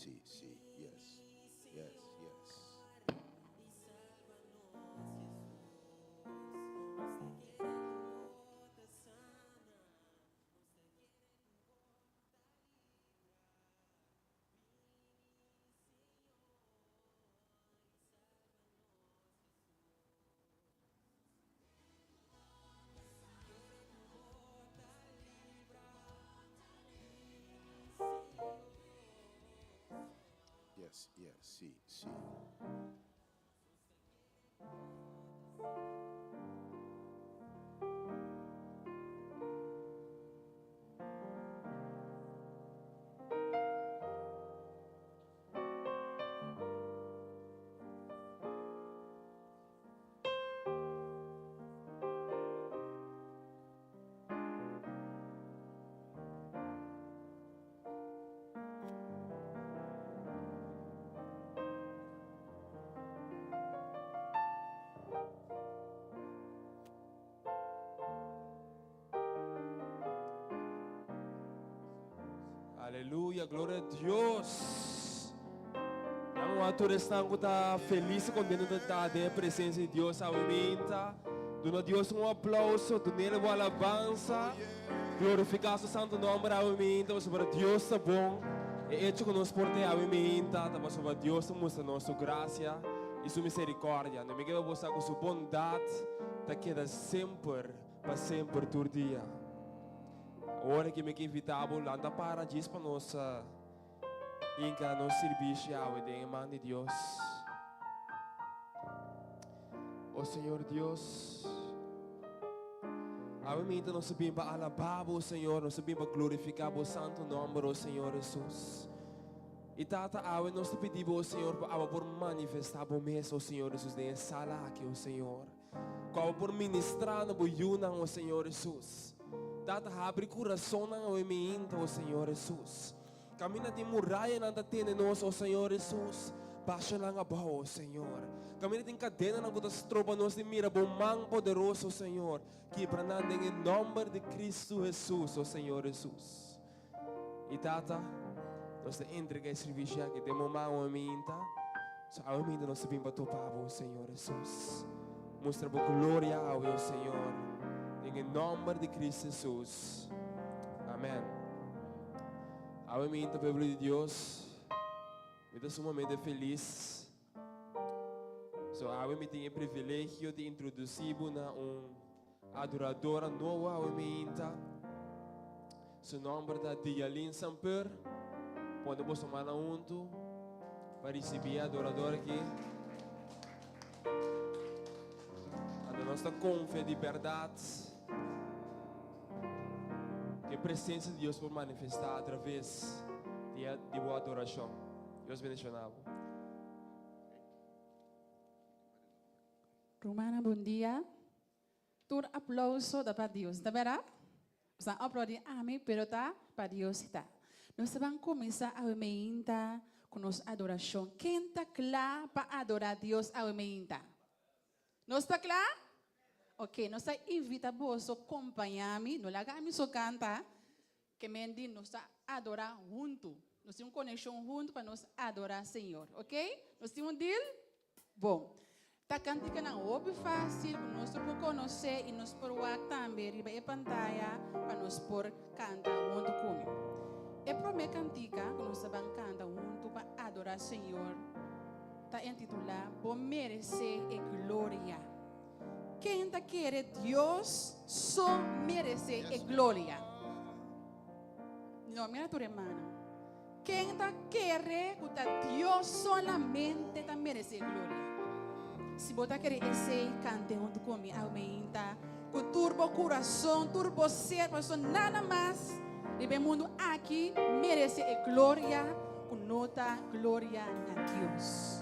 sí, sí. Yes, yes, yes. Yes, yes, sí, sí. Aleluia, glória a Deus. Vamos a todos estão felizes contentes de estar na presença de Deus. Aumenta. Dona Deus aplauso, dona uma alabança. Glorificar seu santo nome, aumenta. Sobre Deus é bom. E hecho que nos porte aumenta. Sobre Deus mostra nossa graça e sua misericórdia. Não me quero mostrar com sua bondade. Te queda sempre, para sempre, todo dia. Ora que me invitava anda para diz para nossa inca nosso serviço em mão de Deus. Oh Senhor Deus, a mim nós sabemos para alabar o Senhor, nós sabemos para glorificar o santo nome do Senhor Jesus. E tata a nós pedimos ao Senhor para por manifestar o mês, o Senhor Jesus, de sala aqui o Senhor, como por ministrar no yuna o Senhor Jesus. Tata abre coração na movimento, o Senhor Jesus. Camina de muralha na tenda nós, o Senhor Jesus. Baixa lá a boa, o Senhor. Camina de cadena na gotas tropa nós de mira bom man poderoso, o Senhor. Que para nada em nome de Cristo Jesus, o Senhor Jesus. E tata, nós te entrega esse serviço aqui de mamãe movimento. Só a movimento nós vimos para topar, o Senhor Jesus. Mostra a glória ao Senhor. Em nome de Cristo Jesus. Amém. Amém, povo de Deus. Me dá um momento feliz. Eu tenho o privilégio de introduzir adoradora nova. Seu nome é Dialin Samper. Podemos tomar junto para receber a adoradora aqui. A nossa confiança de verdade. Que a presença de Deus por manifestar através de boa adoração. Deus bendicionado. Romana, bom dia. Tur aplauso da para Deus, tá verdade? Você aplaudir a mim, pero tá para Deus está. Nós vamos começar a aumentar com nossa adoração. Quem está claro para adorar Deus a aumentar? Nós está claro? Ok, nós invitamos a acompanhar-me, não largar-me só cantar, que mendi nós adorar junto. Nós temos uma conexão junto para nós adorar o Senhor, ok? Nós temos um deal? Bom, tá cantando não é fácil, nós podemos conhecer e nós podemos também ir para a pantalla para nós por cantar junto comigo. A primeira cantica que nós vamos cantar junto para adorar o Senhor está intitulada Por Merecer a Glória. Quem está quer Deus só merece a glória. Não, minha tua irmã. Quem está quer que Deus solamente está merece a glória. Se você quer esse cante junto comigo, aumenta. Com turbo coração, turbo ser, mas nada mais. E o mundo aqui merece a glória, com nota glória a Deus.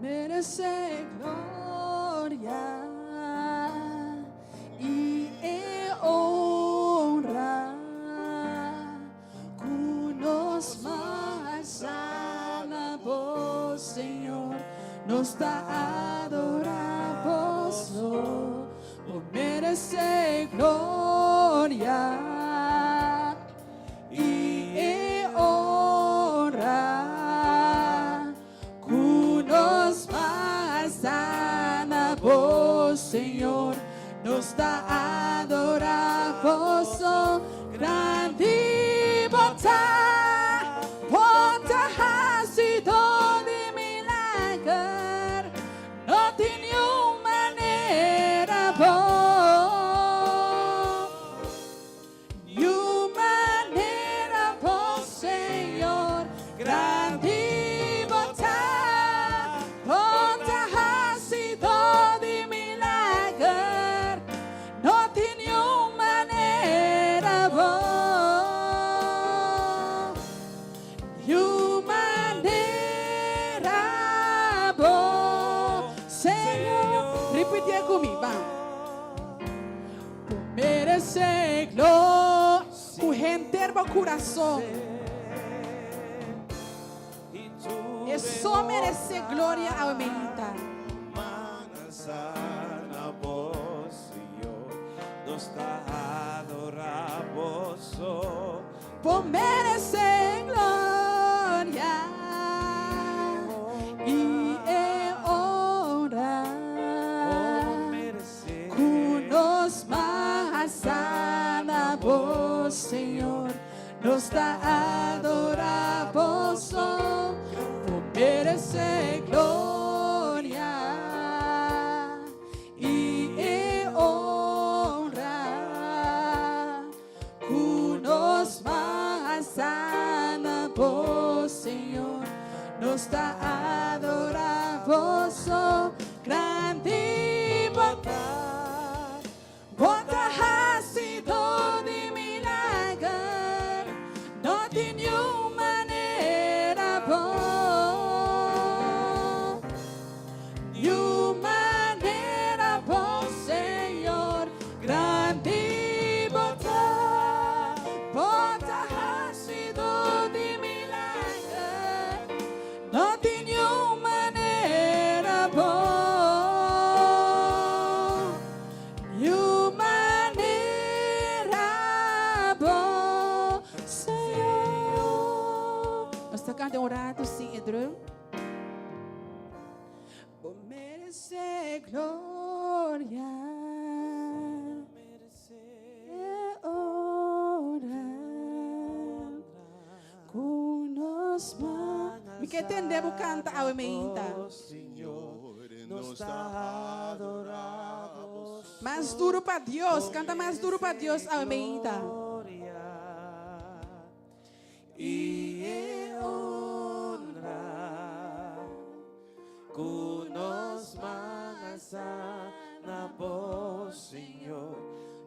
Merece glória e honra com nós mais nos dá adoração, por merecer glória e honra, cunos mais na voz, Senhor, nos dá adoração, grande botar, bota racidão de milagre, não tem nenhuma maneira boa, nenhuma maneira boa, Senhor, grande botar, bota racidão de milagre, não tem nenhuma maneira boa. Repetir comigo, vamos. Por merecer glória, por render meu coração. É só merecer glória ao aumentar. Na voz, Senhor, nos dá adoração. Por merecer glória e honra, cunos mais na voz, Senhor, nos dá adoração. Por merecer glória e honra, cunos mais na voz, Senhor, nos dá adoração, grande botar, bota racidão de milagre, não tem nenhuma maneira boa, nenhuma maneira boa, Senhor, grande botar, bota racidão de milagre, não tem nenhuma maneira boa, nenhuma maneira boa, Senhor. Nós estamos cantando orado, sim, Edro. Por merecer glória e honra, conosco. Me quer entender o canta ao ementa. Senhor, nos dá adoração. Mais duro para Deus, canta mais duro para Deus ao ementa. E honra, cunos mais na voz, Senhor,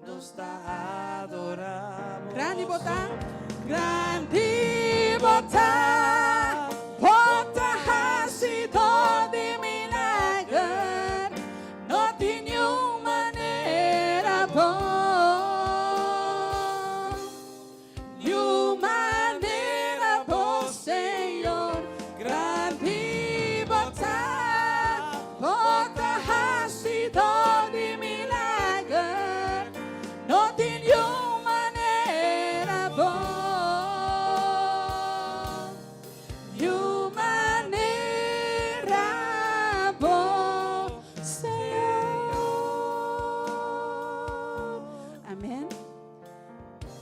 nos dá adoração. Grande botar, grande botar, bota racidão de milagre, não tem nenhuma maneira boa, nenhuma maneira boa, Senhor, grande botar, bota racidão de milagre, não tem nenhuma maneira boa, nenhuma maneira boa, Senhor. Amém.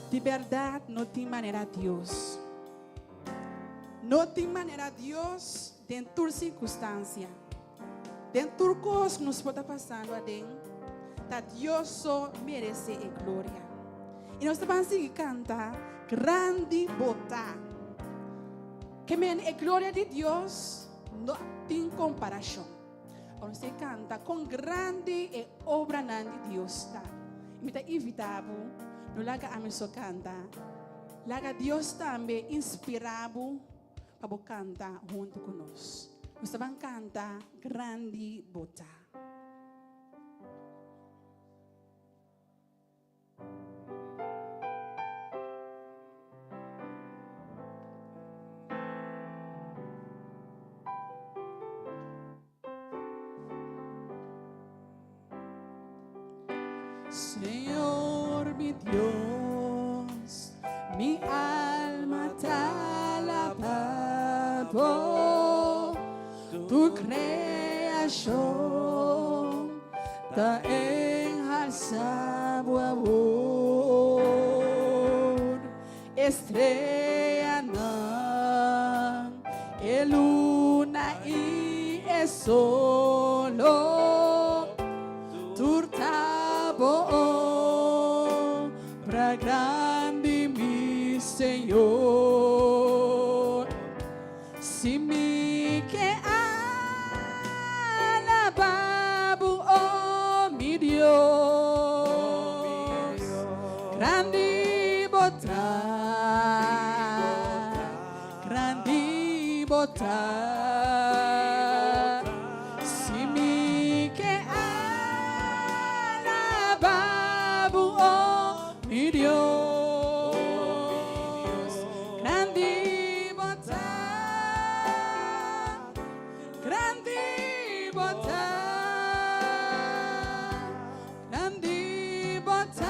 De verdade, não tem maneira Deus. Não tem maneira Deus dentro de circunstância. Dentro de coisas que nos pode passando adentro. Tá Deus só merece a glória. E nós estamos a cantar grande botar. Que a glória de Deus não tem comparação. Quando você canta com grande e obra de Deus está. Me está invitado, não laga a mim só cantar. Laga Deus também inspirado para cantar junto conosco. Nós vamos cantar grande botar. Señor mi Dios, mi alma te alabado, tu creación te ensalzado amor, estrella nan, luna y el solo, turtabo, para grande mi Señor, si mi que alababo, oh mi Dios, grande botar, grande botar, si mi que alababo, oh mi Dios, grande botar, grande botar, grande botar,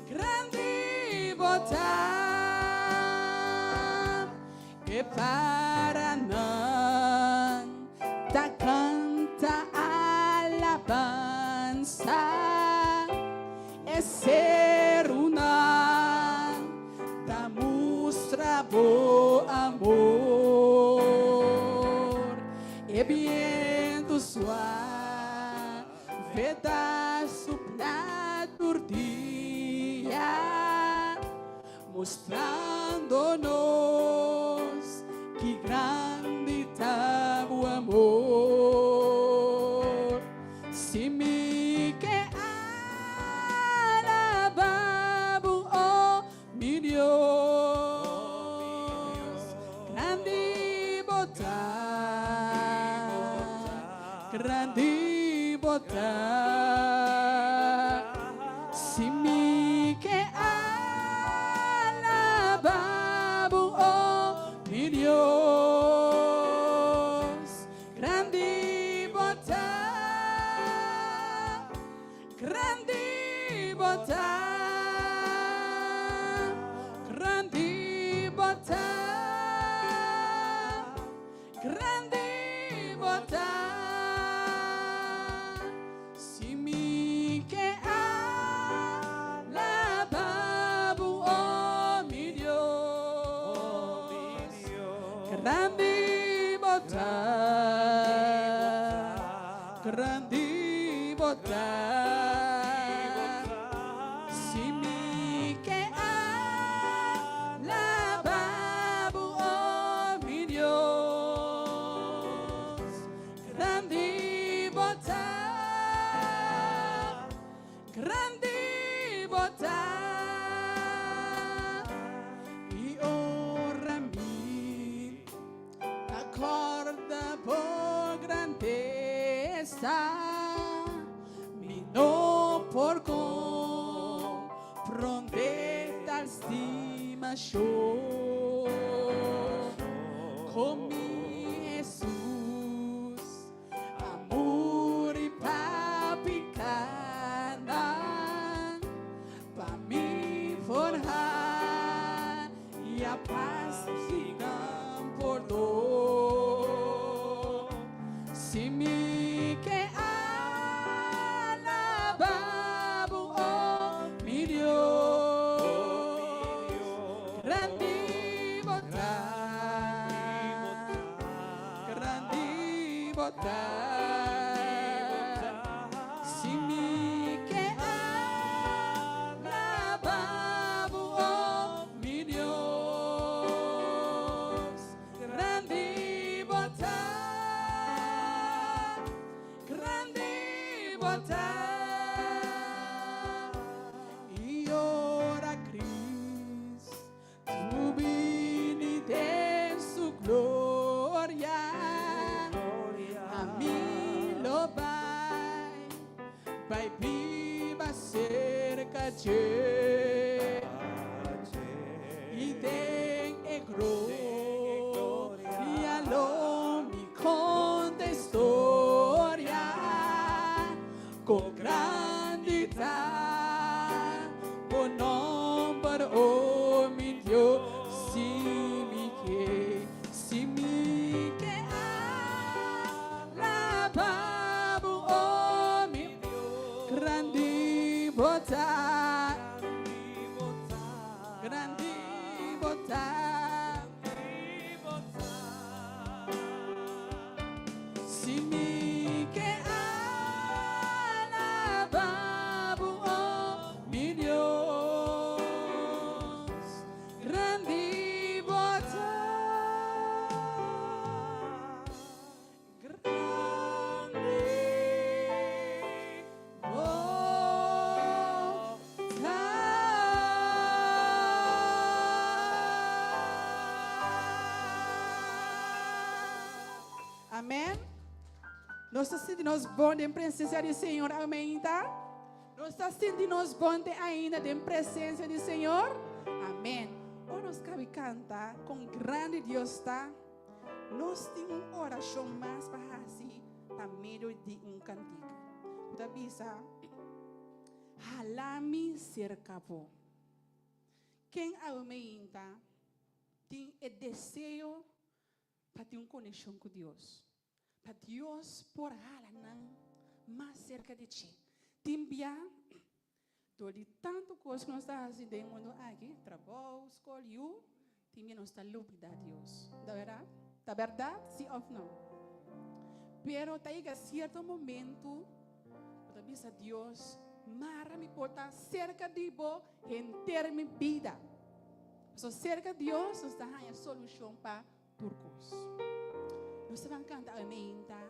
grande botar, que para nan ta canta alabanza, é ser una da mostra bo amor, e viendo suave da suplador dia, mostrando-nos que grande está o amor. Se me quer alababo, oh mi Dios, grande botar, grande botar. Se me quer alababo, oh mi Dios, grande botar, grande botar, grande botar, grande botar. Se me quer alababo, oh mi Dios, grande botar, grande botar. Se me quer alababo, oh mi Dios, grande botar, grande botar. E ora mi acorda por grandeza, mi no por comprender tal estima yo, con mi Jesús, amor y papicana, pa' mi forjar y a paz sigan por dos. Si mi que alababo, oh mi Dios, grande botar, grande botar. Si mi que alababo, oh mi Dios, grande botar, grande botar. E ora Cristo, tu vini de su gloria, a mí lo vai viva cerca de y den gloria lo mi conta historia, con Senhor, oh meu Deus, se me quer alabamos, oh meu Deus, grande botar, grande botar, se me quer alabamos, oh meu Deus, grande botar, grande botar. Amém? Nós estamos sentindo bom em presença do Senhor, amém, tá? Nós estamos sentindo bom ainda em presença do Senhor, amém. Ou nós cabe cantar com grande Deus, tá? Nós temos uma oração mais para assim, para meio de cantigo. Puta bisa, halami cercavo. Quem amém, tá? Tem o desejo para ter uma conexão com Deus. Para Deus por halar mais cerca de ti. Timbia, de tanto coisa que nós estamos fazendo no mundo aqui, trabalho, escola, timbia nós estamos lupida a Deus. Da verdade? Da verdade? Sim ou não? Pero chega certo momento, para bisa Deus, mara me porta cerca de bo em termos de vida. So cerca de Deus, nós estamos a solução para turcos. Nós vamos cantar amém, tá?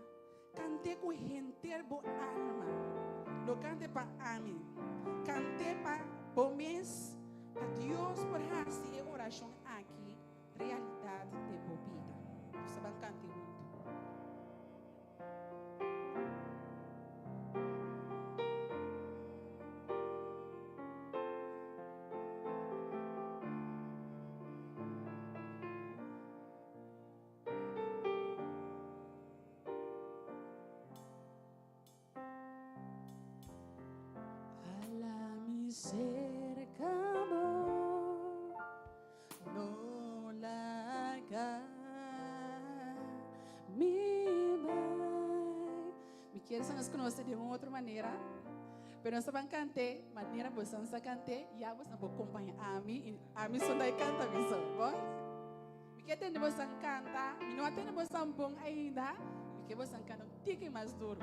Cante com gente boa alma. Não cante para mim. Cante para o mês. Para Deus por fazer oração aqui. Realidade de boa vida. Nós vamos cantar muito. Cerca amor, no larga mi mãe. Me quero se nós conhecer de uma outra maneira, mas nós vamos cantar maneira você não sabe cantar e a você não pode acompanhar a mim só daí canta isso, bom? Me quero ter você cantar, me não atende você bom ainda, me quero você cantar um tique mais duro.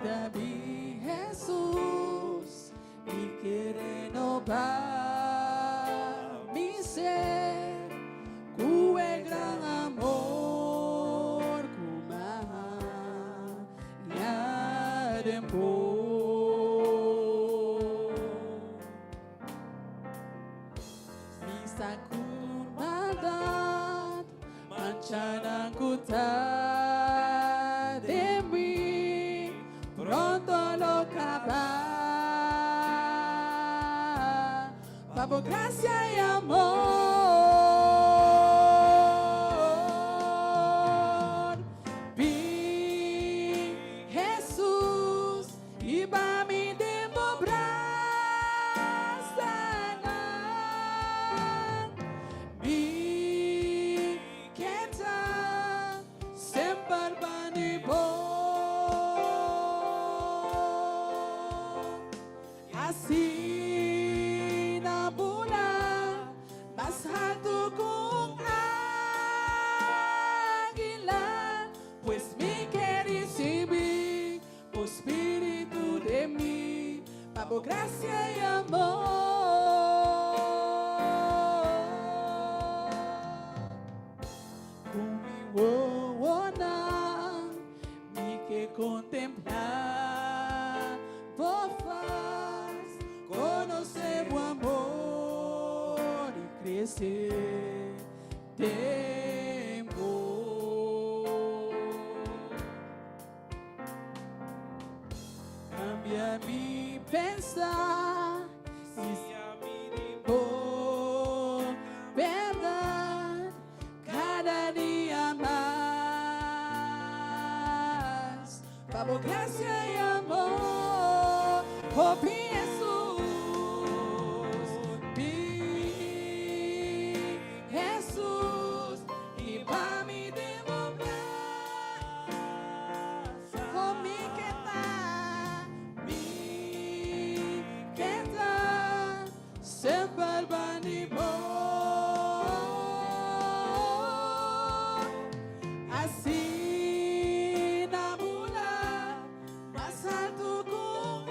Davi Jesus me quer renovar mi ser com o gran amor como a tempo mi sacurmadat manchana kuta de mí pronto lo acabar, por gracia y amor. Vi Jesús y va mi demobrar, vi que está sempre bandido. Assim na bula, mas alto com águila, pois me quer receber o Espírito de mim, para graça e amor. Comigo não me quer contemplar, vou conhecer o amor e crescer tempo. cambia mi pensar. Oh, verdad, cada día más. Favor, gracia y amor. Oh, mi Jesús, mi Jesús, y para mí debo oh, mi que está, sempre bandido. Assim na mula, mais alto com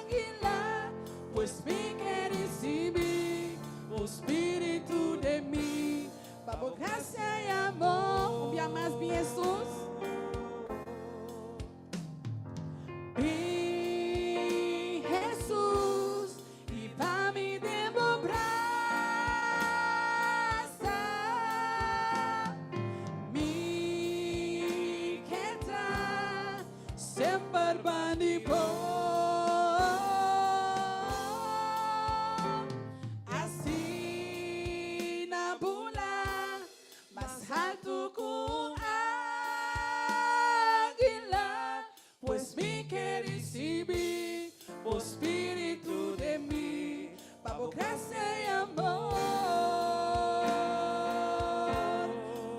águila, pues me quer recibir o Espírito de mim, para graça e amor. Um dia mais, mi Jesus. Mi Jesús, y para mí debo mi que tra sempre bandido. Assim na bula, mais alto com águila, pues me quer recibir o Espírito de mim, para graça e amor.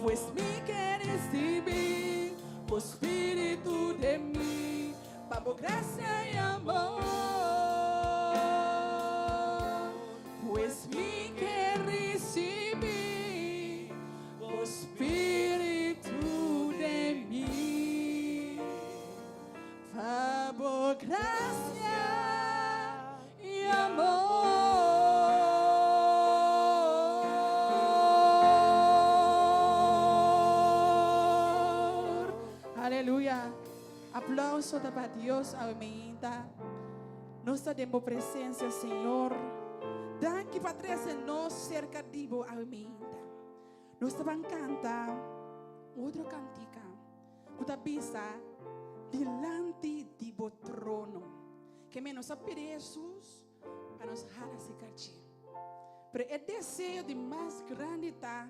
Pues me quer recibir o Espírito de mim, para graça e amor. Pues me quer recibir o Espírito de mim, favor, gracia y amor. Aleluya. Aplauso para Dios, aumenta. Nossa demo presença, Senhor. Danke para trazer nós cerca de vos, aumenta. Nós vamos cantar outra cantica. Puta bisa delante de vos trono. Que menos a pedir Jesus para nos jalar se catir. Pero o desejo de mais grande está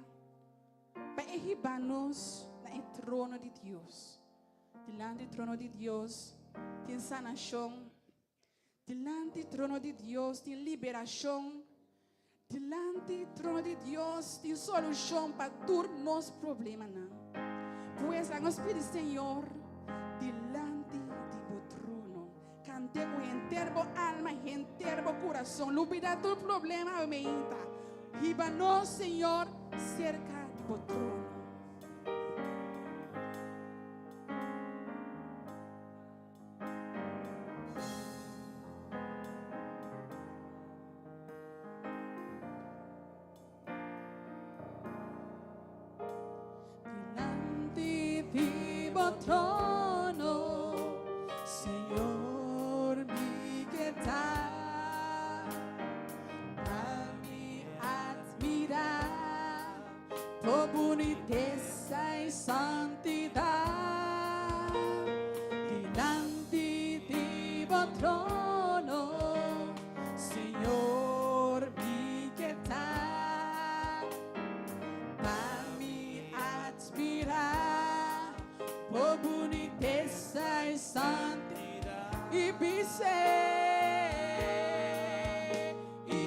para erguer-nos no trono de Deus. Delante do trono de Deus tem sanação. Delante do trono de Deus tem liberação. Delante do trono de Deus tem solução para todos os nossos problemas. Pues vamos pedir, Senhor, delante de vos trono. Cante con enterbo alma y enterbo corazón. Lupida tu problema, aumenta. Líbanos, Señor, cerca de vos trono. Trono, Senhor, me guiar, a me admirar, por boniteza e santidade, delante de vos trono, Senhor, me guiar, a me admirar, por boniteza e santidade, e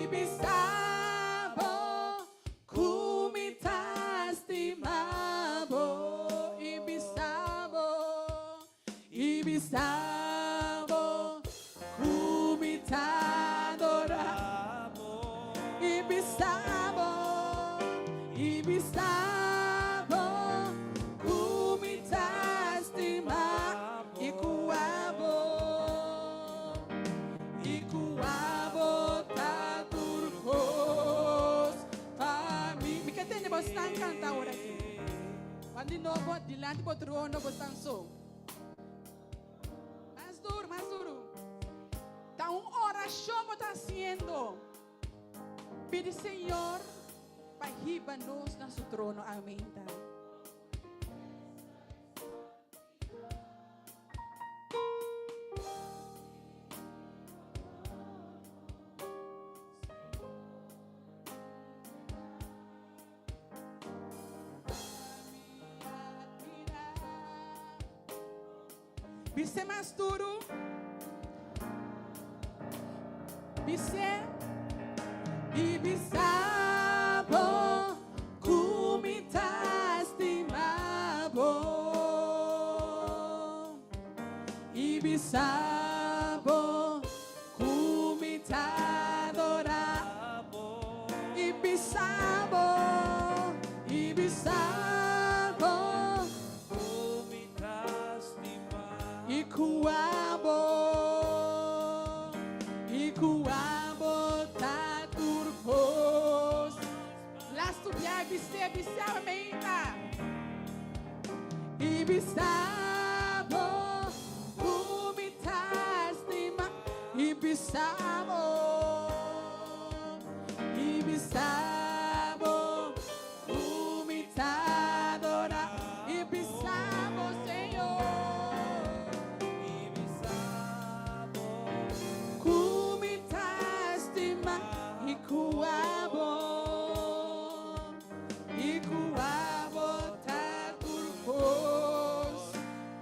bisabo, como está estimado, e bisabo, como está adorado, e bisabo, están cantando ahora aquí. Cuando no voy delante por trono, vos están so. Más duro, más duro. Está una oración vos está haciendo. Pide, Señor, para irnos a su trono. Amén. Bise mais duro. Bise. E bisabo. Kumitas de mabo. E bisabo. Kumitas adorabo. E bisabo. E bisabo. Ikuabo ta turcos. Last to bisaba meita. Ibisabo umitas dima. Ibisabo umitadora. Ibisabo Senhor. Kumitastima ikuabo taturcos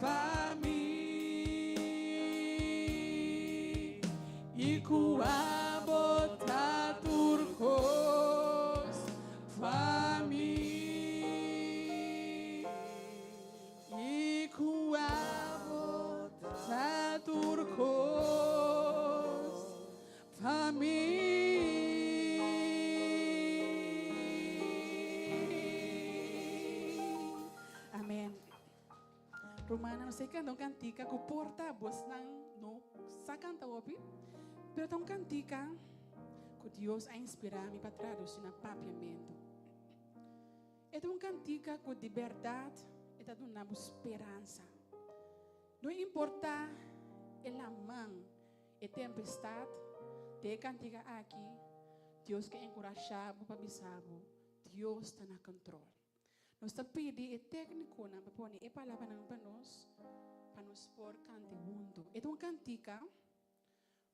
para mim. Ikuabo taturcos para mim. Ikuabo taturcos para Amém. Romana, não sei cantar cantica que porta bos não sa canta opi, pero tão cantica que Deus a inspirar me para traduzir na papiamento. É uma cantica que de verdade é dando uma esperança. Não importa a mão, a tempestade, de cantica aqui, Deus quer encorajar para bisabo, Deus está na controle. Nós está pedindo é técnico na para pôr é palavra não para nós pôr cante mundo. É uma cantica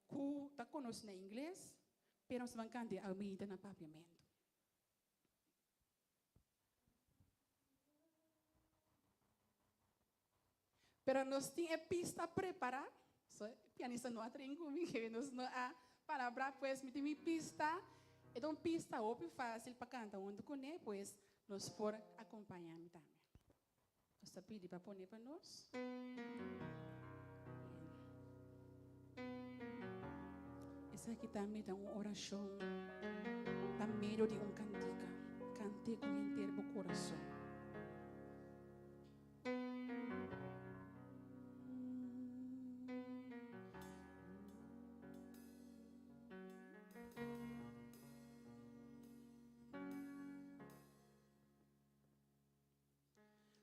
que está conosco na inglês, pero nós vamos cantar a medida na papiamento. Pero nós temos a pista preparada. So, pianista não atrein comigo, nós não a palavra, pues, me tem pista. É uma pista óbvio fácil para cantar onde conhece, pues, nós por acompanhar também. Nós está pedindo para pôr para nós. Essa aqui também dá uma oração, também de uma cantica, cante com inteiro o coração.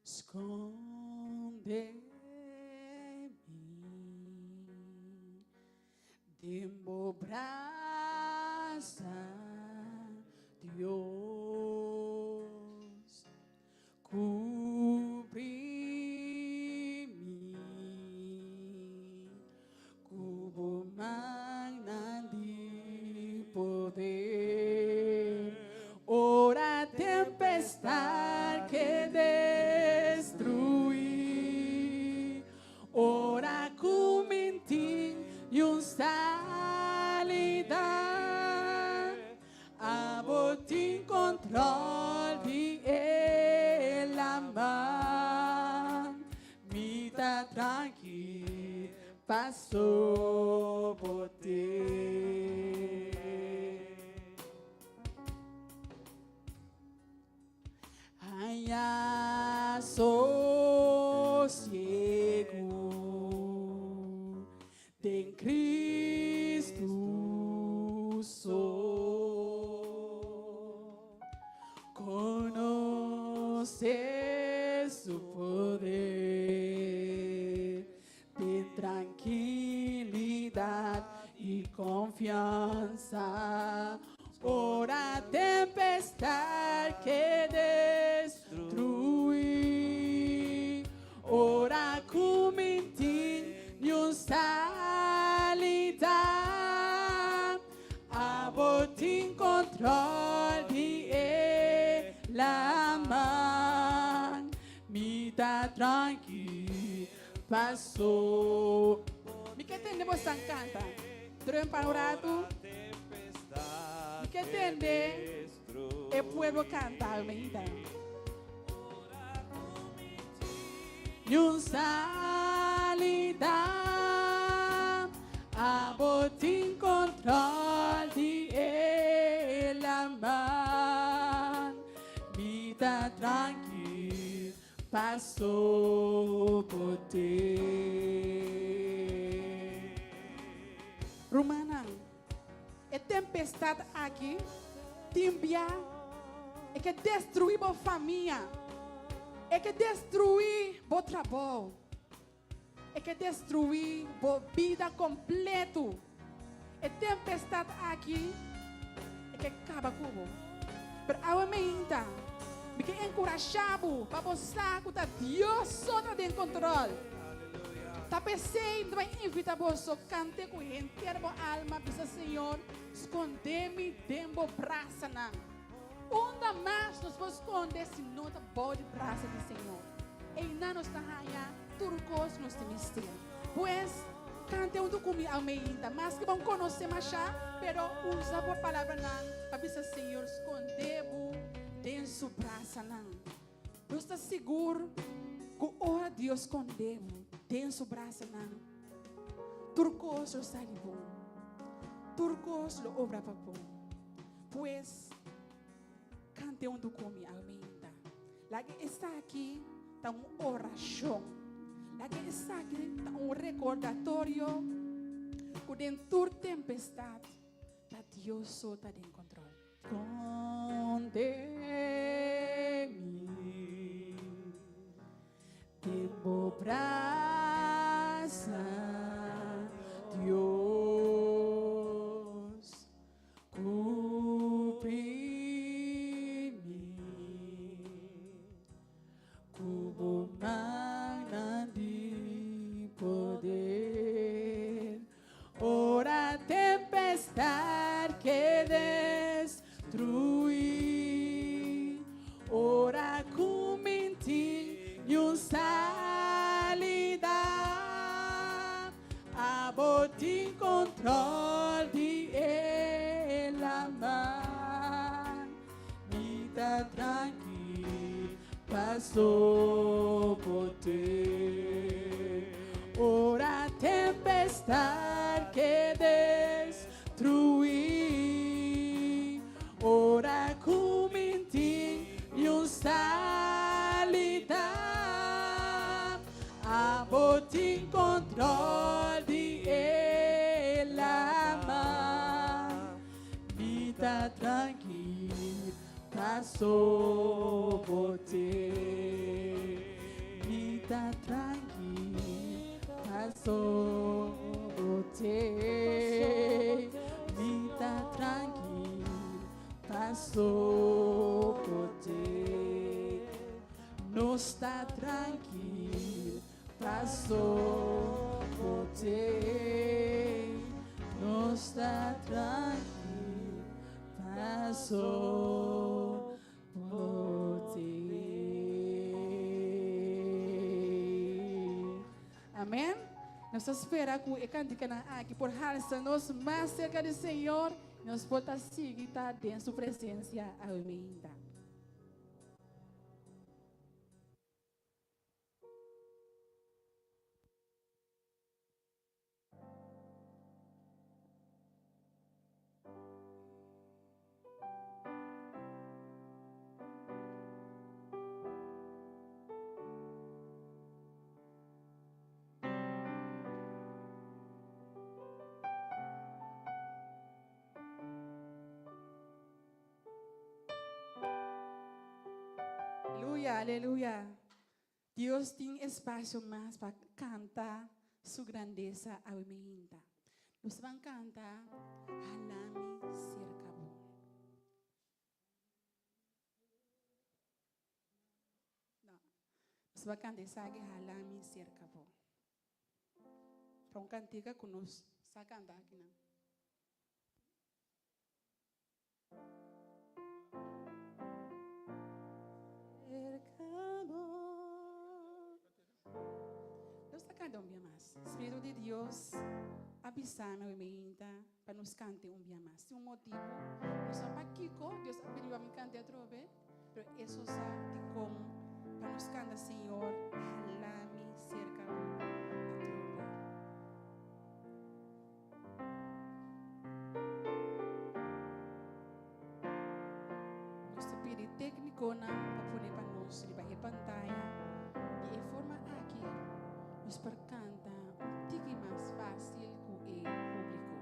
Esconde-me de meu braço, Deus, cubre-me, cubo magna de poder, ora tempestade que destruir, ora cumintin e salida, a botin control de elaman, mita tranqui, passou por ter. Ai, sossego, em Cristo sou, conhecer seu poder, de tranquilidade e confiança, ora a tempestade que destruir, ora cumintin e salida, a botin control de elaman, me dá tranquilo, passou. Me que entende você canta? Durante panorado. Me que entende? É pueblo cantar, me entende? Yun salida abotin control di elaman vida tranquil passou por ti. Romanang, é tempestade aqui, timbia, é que destruiu a família. É que destruir o trabalho. É que destruir a vida completa. É tempestade aqui. É que acaba com o. Mas a minha me que encorajado para você que Deus só está em controle. Tá pensando, vai invitar você cante com inteira a alma, para Senhor, esconde-me dentro do braço não. Onde mais nos vamos esconder se não está bom de braço do Senhor? E não nos está aí, turcos nos mistério. Pois, cante um comigo ainda, mas que vão conhecer mais já, pero usa a palavra não, para dizer Senhor, esconde-me dentro do braço não. Eu estou seguro que ora Deus esconde-me dentro do braço não. Turcos lo sabe bom, turcos lo obra para bom. Pois, cante um comigo ainda. Lá que está aqui, está uma oração. Lá que está aqui, está um recordatório que dentro da tempestade, Deus só está em controle. Esconde-me debaixo braço, Deus. Que destruir, ora com mentir e um salida, a botin controle de ela, vida tranquila passou por ti, ora tempestade que destruir, ora com mentir e um salida, a botin controle de ela, vida tranquila passou por ti, vida tranquila passou por ti. Vida tranquila passou por ti. Não está tranquilo, passou por ti. Não está tranquilo, passou por ti. Amém? Nós esperamos que o cantiga aqui por nós mais cerca do Senhor, nós podemos seguir dentro da sua presença ainda. Aleluia, aleluia. Deus tem espaço mais para cantar sua grandeza ainda. Nós vamos cantar Halami Cercabo. Não. Nós vamos cantar Halami Cercabo. Então, cantiga que nós vamos cantar aqui, não? un día más. Espíritu de Dios, avísame hoy para nos cante un día más. Un motivo, no son para Kiko, Dios ha pedido a mí cante a trove, pero eso sabe de cómo para nos canta, Señor, jalame cerca a trove. Nuestro pide técnico para poner para nos debajo de pantalla. De forma aquí, nos percanta un tique más fácil que el público.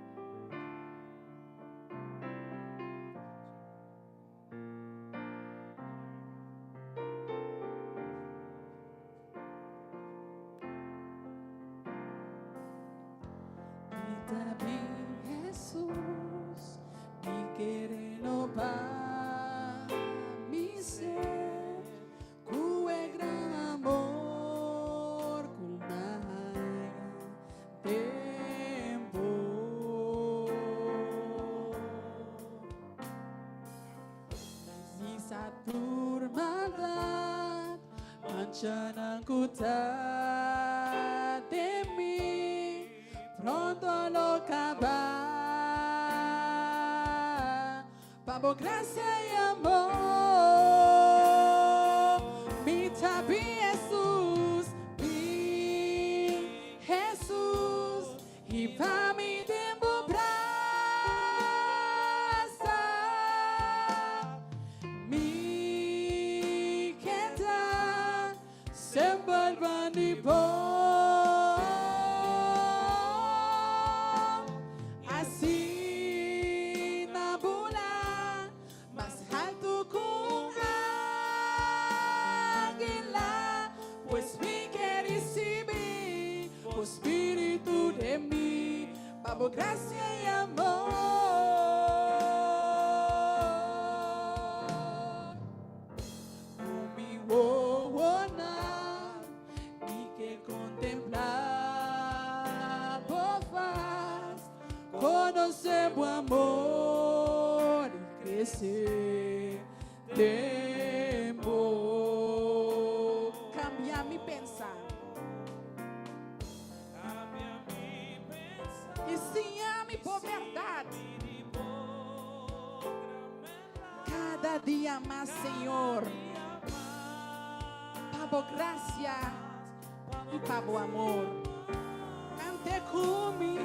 También Jesús, mi querer no va mi ser, cué gran amor con tempo. Sa turmada mancha ng kuta de mí, pronto no acabar, por gracia y amor, mi tabi Jesús, y para mi tiempo brasa, mi queda sempre vanibó. Por gracia y amor, mi buona, ni que contemplar por faz, conocer bu amor y crecer temor. Cambia mi pensar. Ensinha-me por verdade. Cada dia mais, Senhor, para a graça e para o amor. Cante comigo,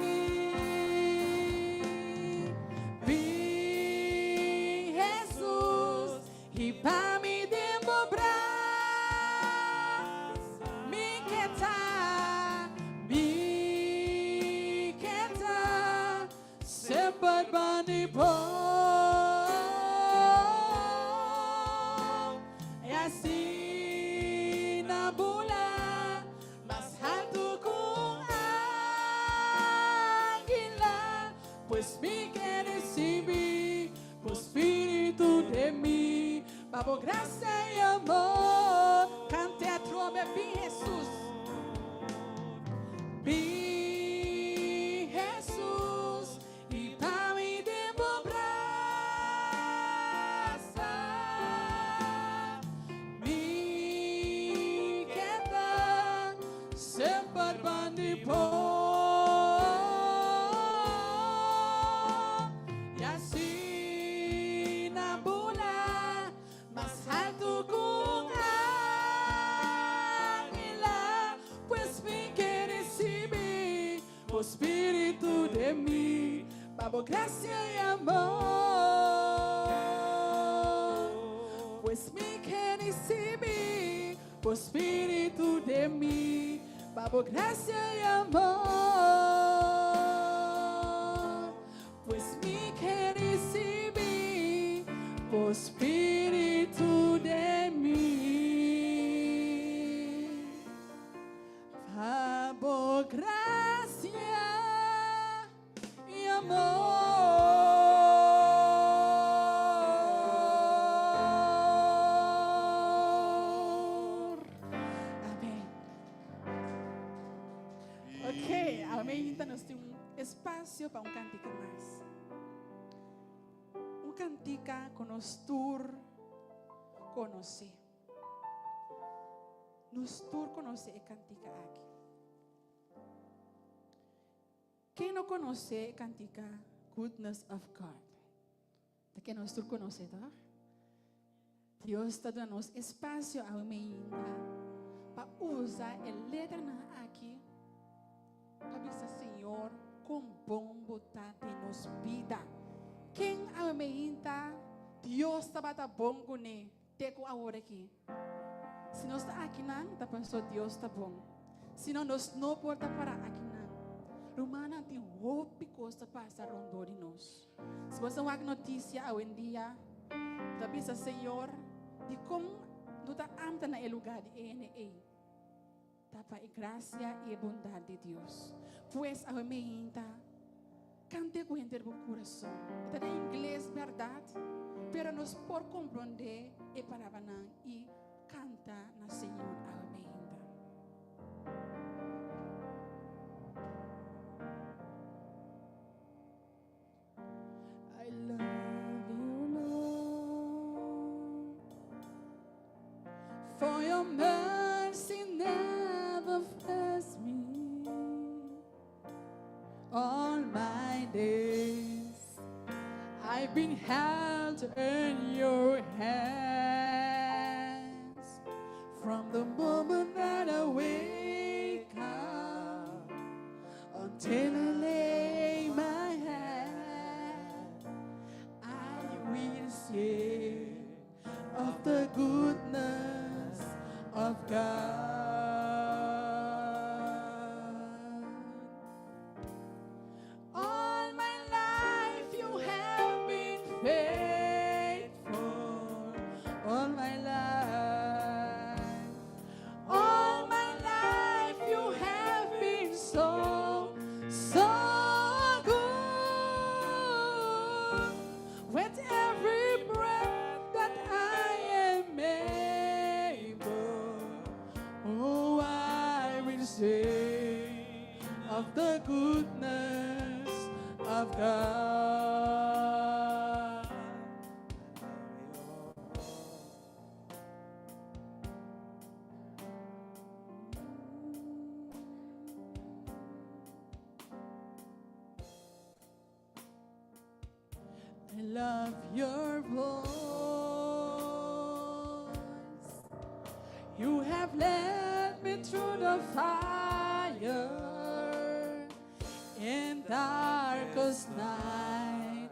vem Jesus, e para me demorar, me quieta, sempre vanibó. E assim na bula, mais alto com águila, pois me quer recibir, por Espírito de mim, para graça e amor. Cante a trova, bem Jesus. Espírito de mim, para graça e amor, pois me quer receber, por Espírito de mim, para graça e amor, pois me quer receber, por Espírito de mim, para graça e amor. Amém. Ok, amém. Então nós temos espaço para cântica mais. Cântica que nós conhecer. Nos conhecer a cântica aqui. Quem não conhece, cantica Goodness of God. De que nós todos conhecemos, Deus está dando espaço ao meio para usar a letra aqui para dizer, Senhor, com bom botar de nos vida. Quem ao meio Deus está batendo bom com ele, teco a hora aqui. Se nós está aqui não, tá pensando Deus está bom. Se não nós não pode parar aqui não. Romana tem roupa costa passar rondor de nós. Se você não há notícia hoje em dia, tá pensando, Senhor, de como não tá amta na lugar de ENE. Tapa a graça e a bondade de Deus. Pois a meio cante com o coração. Está em inglês, verdade? Pero nos por compreender e palavra e canta na Senhor a meio. I love you, Lord, for your mercy never fails me. All my days I've been held in your hands from the moment that I wake up until I lay my head. I will sing of the goodness of God. All my life you have been faithful. All my life. All my life you have been so, so good. With every breath that I am able, oh, I will sing of the goodness of God. I love your voice. You have led me through the fire in darkest night.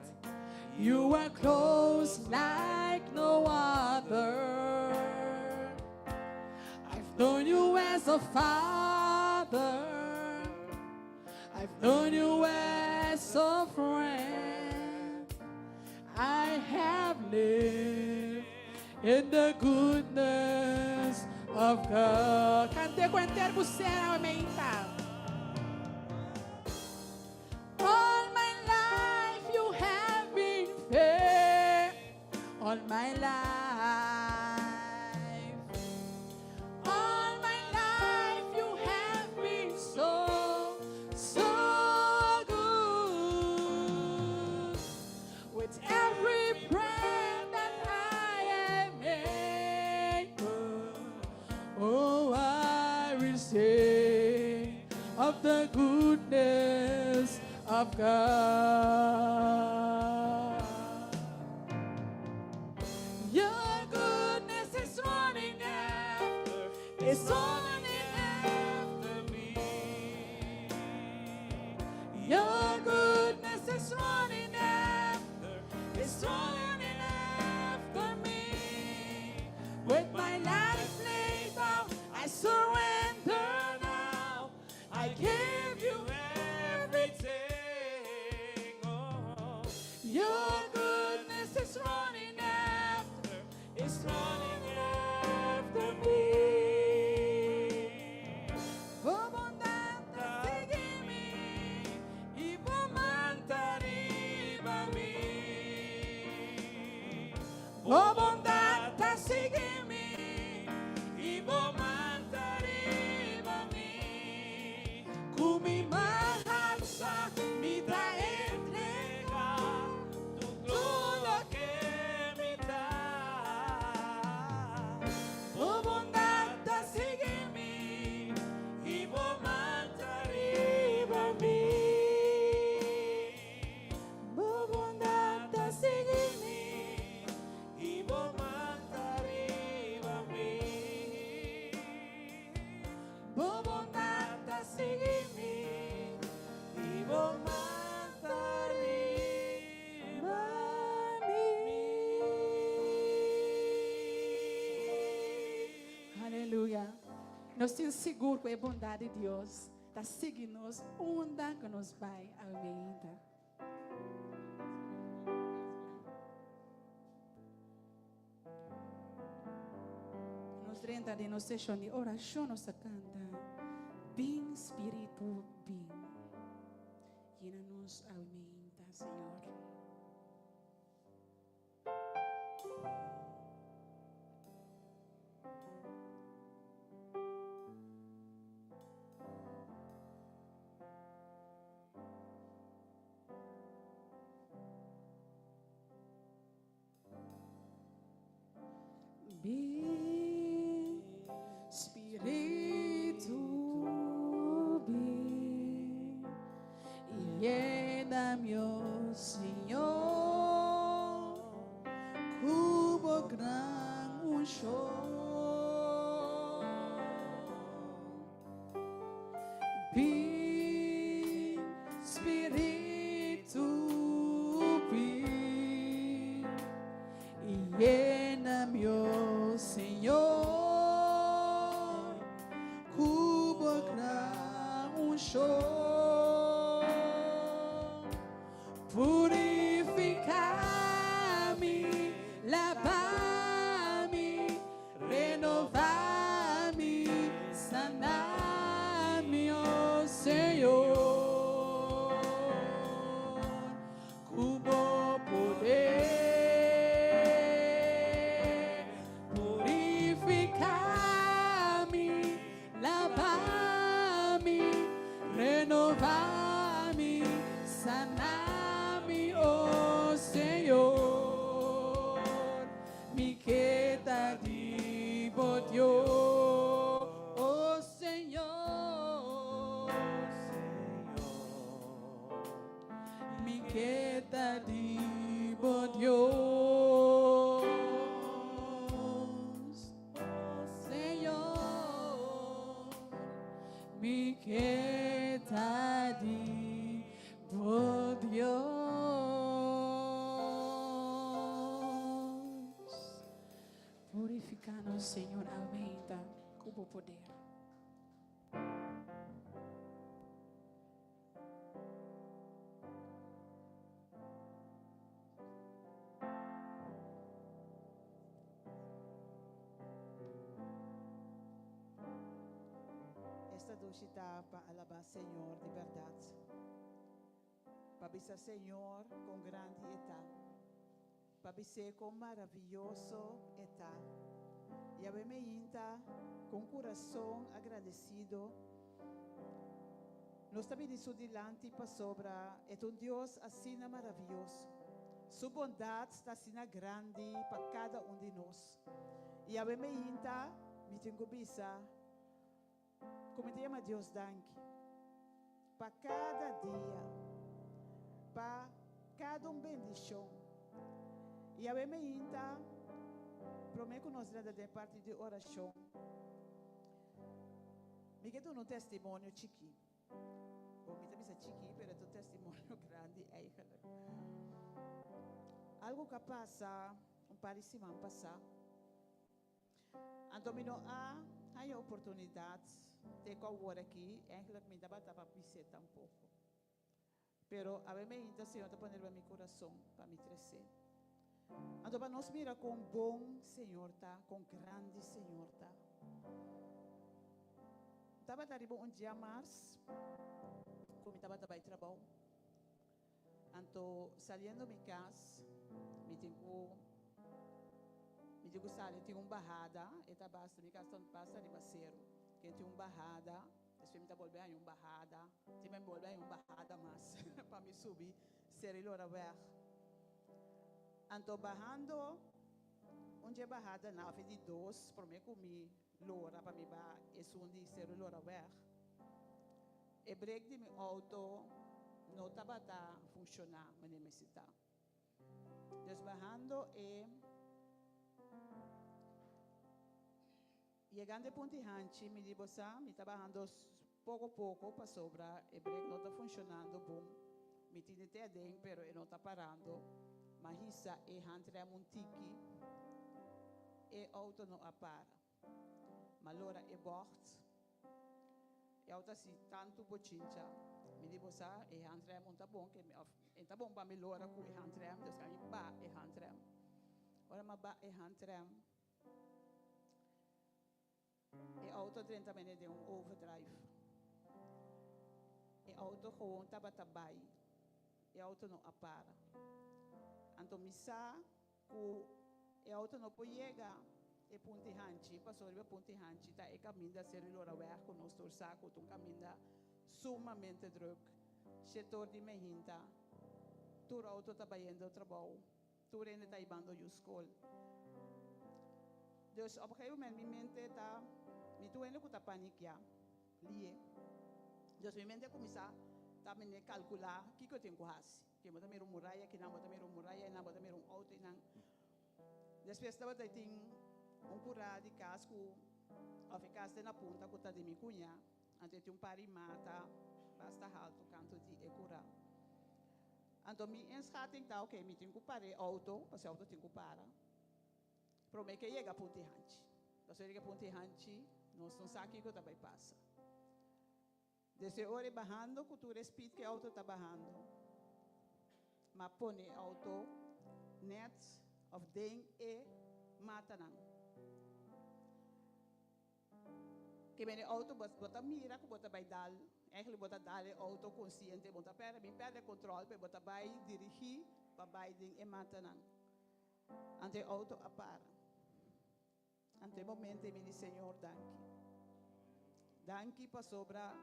You are close like no other. I've known you as a father. I've known you as a friend. I have lived in the goodness of God. Cante com enter busera aumenta. All my life you have been fair. All my life. All my life you have been so, so good. With every breath that I am able, oh, I will sing of the goodness of God. Your goodness is running after, it's running after me. Your goodness is running after, it's running after me. With my life laid down, I surrender now. I give you everything. Oh, your goodness is running after, it's running after me. Oh, bondad, sígueme y bondad arriba mí. Oh, bondad, sígueme y bondad arriba mí. Con mi mahal sa mida entrega todo lo que me da. Oh, bondad, sígueme y bondad arriba mí. Nós temos seguro com a bondade de Deus. Está seguindo nós, onde que nos vai a vida. Nos renta de nossa sessão de oração, nós canta. Bem Espírito, bem. Llena-nos a vida, Senhor. Bem, Espírito, bem, llena-me, ó Senhor, como gran unção. Bem, Espírito, bem, llena-me, ó Senhor, como gran unção. Purificar-me, lavar-me, renovar-me, sanar-me, ó Senhor, com bom poder. Purificar-me, lavar-me, renovar-me, sanar-me, ó Senhor, me queda de bom Deus, ó Senhor, me queda de bom Deus, ó Senhor, me queda de bom Deus. Purificar-nos, Senhor, aumenta com o poder. Esta noite está para alabar Senhor de verdade. Para dizer Senhor com grande etá. Para dizer com maravilhoso etá. E a me inta com coração agradecido. Nós também isso dilante para sobra. É Deus assim maravilhoso. Sua bondade está assim grande para cada de nós. E a me inta, me tenho bisa. Como te chama Deus danke para cada dia, para cada bendição. E a me inta, prometo nós nada de parte de oração. Me quedo no testemunho chiqui. Bom, me também chiqui, pero tu testemunho grande aí. Algo que passa, par de semana passar. Antomino a oportunidade de agora aqui, eigenlijk me dava para visitar um pouco. Pero a me ainda Senhor está pondo meu coração para me crescer. Então para nós mira com bom Senhor tá, com grande Senhor tá. Estava arriba dia mais, como estava para trabalho. Então saindo de casa, me digo sali, tinha barrada, e tá basta, me casa passa de baseiro. Que tinha barrada, depois me tá volver aí barrada, tinha me volver aí barrada mais para me subir, ser ele ora ver. Então barrando, onde barrada na de dois, para mim comi lora para me ba, e sundi ser ele ora ver. E break de meu auto não estava funcionar, mas necessita. Desbarrando e chegando a Ponte Hanchi, me digo, me está barrando pouco a pouco para sobrar, e break não está funcionando bom. Me tinha até dentro, pero não está parando. Mas isso é entre a Montiki e auto não para. Mas agora é bort, E auto si tanto bochincha. Mi dibo sa e handrem un bom que tá bom para melhorar com e handrem, dus kan je ba e handrem. Ora ma ba e handrem. E auto dentro também de overdrive. E auto gewoon tabai. E auto não apara. Anto misa ku e auto não pode chegar e punti hanchi, passou de punti hanchi, tá e caminha ser lora weg com nós torsaco, um caminha sumamente druk. Setor de mehinta. Tu auto tá indo ao trabalho. Tu ainda tá indo à escola. Dus op een gegeven moment mijn mente tá mi tu ainda kuta panikia. Lie. Dus mijn mente começa tá me calcular que eu tenho que fazer. Que eu também muralha, que não também muralha, não também auto, não. Depois estava tem cura de casco, ao ficar na ponta que tá de mi cunha, antes tem pari mata, basta alto canto de cura. Então mi inschatting tá ok, mi tenho que parar auto, porque auto tenho que parar. Promete que chega a ponte hanchi. Para chegar a ponte hanchi, nós não sabemos que também passa. Desde hora bajando, cultura speed que auto está bajando. Mas põe auto net of ding e mata não. Que vem auto bota mira que bota vai dar, eigenlijk bota dar auto consciente, bota perde controle, bota vai dirigir, para vai ding e mata não. Ante auto apara. Ante momento me diz Senhor, danke. Danke para sobra.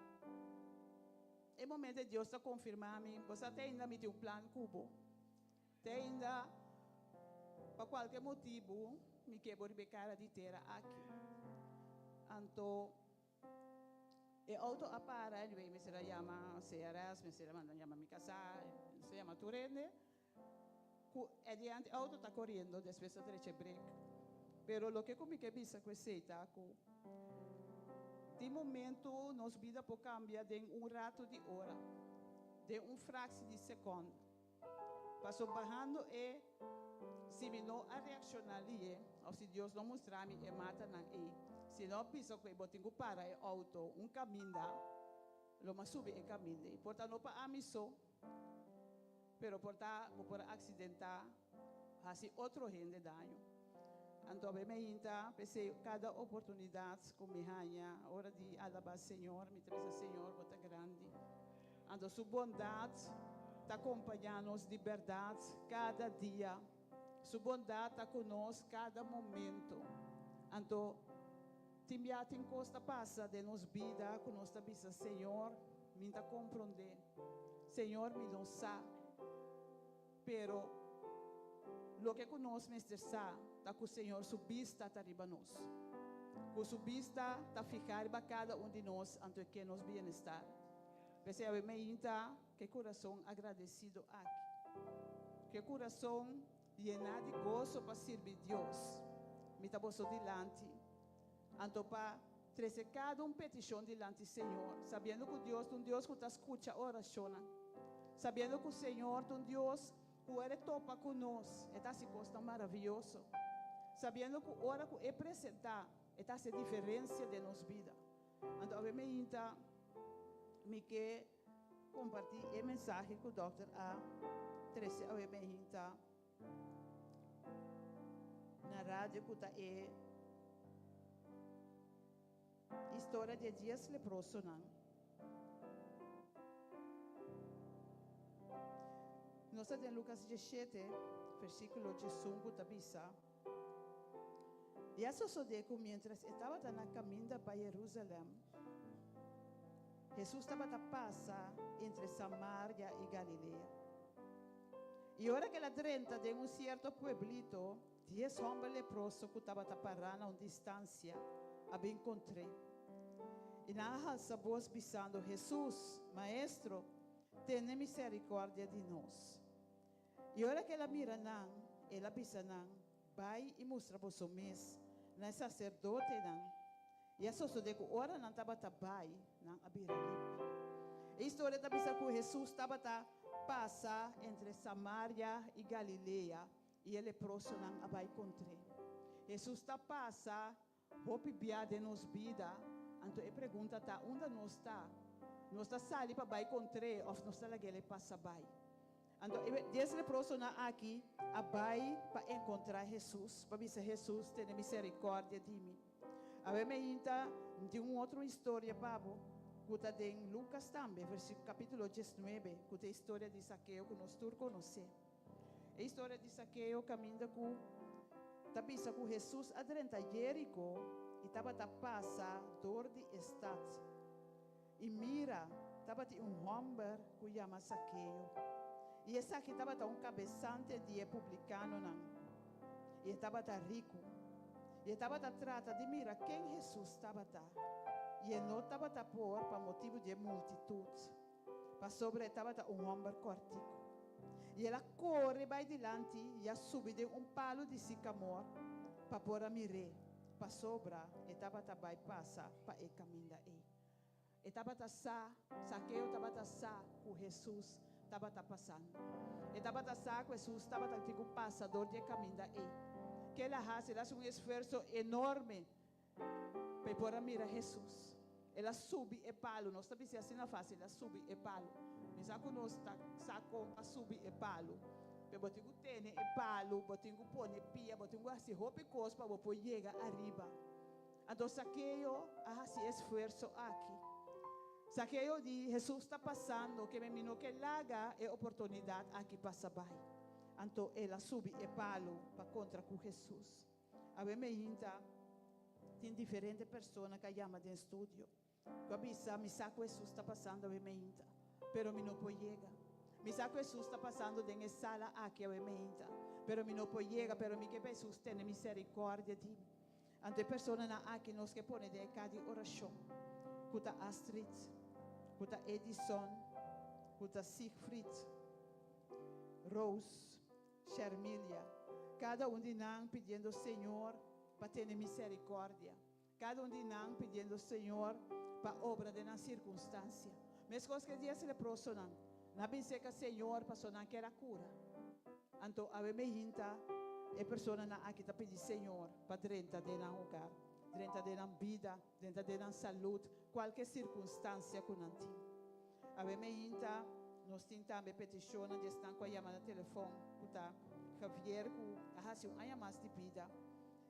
E momento Deus está confirmando, você até ainda me tem plano cubo. Até ainda, por qualquer motivo, me quebra de cara de terra aqui. Então, e auto apara, me será chama CRS, me será mandando chama me casar, se chama Turende. E diante auto está correndo, depois está treche break. Pero lo que comigo é bisa com esse taco. De momento, nossa vida pode cambiar de rato de hora, de fração de segundo. Passou barrando e se me não a reaccionar ali, ou se Deus não mostrar-me e mata não e se não pisa que eu botinho para o auto, caminho, lo mais sube e caminho. Portanto, não para amiso, pero por acidentar, assim outro gente dano. Então, me inta, pensei, cada oportunidade com me ganha, hora de alabar Senhor, me traz Senhor, bota grande. Então, sua bondade está acompanhando-nos de verdade cada dia. Sua bondade está conosco cada momento. Então, timbia tem costa passa de nos vida, com nossa vida, Senhor, me está compreender. Senhor, me não sabe. Pero, lo que conosco, Mr. Sa, tá com o Senhor, subista está arriba nós. Com subista está ficar para cada de nós, ante que nos bem-estar. Percebe, me inta, que coração agradecido aqui. Que coração llenar de gozo para servir Deus. Me está bosso dilante. Anto para trazer cada petição dilante do Senhor. Sabendo que Deus é Deus que está escuta a oração. Sabendo que o Senhor é Deus que ele topa conosco. Está se costa maravilhoso. Sabendo que ora que é apresentar, está a diferença de nossa vida. Então, obviamente, me quer compartilhar a mensagem que o Dr. A. Trazer, obviamente, na rádio que está história de dias leprosos. Nós temos em Lucas 17, versículo 15, tabisa. E a sucedeu que, mientras estava na caminho para Jerusalém, Jesus estava a passar entre Samaria e Galileia. E hora que ela drenta de certo pueblito, 10 homens leprosos que estavam a parar a uma distância, a encontrei. E na alça voz bisando, Jesus, Maestro, tenha misericórdia de nós. E hora que ela mira não, ela bisa não, vai e mostra para o mês, na sacerdote não. E a sucedeu que ora não estava bai, não abrir ali. A história está bisa que Jesus estava a passar entre Samaria e Galileia, e ele próximo não vai encontrar. Jesus está passa, hope bia de nos vida, Então, a pergunta está, onde nós está? Nós está sali para vai encontrar, ou nós está lá que passa vai? Então, desde a persona aqui, a vai para encontrar Jesus, para ver se Jesus tem misericórdia de mim. A ver, tem uma outra história, Pablo, que está em Lucas também, versículo capítulo 19, que é a história de Zaqueu, que nós todos conhecemos. A história de Zaqueu caminha com, está pensando com Jesus adentro de Jerico, e estava a passar dor de estado. E mira, estava um homem que chama Zaqueu. E esse aqui estava um cabeçante de publicano, não. E estava rico. E estava trata de mirar quem Jesus estava. E ele não estava por motivo de multitude. Para sobre estava um homem cortico. E ela corre vai dilante e sube de palo de sicamor para pôr a mirar. Para sobra, estava vai passar para o caminho daí. Estava Zaqueu estava com Jesus estava passando. Estava com Jesus estava com um passador de caminho daí. Que ela faz um esforço enorme para pôr a mirar Jesus. Ela sube e palo, nós estamos assim na fácil, ela sube e palo. Mas aqui nós estamos a subir e palo. Eu botinho tênis e palo, botinho pôr pia, botinho assim roupa e coisa para poder chegar arriba. Então Zaqueu esse esforço aqui. Zaqueu diz, Jesus está passando, que me mino que laga é oportunidade aqui para saber. Então ela sube e palo para contra com Jesus. A ver me tem diferentes pessoas que chamam de estúdio. Eu avisa, me saco Jesus está passando a ver me pero me não pode chegar. Me saco Jesus está passando dentro da sala aqui a ver me pero me não pode chegar, pero me que Jesus tem misericórdia de mim. Ante pessoas aqui nós que põe de cada oração. Kuta Astrid, kuta Edison, kuta Siegfried, Rose, Shermilia. Cada de nós pedindo Senhor para ter misericórdia. Cada de nós pedindo Senhor para obra de na circunstância. Mas coisas que dias le prosonam. Na pense que Senhor para sonar que era cura. Então a me hinta e persona na aqui tá pedir Senhor para dentro de na hogar, dentro de na vida, dentro de na saúde, qualquer circunstância que não tem. A me hinta nós tentamos petição de estar com a chamada telefone, puta Javier que a hace um ano mais de vida.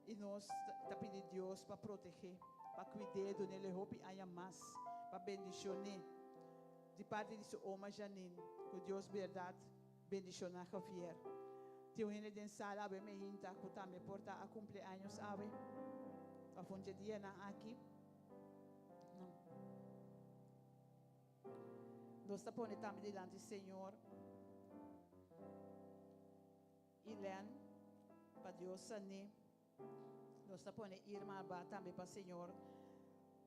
E nós está pedindo Deus para proteger, para cuidar do nele roupa ainda mais, para bendicionar. De parte de sua oma Janine, que Deus verdade bendicionar Javier. Tem um ene de sala, abe me hinta, que também porta a cumpleaños abe. A fonte dia na aqui. Não. Nós está pondo também diante do Senhor. Ilen, para Deus sanar. Nós está pondo Irma também para o Senhor.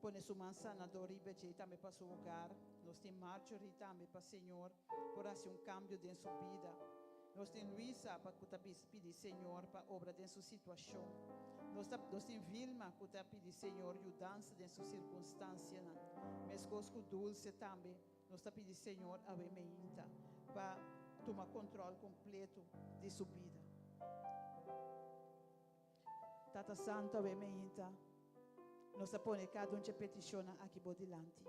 Põe sua mansanador e beijei também para seu lugar. Nós temos Marjorie também para o Senhor. Por assim cambio em sua vida. Nós temos Luísa para que pedir Senhor para obra de sua situação. Nós temos Vilma que está pedir Senhor ajudança em sua circunstância. Mas conosco Dulce também. Nós está pedir Senhor a veementa para tomar controle completo de sua vida. Tata Santo a veementa. Nós está pondo cada de petição aqui por delante.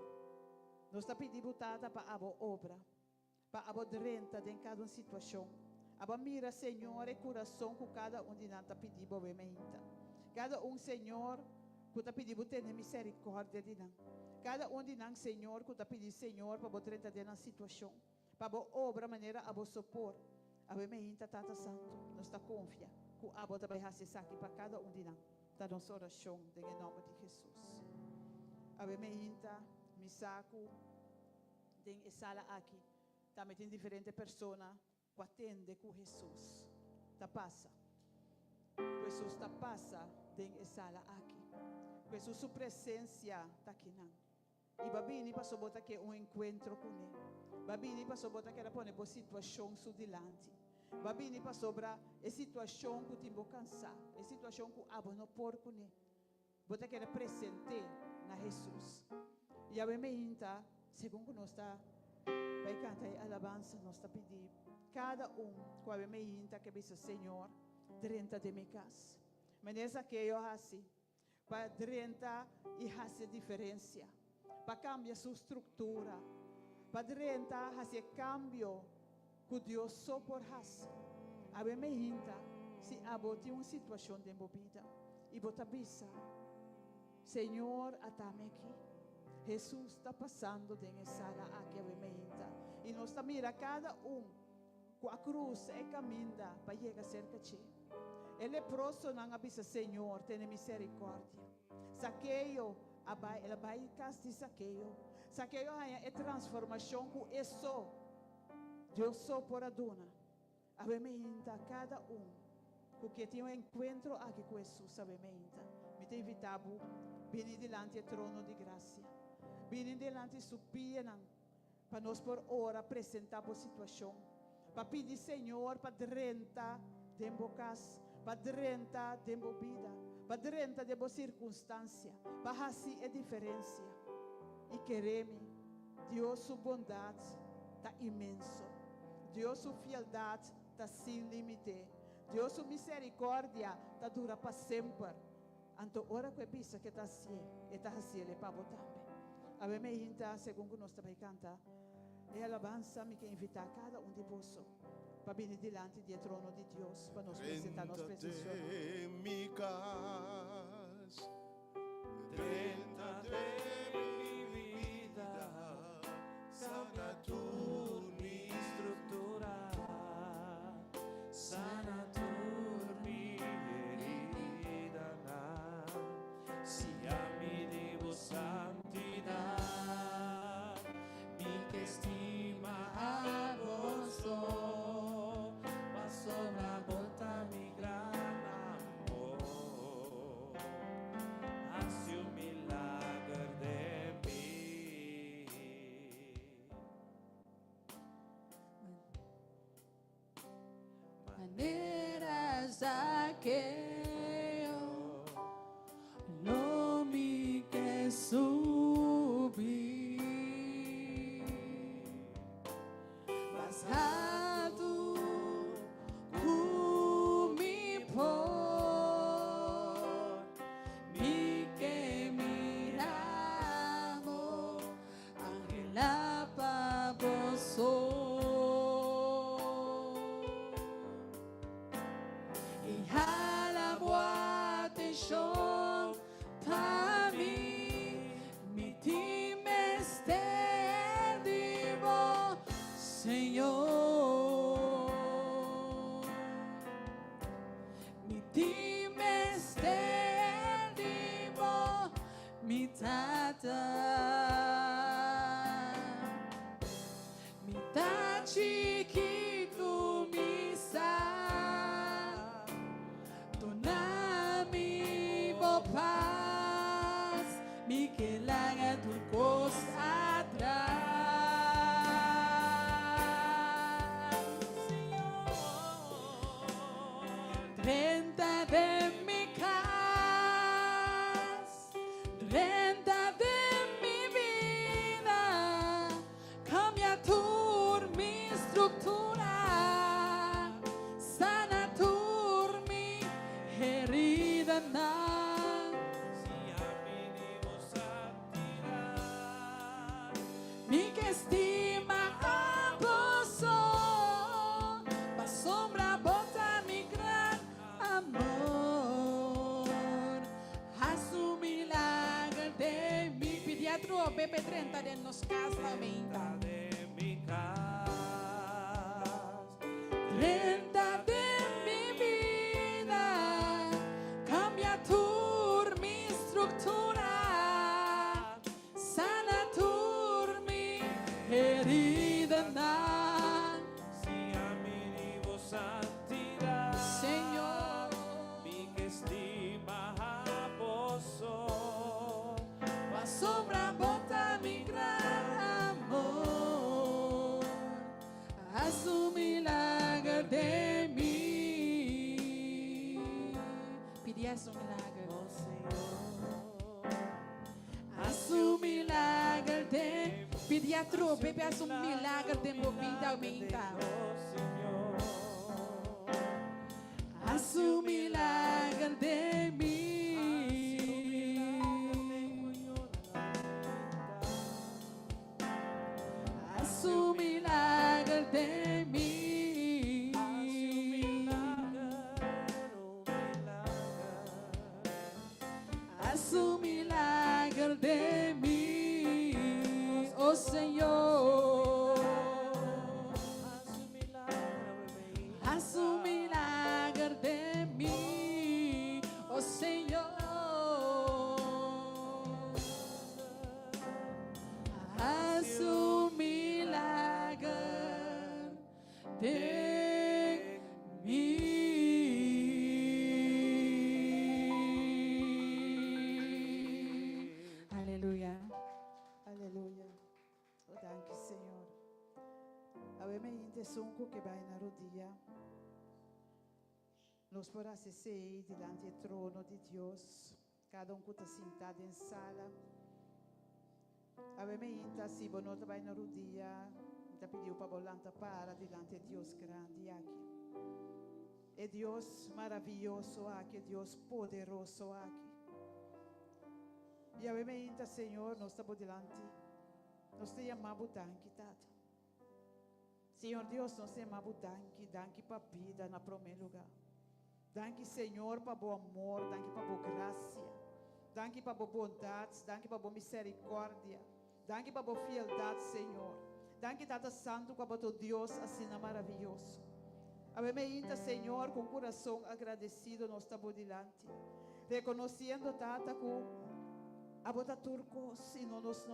Nós está pedindo Tata para a obra. Para a renta em cada situação. Aba mira, Senhor, e coração que cada de nós está pedindo, obviamente. Cada Senhor, que está pedindo ter misericórdia de nós. Cada de nós, Senhor, que está pedindo, Senhor, para botar dentro da situação. Para obra, maneira, a sopor. Obviamente, Tata Santo, nós está confiando que a bota vai fazer aqui para cada de nós. Está nossa oração, em nome de Jesus. Obviamente, me saco, tem sala aqui. Também tem diferentes pessoas que atendem com Jesus. Tá passa. Jesus tá passa dentro da sala aqui. Jesus sua presença está aqui não. E babini passou botar que encontro com ele. Babini passou botar que ela põe boa situação su dilante. Babini passou para a situação que te cansar, a situação que abo não por com ele. Botar que ela presente na Jesus. E a me inta, segundo nós está vai cantar alabança, nós está pedindo. Cada com a me inta que diz Senhor, dentro de minha casa. Mas nessa que eu assim, para 30 e fazer diferença, para cambiar sua estrutura, para 30 fazer cambio que Deus só por fazer. A ver me hinta, se abote uma situação de movida, e bota bisa, Senhor, atame aqui. Jesus está passando dentro sala aqui a ver me hinta, e nós está mira cada com a cruz e caminha para chegar cerca de Ele próximo não avisa, Senhor, tenha misericórdia. Saqueio, ela vai castir Saqueio. Saqueio é transformação que é só. Deus só por a dona. A ver me hinta cada porque tem encontro aqui com Jesus, a ver me hinta. Me tem invitado, vem delante do trono de graça. Vem delante supia para nós por hora apresentar a situação. Para pedir, Senhor, para 30 tempo casa, para 30 tempo vida, para 30 tempo circunstância, para fazer a diferença. E queremos, Deus sua bondade está imenso. Deus sua fialdade está sem limite. Deus sua misericórdia está dura para sempre. Então, ora que pensa que está assim, está assim, ele para botar. A ver me hinta, segundo nós também canta, e alabança me quer invitar cada de vós para vir diante do trono de Deus, para nos apresentar nossa presença. De mi casa, 30 de mi vida, sana tu mi Estrutura, sana tu mi herida, si a mi devo santidad, mi que estima a vos, pasó la volta mi gran amor, hace un milagro de mí. Maneiras aquele não me quer subir, mas rato me pôr, me que miramos, angela para vós. E hala boate show para mim, me time estedivo, Senhor. Me time estedivo, me tá chiquito, me sa, donami vo paz, me que larga tu costa atrás, Senhor. 30 de mi casa, 30 de mi vida, cambia tu mi estrutura, sana tu mi herida. Si a mi devo santidad, Mi que estima a vos, pa sombra bota mi gran amor. Haz un milagro de mi pediatro, BP30 de nos casa venta. de mi casa, 30 de mi vida, cambia tu mi estructura, sana tu mi herida. si a mi devo santidad, Señor, mi que estima a vos, pa sombra bota mi gran amor. Haz un milagro de mí. Pidies un milagro. oh Señor. Haz un milagro de pediatro, bebê, haz un milagro de movida aumentar. Haz un milagro de mí. haz un milagro de mí. Haz un milagro de mí, oh Señor. Haz un milagro de mí, oh Señor. Haz un milagro de mí. Aleluya. Aleluia. Oh, danke, Senhor. Awe me intersunco que vai na rodilha. Nós por acessei diante do trono de Deus. Cada que está sentado em sala. Awe me inta se bonota vai na rodilha. Está pediu para volanta para diante de Deus grande aqui. É Deus maravilhoso aqui, Deus poderoso aqui. E awe me inta, Senhor, nós estamos diante. Nós te amamos danke, Tata. Senhor Deus, nós te amamos danke, danke para a vida na primeiro lugar. Danke, Senhor, para o amor, danke para a graça, danke para a bondade, danke para a misericórdia, danke para a fieldade, Senhor. Danke, Tata Santo, para o Deus assim maravilhoso. Ave me inta, Senhor, com coração agradecido, nós estamos diante. Reconhecendo, Tata, que a bota turcos e não nos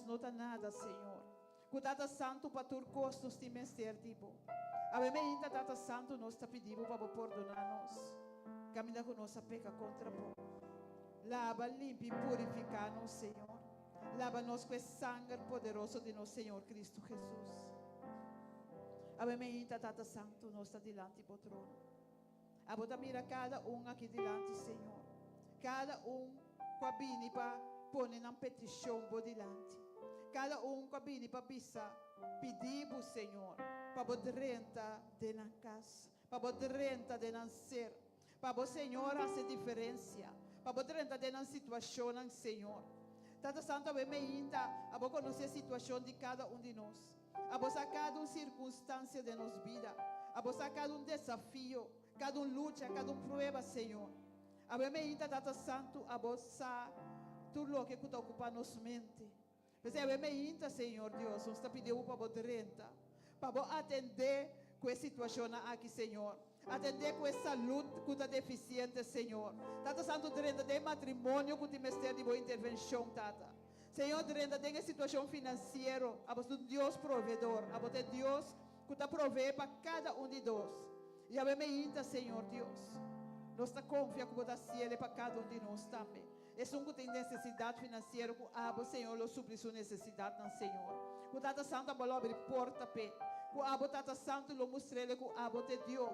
nota nada, Senhor. Que Tata Santo para turcos nos tem menester, tipo. Ave me inta, Tata Santo, nós está pedindo para perdonar-nos. Caminha com nossa peca contra vós. Lava, limpa e purifica-nos, Senhor. Lava-nos com esse sangue poderoso de nosso Senhor Cristo Jesus. Ave me inta, Tata Santo, nós está diante do trono. A bota mira cada aqui diante, Senhor. Cada com a bini para pôr na petição por diante. Cada com a bini para pedir, Senhor, para poder renta de na casa, para poder renta de na ser, para o Senhor fazer diferença, para poder renta de na situação, Senhor. Tata Santo, a me inta, a conhecer a situação de cada de nós. A cada circunstância de nossa vida, a cada desafio, cada luta, cada prova, Senhor. A me inta, Tata Santo, a tudo o que está ocupando nossa mente. Mas a me inta, Senhor Deus, nós está pedindo para poder renta, para atender com a situação aqui, Senhor. Atender com essa luta que está deficiente, Senhor. Tata Santo, renda de matrimônio que tem mestre de boa intervenção, Tata. Senhor, renda de situação financeira, a você Deus provedor, a você Deus que está provê para cada de nós. E a me inta, Senhor Deus. Nós está confiando que você ciele para cada de nós também. É um que tem necessidade financeira, que o Senhor lhe supre sua necessidade, Senhor. Que Tata Santo, a bola abre porta, que o Tata Santo lhe mostre que o de Deus.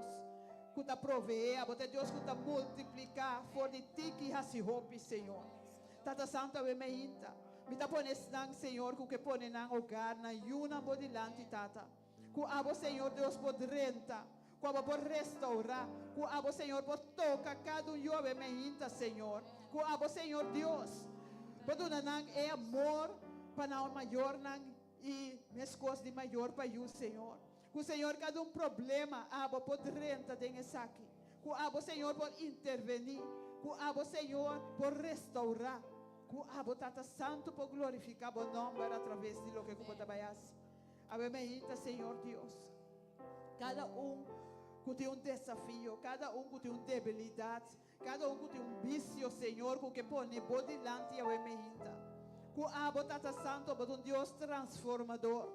Que está prover, a Deus que está multiplicar, for de ti que se roupe, Senhor. Tata Santo, me inta. Me dá pones nang, Senhor, que põe nang hogar, na yuna bodilante, Tata. Que o Senhor Deus pode renta, que o pode restaurar, que o Senhor pode tocar cada jovem, me inta, Senhor. Que o Senhor Deus pode dar nang é amor para o maior nang e minhas coisas de maior para o Senhor. Que o Senhor, cada problema, pode renta dentro aqui. Que o Senhor pode intervenir. Que o Senhor pode restaurar. Que o Tata Santo pode glorificar o nome através de lo que você trabalha. Ave me inta, Senhor Deus. Cada que tem desafio, cada que tem debilidade, cada que tem vício, Senhor, que põe por delante, ave me inta. Que o Tata Santo é um Deus transformador.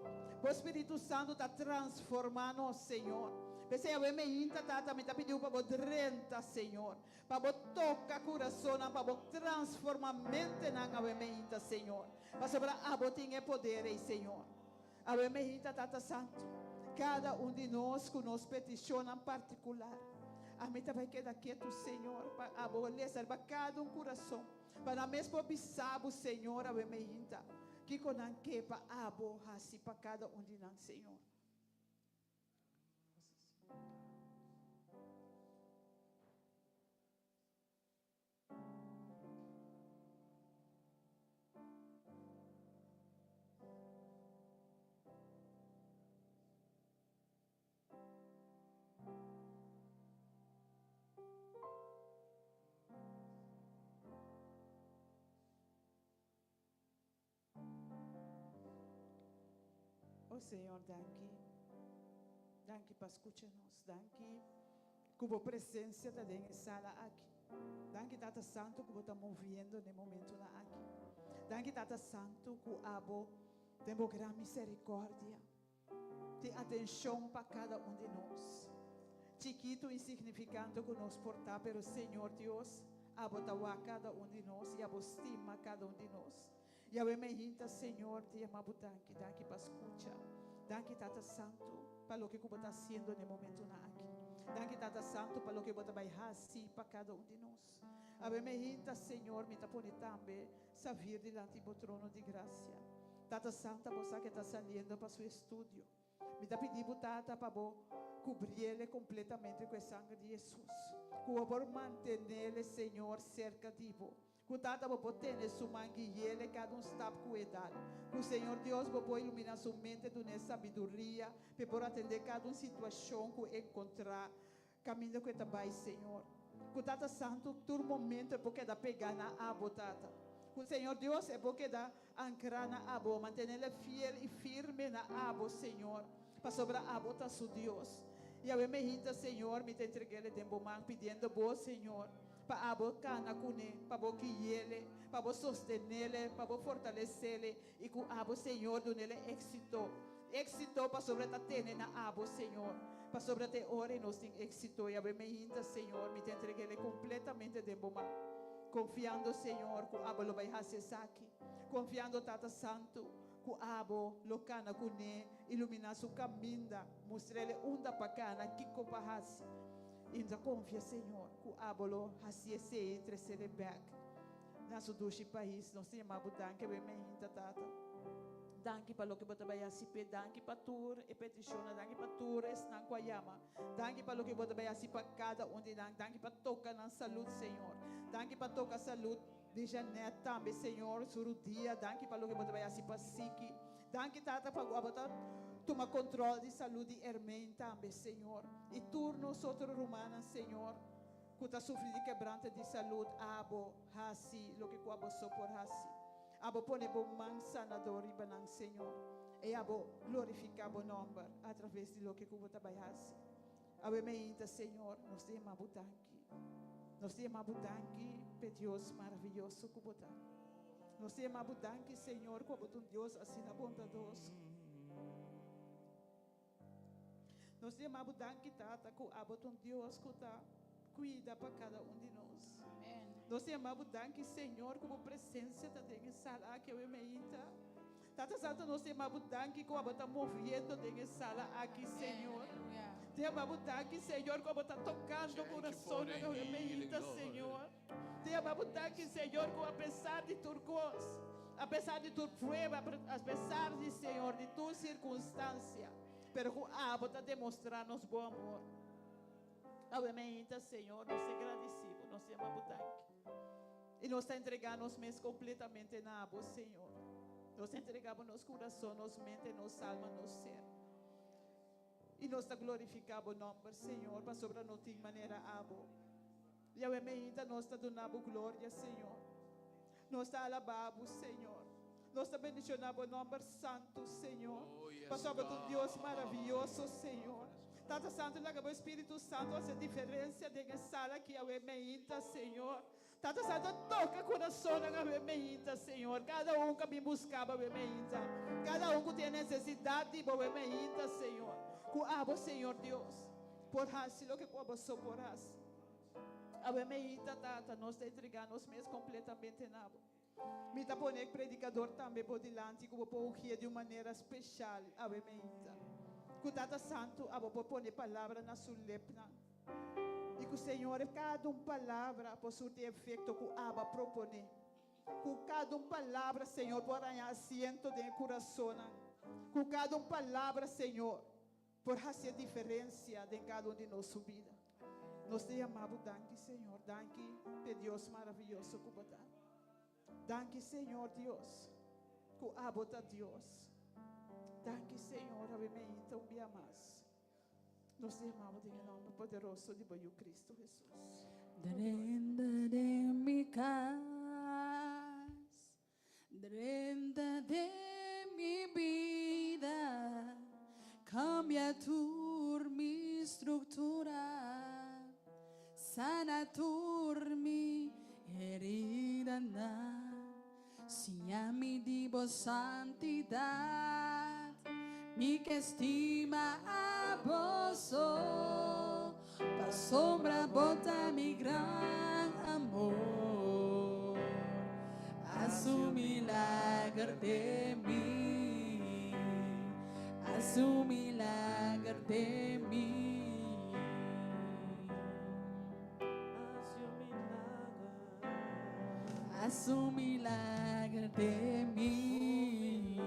O Espírito Santo está transformando, Senhor. Pensei, eu me inta, Tata, me está pedindo para você renta, Senhor. Para tocar o coração, para transformar a mente, eu me inta, Senhor. Para sobrar a botinha poder, Senhor. Eu me inta, Tata Santo. Cada de nós que nos peticiona em particular. A mim vai quedar quieto, Senhor. Para abolhecer para cada coração. Para mesmo observar, Senhor, eu me inta. Que conan kepa abo hasi para cada de nós, Senhor. Oh Senhor, danke. Danke para escutar-nos. Danke por a presença da dentro sala aqui. Danke Tata Santo que você está movendo no momento lá aqui. Danke Tata Santo que abo tem grande misericórdia. Tem atenção para cada um de nós. Chiquito e insignificante que nos portar, pero Senhor Deus, abo tawa cada um de nós e abo estima cada um de nós. E abo me hinta, Senhor, te amo danke, danke para escutar. Danke Tata Santo para o que você está fazendo no momento lá aqui. Danke Tata Santo para o que você vai fazer para cada um de nós. Abo me hinta, Senhor, me tapone também servir diante do trono de graça. Tata Santa, você que está saindo para seu estúdio. Me está pedindo, Tata, para cobrir ele completamente com o sangue de Jesus. Por manter ele, Senhor, cerca de você. Que Tata, para ter sua mão e ele, cada está com cuidado. Que o Senhor Deus, para iluminar sua mente com sabedoria, para atender cada situação que encontrar. Caminho que está bem, Senhor. Que Tata Santo, todo momento é porque dá pegar na abo, Tata. O Senhor Deus é porque dá ancrar na abo, manter ele fiel e firme na abo, Senhor. Para sobre a abo está su Deus. E a me hinta, Senhor, me te entreguei ele tempo man, pedindo bom, Senhor. Para abo cana cune, para bo que ele, para bo sostener ele, para bo fortalecer ele. E com abo, Senhor, do nele êxito. Êxito para sobre a tene na abo, Senhor. Para sobre a te ora e nós tem êxito. E a me hinta, Senhor, me te entreguei ele completamente tempo man. Confiando, Senhor, que o abo lo vai fazer aqui. Confiando, Tata Santo, que o abo lo cana cune, iluminar seu caminho, mostrar-lhe onde para cana, que copa fazer. Ainda confia, Senhor, que o abo lo fazer se trazer back. Nosso doce país, nós temos abo danke, bem me hinta, Tata. Danke para o que você vai fazer, danke para tur e peticiona, danke para tur e snang quayama. Danke para o que você vai fazer para cada um de nós, danke para tocar na saúde, Senhor. Danke para tocar a saúde de Janete também, Senhor, sobre o dia. Danke para o que você vai fazer para Siki. Danke, Tata, para você tomar controle de saúde de Hermém também, Senhor. E turno outros romanos, Senhor, que está sofrendo de quebrante de saúde, abo, hasi, o que o abo só por hasi. Abo pone bom man sanador e banang, Senhor. E abo glorificar o nome através de lo que o você vai fazer. Abo me inta, Senhor, nós temos abo danke. Nós temos abo danke, pe Deus maravilhoso que você. Nós temos abo danke, Senhor, como um Deus assim bondadoso. Nós temos abo danke, Tata, que abo um Deus que cuida para cada um de nós. Amen. Nós temos abo danke, Senhor, como presença da dentro sala que eu me inta. Tata Santa, nós temos abo danke que abo está movendo dentro sala aqui, Senhor. Hallelujah. Temos abo danke, Senhor, como está tocando o coração que eu me inta, Senhor. Temos abo danke, Senhor, que apesar de tua coisa, apesar de tua prueba, apesar de, Senhor, de tua circunstância, pero que abo está demonstrando-nos bom amor. Obviamente, Senhor, nós te agradecemos, nós te amamos danke. E nós te entregamos mesmo completamente na abo, Senhor. Nós te entregamos nosso coração, nossa mente, nossa alma, nosso ser. E nós te glorificamos o nome, Senhor, para sobre nós de maneira abo. E obviamente, nós te damos glória, Senhor. Nós te alabamos, Senhor. Nós te bendicionamos o nome santo, Senhor. Para sobre tu Deus maravilhoso, Senhor. Tata Santo, o Espírito Santo faz diferença de sala que eu me inta, Senhor. Tata Santo, toca o coração na me inta, Senhor. Cada um que me buscava, me inta. Cada um que tem necessidade, me inta, Senhor. Que abo, Senhor Deus, por assim o que o abo só por assim. Abo me inta, Tata, nós te entregamos mesmo completamente na abo. Me tá pondo predicador também por delante, que eu vou ungir de uma maneira especial, abo me inta. Que o Tata Santo, abo por pôr palavra na sua lepna. E que o Senhor, cada palavra, possa ter efeito que o aba propone. Que cada palavra, Senhor, por ganhar assento de coração. Que cada palavra, Senhor, por fazer diferença em cada um de nossa vida. Nós te amamos, danke, Senhor. Danke, pe Deus maravilhoso que você. Danke, Senhor Deus. Que o abo está Deus. Danke, Senhor, obviamente, um dia mais. Nós te amamos em nome poderoso de Cristo Jesus. Dentro de mi casa, dentro de mi vida, por santidad, mi que estima a vos, pa sombra bota mi gran amor, haz un milagre de mí, haz un milagre de mí. Haz un milagre de mí.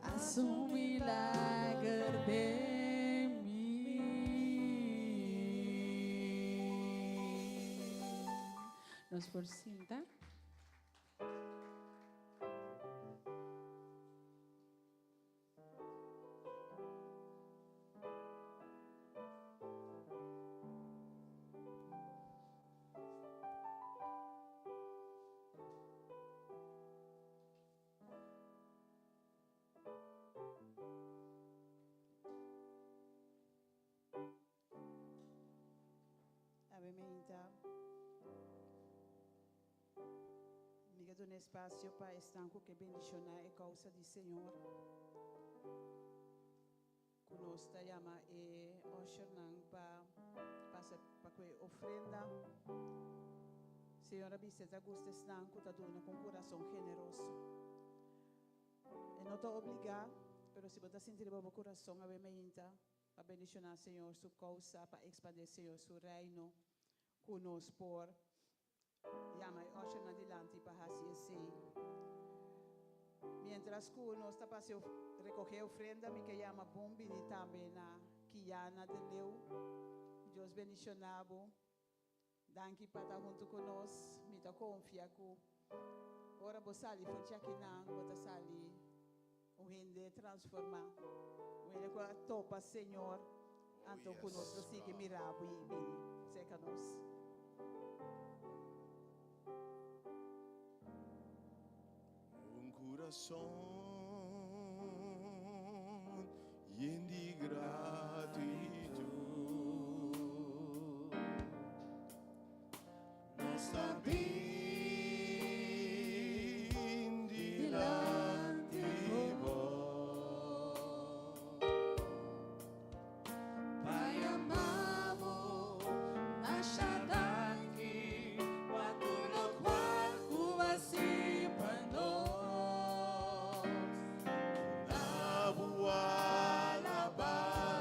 Haz un milagre de mí. Nos por cinta. Ave Maria, me dá um espaço para estar com que bendicionar a causa do Senhor. Conosco chama e Oshernan para que ofrenda. Senhora, biseta gusta estar com um coração generoso. E não estou obrigado, mas se você sentir o coração, Ave Maria, para bendicionar Senhor sua causa, para expandir Senhor seu reino conosco por llama ocho adelante para así assim. Mientras que nós está para recoger ofrenda, me que llama bombi e também na Kiana de Leu. Deus bendicionado. Danke para estar junto conosco. Me tá confia que ora você ali foi aqui não, você sali o rende transformar. O rende com a topa Senhor. Então conosco assim que mirabo e bem, seca nós. Un corazón lleno de gratitud. No está bien delante de vos. Pai amado, Nashadanki, Watuno Kwaku assim para nós. Na boa alabanza.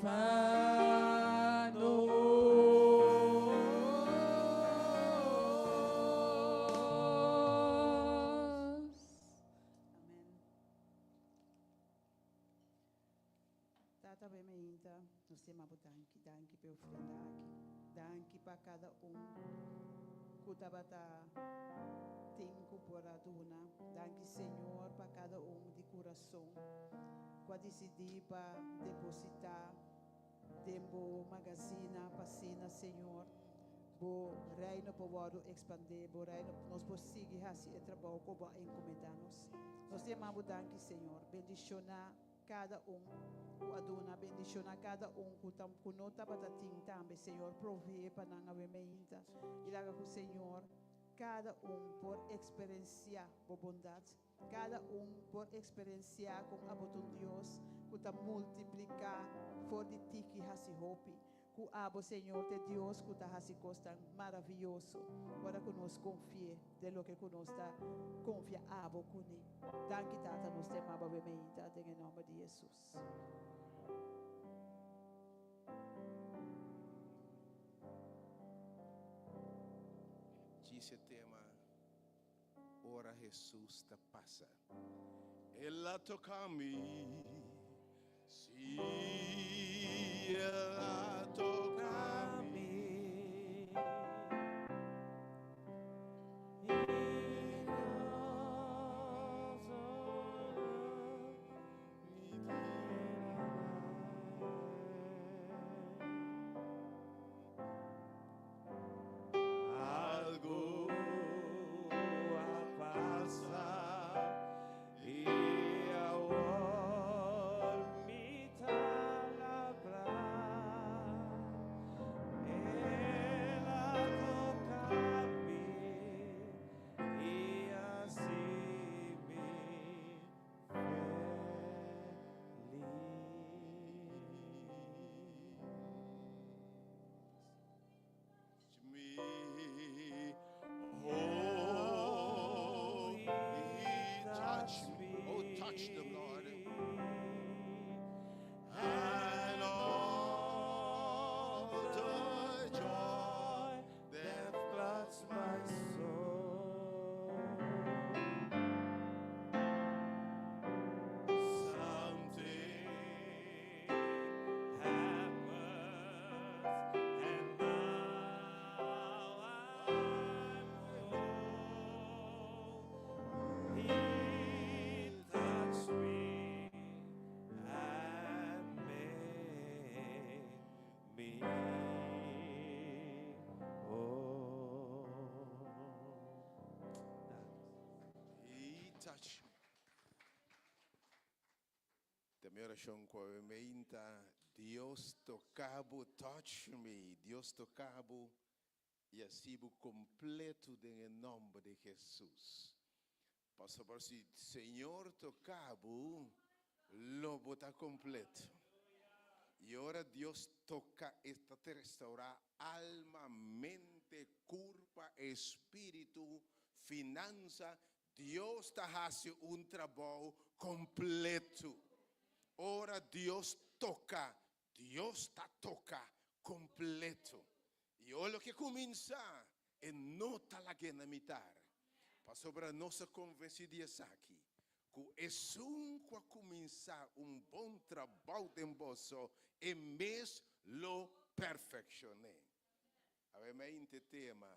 Amen. Tata Bemeinta, nós temos danke pela oferta aqui. Danke para cada que tabata tempo por aduna. Danke, Senhor, para cada de coração. Que decidir para depositar tempo magazina, passina, Senhor. Bo reino povoado expandir, bo reino nós conseguir assim trabalho como encomendamos. Nós temos danke, Senhor. Bendicionar cada o aduna, bendicionar cada que não está batating também, Senhor, provee para não haver meinta. E lá com o Senhor, cada por experienciar a bondade, cada por experienciar com a bondade de Deus, que está multiplicar for de ti que hasi hope, que abo Senhor de Deus que está hasi costa maravilhoso, para que nós confie de lo que nós está confia abo com ele. Danke tata nós temos abo bemeinta em nome de Jesus. Dice tema, ora Jesús te pasa. Ella toca a mí, si ella toca a mí. Algo va a pasar y ahora mi palabra ella toca a mí y así me feliz. Oh, he touched me. Oh, touch them, Lord. And all the joy that floods my soul. Something happens, and now I'm whole. He touched me and made me whole. He touched me. Da minha oração com a meinta, Deus tocava, touch me, Deus tocava e assim o completo em nome de Jesus. Passa por si, Senhor tocava, lo bota completo. E agora Deus toca esta te restaurar alma, mente, curva, espírito, finança. Deus está fazendo trabalho completo. Ora Deus toca completo. E olha que começa e nota la na mitar. Para sobre a nossa conversa de aqui. Que é que começar bom trabalho de vosso e mês lo perfeccione. Avevamente tema,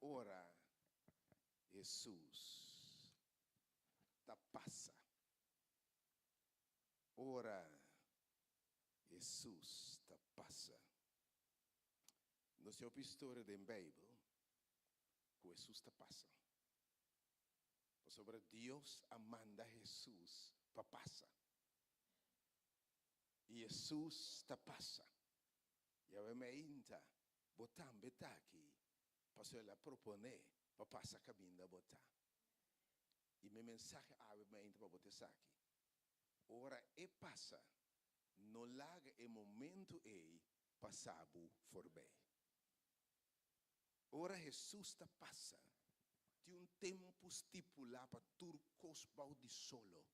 ora Jesus ta passa. Ora Jesus ta passa. No seu história da Bíblia, que Jesus ta passa. Sobre Deus amanda Jesus para passa. E Jesus ta passa. E a meinta botam betaki para ela propone para passa caminho da botar. E meu mensagem a meinta para botar aqui. Ora e passa, no laga e momento e passado for bem. Ora Jesus ta passa, de tempo stipulado para turcos baudi solo.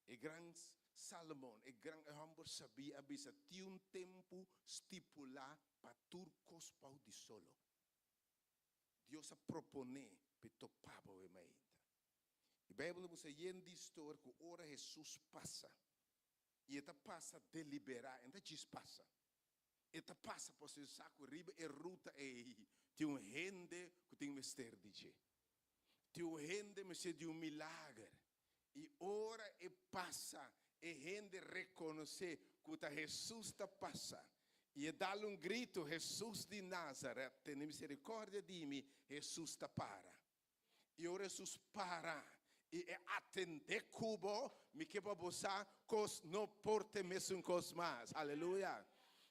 E grandes Salomão, o grande homem, sabia que tinha tempo estipulado para turcos pau de solo. Deus a propone para topar o emaita. A Bíblia diz que história que ora Jesus passa. E ele passa deliberar, então diz passa. Ele passa por se saco riba e ruta aí. Tem gente que tem mistério de Deus. Tem gente que se de milagre. E ora e passa. E gente reconhece que Jesus está passa. E dá grito, Jesus de Nazaré, tem misericórdia de mim, Jesus está para. E ora Jesus para. E atender cubo, me que para você, cos não porte mesmo cos mais. Aleluia.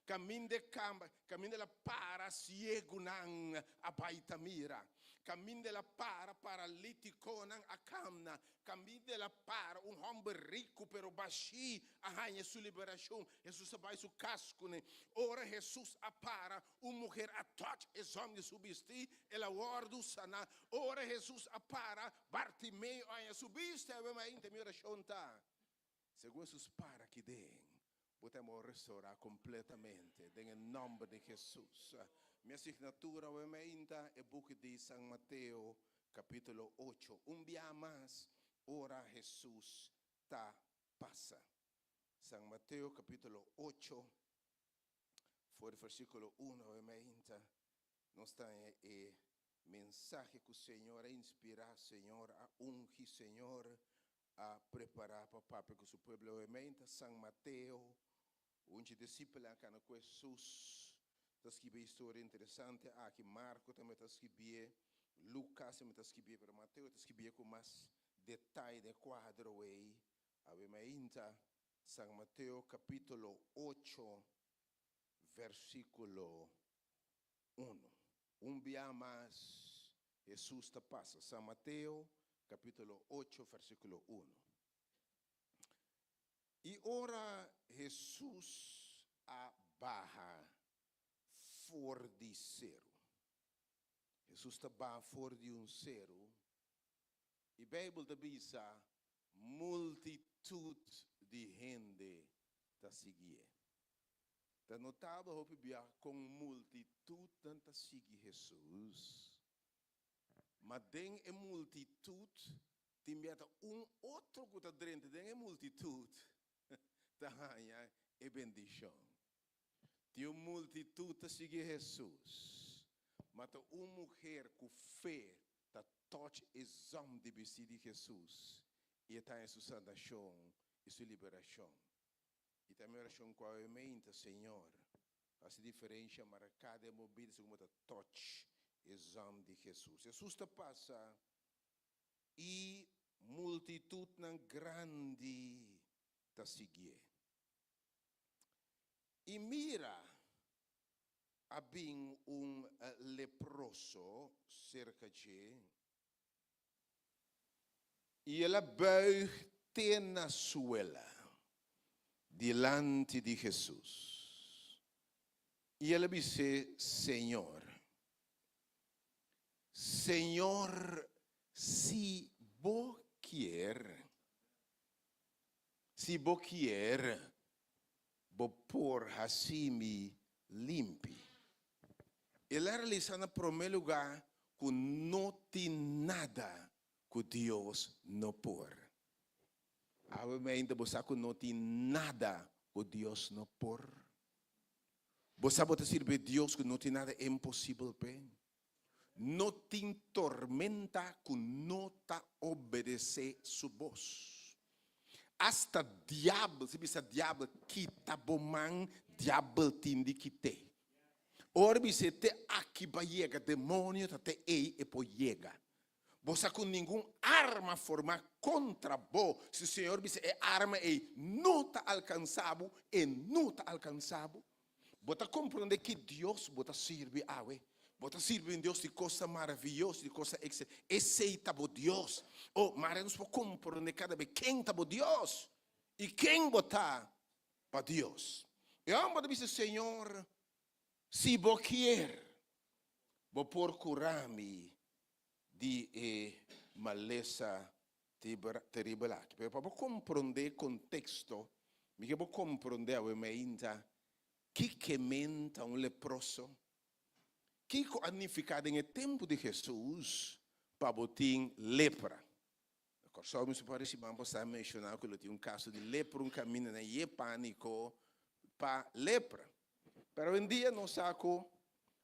Caminho de camba, caminho de la para ciego nan abaita mira. Caminho de la para paralítico nan acamna. Caminho de la para homem rico pero baixi arranha sua liberação. Jesus vai su casco né. Ora Jesus apara mulher a toque es homem subiste ela guarda sana. Ora Jesus apara Bartimeu arranha subiste a uma intimidação tá. Segundo Jesus para que den. Podemos restaurar completamente em nome de Jesus. Minha assinatura obviamente é o book de São Mateus, capítulo 8. Dia mais, ora Jesus está passa. São Mateus, capítulo 8, for o versículo 1, obviamente, nós temos o mensagem que o Senhor a inspirar, Senhor, a ungir, Senhor, a preparar para o seu povo, obviamente, São Mateus. Onde discípulo que com Jesus está escrevendo história interessante aqui Marco também está escrevendo Lucas também está escrevendo para Mateus está escrevendo com mais detalhe de quadro aí obviamente São Mateus capítulo 8 versículo 1 dia mais Jesus está passa São Mateus capítulo 8 versículo 1. E ora Jesus abarra fora de cero. Jesus está barra fora de cero. E a Bíblia diz multitude de gente está seguindo. Está notável que com multitude está seguindo Jesus. Mas dentro da multitude tem outro que está dentro da multitude. Tahanha e bendição. Tem uma multitude a seguir Jesus. Mas uma mulher com fé está toque exame de vestir de Jesus. E está em sua salvação e sua liberação. E também a oração com a mente, Senhor. Essa diferença marcada é movida como está toque exame de Jesus. Jesus está passa e multitude grande está seguir. E mira, havia leproso cerca de e ela buigte na suela diante de Jesus. E ela disse, Senhor, se vos quer, vou por assim me limpe. Ele era lição no primeiro lugar que não tem nada que Deus não por. Obviamente você que não tem nada que Deus não por. Você pode dizer para Deus que não tem nada impossível para. Não tem tormenta que não está obedecer sua voz. Hasta diabo, se bisa diabo kita bomang, diabo tindi kite. Ora bisa te aqui ba yega demônio te e po yega. Você com nenhum arma formar contra bo, se o Senhor bisa arma não está alcançável e não está alcançável. Você compreende que Deus bota serve awe. Você serve em Deus de coisa maravilhosa, de coisa excelente. Esse é o Deus. Mas nós podemos compreender cada vez quem está Deus e quem botar para Deus. E a ambos dizem, Senhor, se você quer, vou procurar-me de maleza terrível. Para compreender o contexto, Me que compreender o meinta que menta um leproso. Que significado em tempo de Jesus para botar lepra. Só me parece que você mencionar que ele tinha caso de lepra, caminho na pânico para lepra. Mas hoje em dia não sabe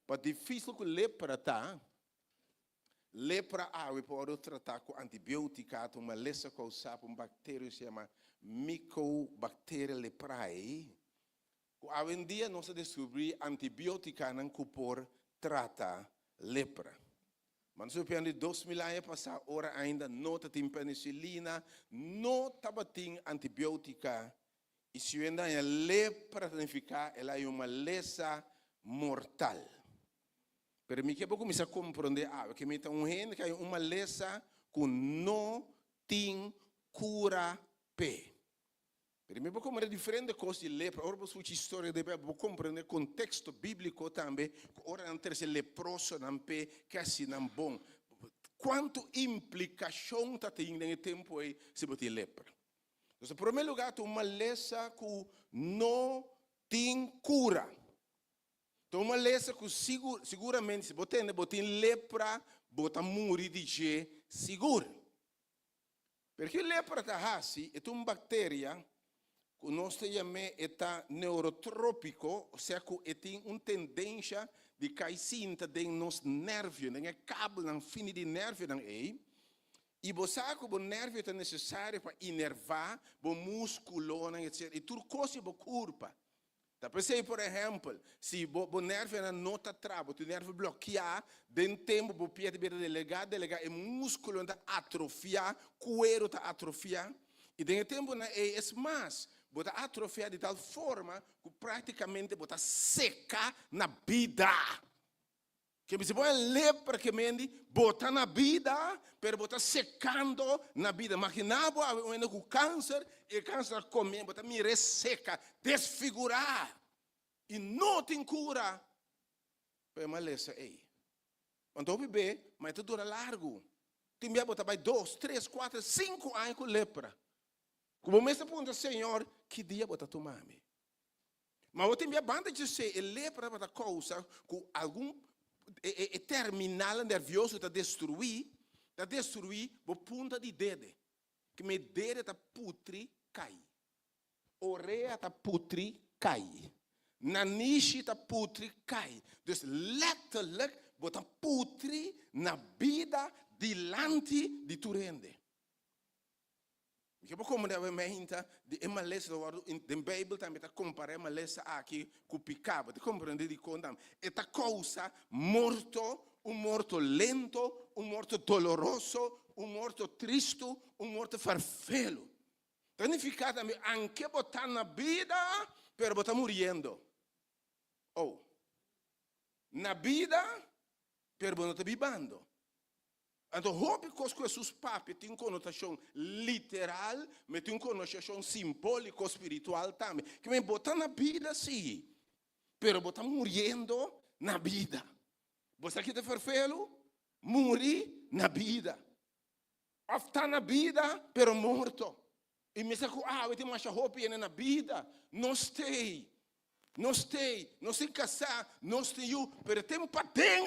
para difícil que lepra está. Lepra pode tratar com antibiótica, uma lesma causada por bactéria que se chama Mycobacteria leprae. Hoje em dia não se descobriu antibiótica que pode tratar lepra. Mas no de 2000 anos passados, ora ainda não tem penicilina, não tem antibiótica. E se ainda a lepra significa ela é uma lesma mortal. Pero me que vou começar a compreender que me tem gente que é uma lesma que não tem cura pé. Pero me vou compreender diferente coisas de lepra. Ora vou história de vou compreender contexto bíblico também. Ora não ter esse leproso não pé que assim não bom. Quanto implicação tem no tempo aí se botar lepra? Então, em primeiro lugar, tem uma lesma que não tem cura. Então, uma lesma que seguramente, se botar lepra, bota morrer de jeito seguro. Porque lepra está assim, é uma bactéria que nós chamamos de neurotrópico, ou seja, que tem uma tendência de cair cinta de nos nervos, de cabo, de fim de nervo, e você sabe que o nervo é necessário para inervar o músculo, etc. E tudo coisa é curva. Tá pensei, por exemplo, se o nervo não está travo, o nervo bloquear, dentro tempo o pé de delegar, o músculo está atrofiar, o cuero está atrofiar, e dentro tempo é mais. Bota atrofiar de tal forma que praticamente bota seca na vida. Que se põe lepra que mende, bota na vida, pero bota secando na vida. Imaginava com câncer, e o câncer come, bota me resseca, desfigurar. E não tem cura. Pero uma lesa aí. Quando bebê, mas tu dura largo. Tem que botar 2, 3, 4, 5 anos com lepra. Como me pergunta, Senhor, que dia você tomar? Mas eu tenho a banda de ser, lepra para a causa, com algum terminal nervioso está destruir, a ponta de dedo. Que me dedo está putri, cai. Orelha está putri, cai. Nariz está putri, cai. Então, letterlijk, bota putri na vida dilante de tu rende. Ik heb ook de gemeente die uma lesson wordt in de Bijbel também está comparando uma lesson aqui com picava. De compreender de condam. Esta causa morto, morto lento, morto doloroso, morto triste, morto farfelo. Significa também anche botar na vida, pero botar morrendo. Oh, na vida, pero botar vivendo. Então, houve coisas que Jesus papi tem conotação literal, mas tem conotação simbólica, espiritual também. Que me botar na vida, sim, pero botar morrendo na vida. Você aqui está farfelo, morrer na vida. Está na vida, pero morto. E me saco, eu tenho mais roupa na vida. Não sei casar, não sei, pero tem para ter,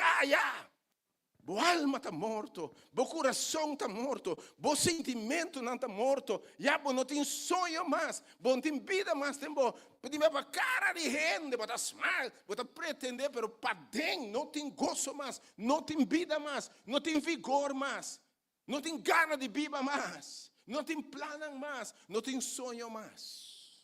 Bo alma está morto, bo coração está morto, bo sentimento não está morto, já bo não tem sonho mais, bo não tem vida mais, tem bo para cara de gente, para smile, para pretender, pero para dentro não tem gozo mais, não tem vida mais, não tem vigor mais, não tem gana de viver mais, não tem plano mais, não tem sonho mais.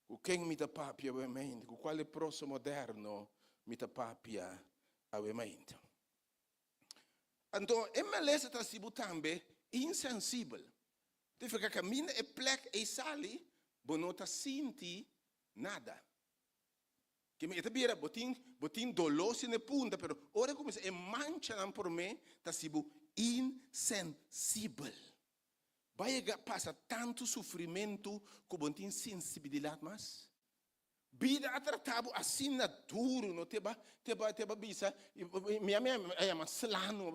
O quem me dá papia, obviamente, o qual é próximo moderno, me dá papia, obviamente. Então, MLS está se também insensível. Então, fica caminho e plek e sali, bo não está senti nada. Que me está botin dolor se ne punta, pero ora como se mancha não por mim, está se insensível. Vai passa tanto sofrimento que botin sensibilidade mais. Vida tratado assim na duro, não teba bisa, minha é slano,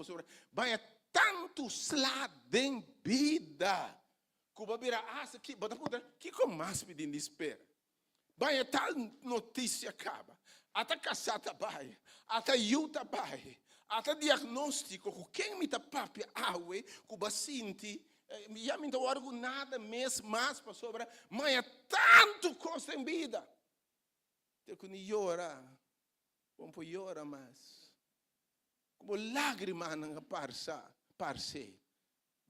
vai tanto slá de vida, Cuba vira asa que bota puta, que com mais pedindo espera. Vai tal notícia acaba. Até caçata vai, até yuta vai, até diagnóstico com quem me tá papi awe, cuba sinti, já me tá orgo nada mês mais para sobra, mas é tanto coisa em vida. Tem que llorar, vamos por llorar mais. Como lágrima na parce,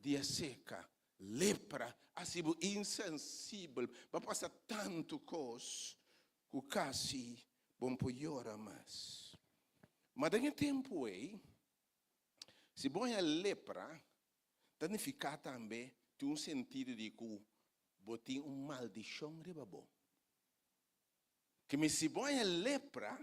dia seca, lepra, assim insensível, vai passar tanto coisa, que quase vamos por llorar mais. Mas daquele tempo aí, se bom a lepra, danificar também tem um sentido de que botem maldição rebabo. Que me se bom a lepra,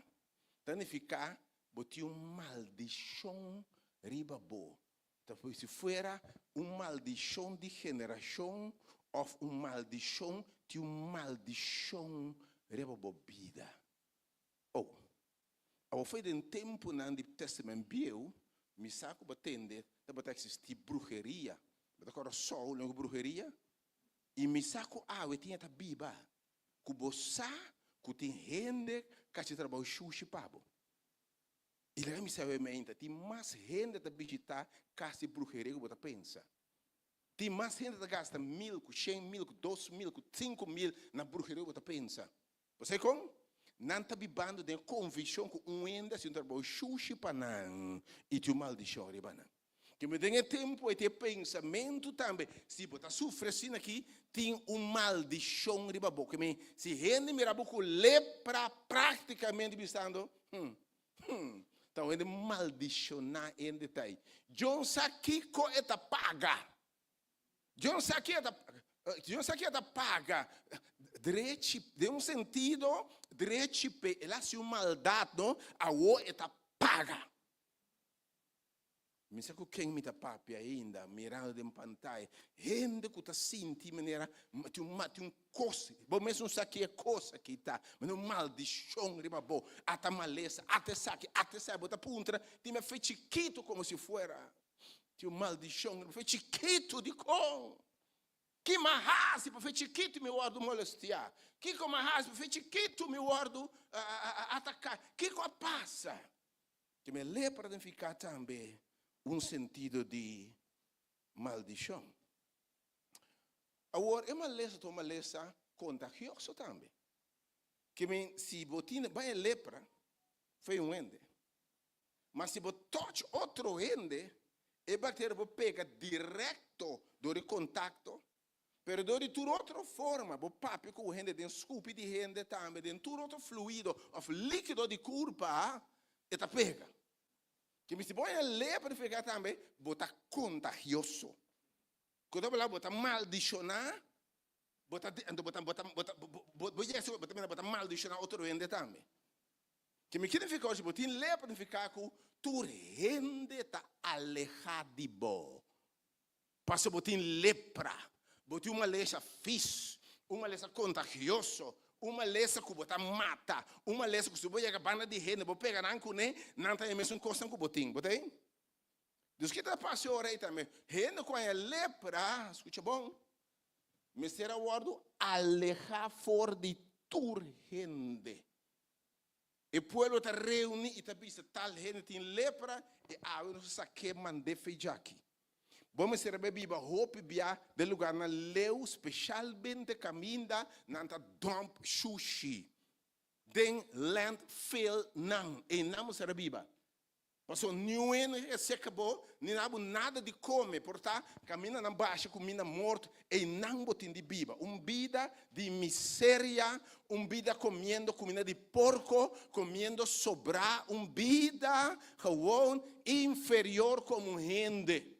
danificar botem maldição rebabo. Então, se fuera maldição de geração ou maldição de maldição rebabo vida. Ao foi de tempo no Antigo Testamento bio, me saco batende, da bata existir bruxeria, bata agora só uma bruxeria, e me saco tinha ta biba, que bossa, que tem gente que se trabalha xuxi pabo. E lá me sabe mente, tem mais gente que visitar casa bruxeria que bota pensa. Tem mais gente que gasta 1.000, 100.000, 2.000, 5.000 na bruxeria que bota pensa. Você como? Não está vivendo de convicção que ainda se trabalha xuxi para não e tu maldição rebana. Que me tem tempo e tem pensamento também. Se você sofre assim aqui, tem maldição rebabo. Que me se rende mirabo com lepra praticamente visando. Então ele maldicionar em detalhe. John Sakiko eta paga. John Sakiko paga. Direito, de um sentido, direito, ela se maldade, a o eta paga. Me sabe quem me tá papi ainda, mirando de pantalla, gente que está sentindo maneira, tem coisa, bom mesmo sabe coisa que tá, mas não maldição, riba bo, até maleza, até sabe, bota puntra, tem me fez chiquito como se fuera, tem maldição, fez chiquito de com. Que marrase para fez chiquito me guardo molestar, que com marrase para fez chiquito me guardo atacar, que com passa, que me lê para ficar também sentido de maldição. Agora, é uma lesa contagiosa também. Que se botina vai lepra, foi ende. Mas se você toca outro ende, a bactéria vai pegar direto do contato, pero de toda outra forma, você papi com o ende, tem scoop de ende também, tem todo outro fluido, ou líquido de curva, e tá pega. Que me se põe a lepra ficar também, botar contagioso. Quando eu botar maldicionar, botar maldicionar outro ende também. Que me quer ficar hoje, botar lepra ficar com tu rende tá alejado de bo. Passa botar lepra, botar uma lecha fis, uma lecha contagioso. Uma lesa que você mata, uma lesa que você vai pegar banda de renda, você pega na cune, não tem mesmo coisa que você tem, botei? Dos que está passando aí também, renda com a lepra, escuta bom, me será o word alejar fora de tu rende. E pueblo está reunido e está vista tal renda tem lepra e não sabe que mandei feijão aqui. Vamos ser bebida roupa bia de lugar na leu especialmente caminda na dump sushi. Den landfill não e não ser bebida. Passou nenhum é secabo, nem nada de comer, portanto caminha na baixa comida morto e não botin de bebida. Vida de miséria, vida comendo comida de porco, comendo sobrar, vida gewoon inferior como gente.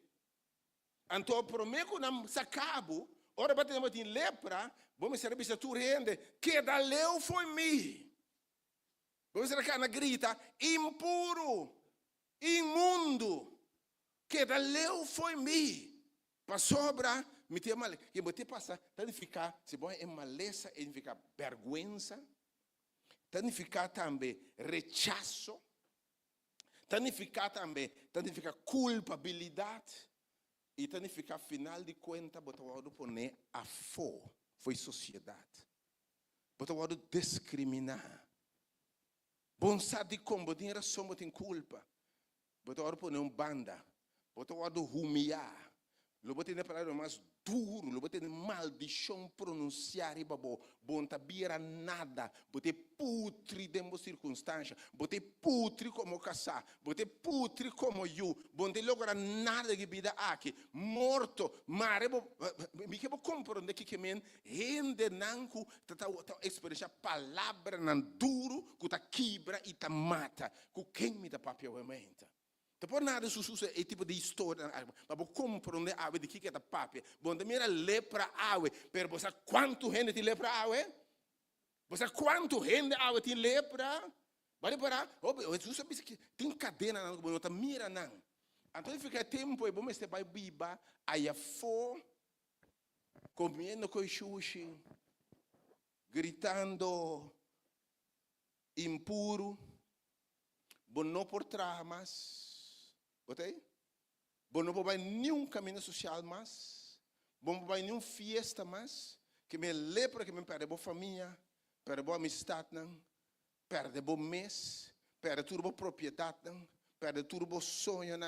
Então, por mim, quando eu sacabo, ora batemos em lepra, vamos ser a tu rende, que da leu foi mim. Vamos ser a na grita, impuro, imundo, que da leu foi mim. Para sobra, me tem mal, e você passa, tem que ficar, se bom é maleza, tem que ficar vergonha, tem que ficar também rechaço, tem que ficar também, tem que ficar culpabilidade. E então, ficar final de conta, botar o poner a foi sociedade. Botar o discriminar. Bom sabe como tem razão, tem culpa. Botar o poner banda. Botar o humilhar. Lo botar na palavra mais duro, lo botar maldição pronunciar e babo. Bom tabira nada. Botar putri dentro circunstância. Botar putri como casar. Botar putri como eu. Bom te logra nada que vida aqui. Morto. Mare me que compreender que men rende nanku tata experiência palavra nan duro que ta quebra e ta mata. Que quem me ta papia obviamente. Depois nada sucede é tipo de história, mas vou compreender a de que é da papia. Bom, também era lepra água, mas você quanto gente tem lepra água? Você quanto gente água tem lepra? Vai para, Jesus sabe que tem cadena não, não tá mira não. Então fica tempo e bom este vai biba, aí fo comendo com sushi, gritando impuro, bom não por tramas. Botei? Bom, não vou nenhum caminho social mais. Bom, não vou nenhum fiesta mais. Que me lepra, que me perde boa família, perde boa amistade, perde bom mês, perde tudo boa propriedade, perde tudo boa sonho,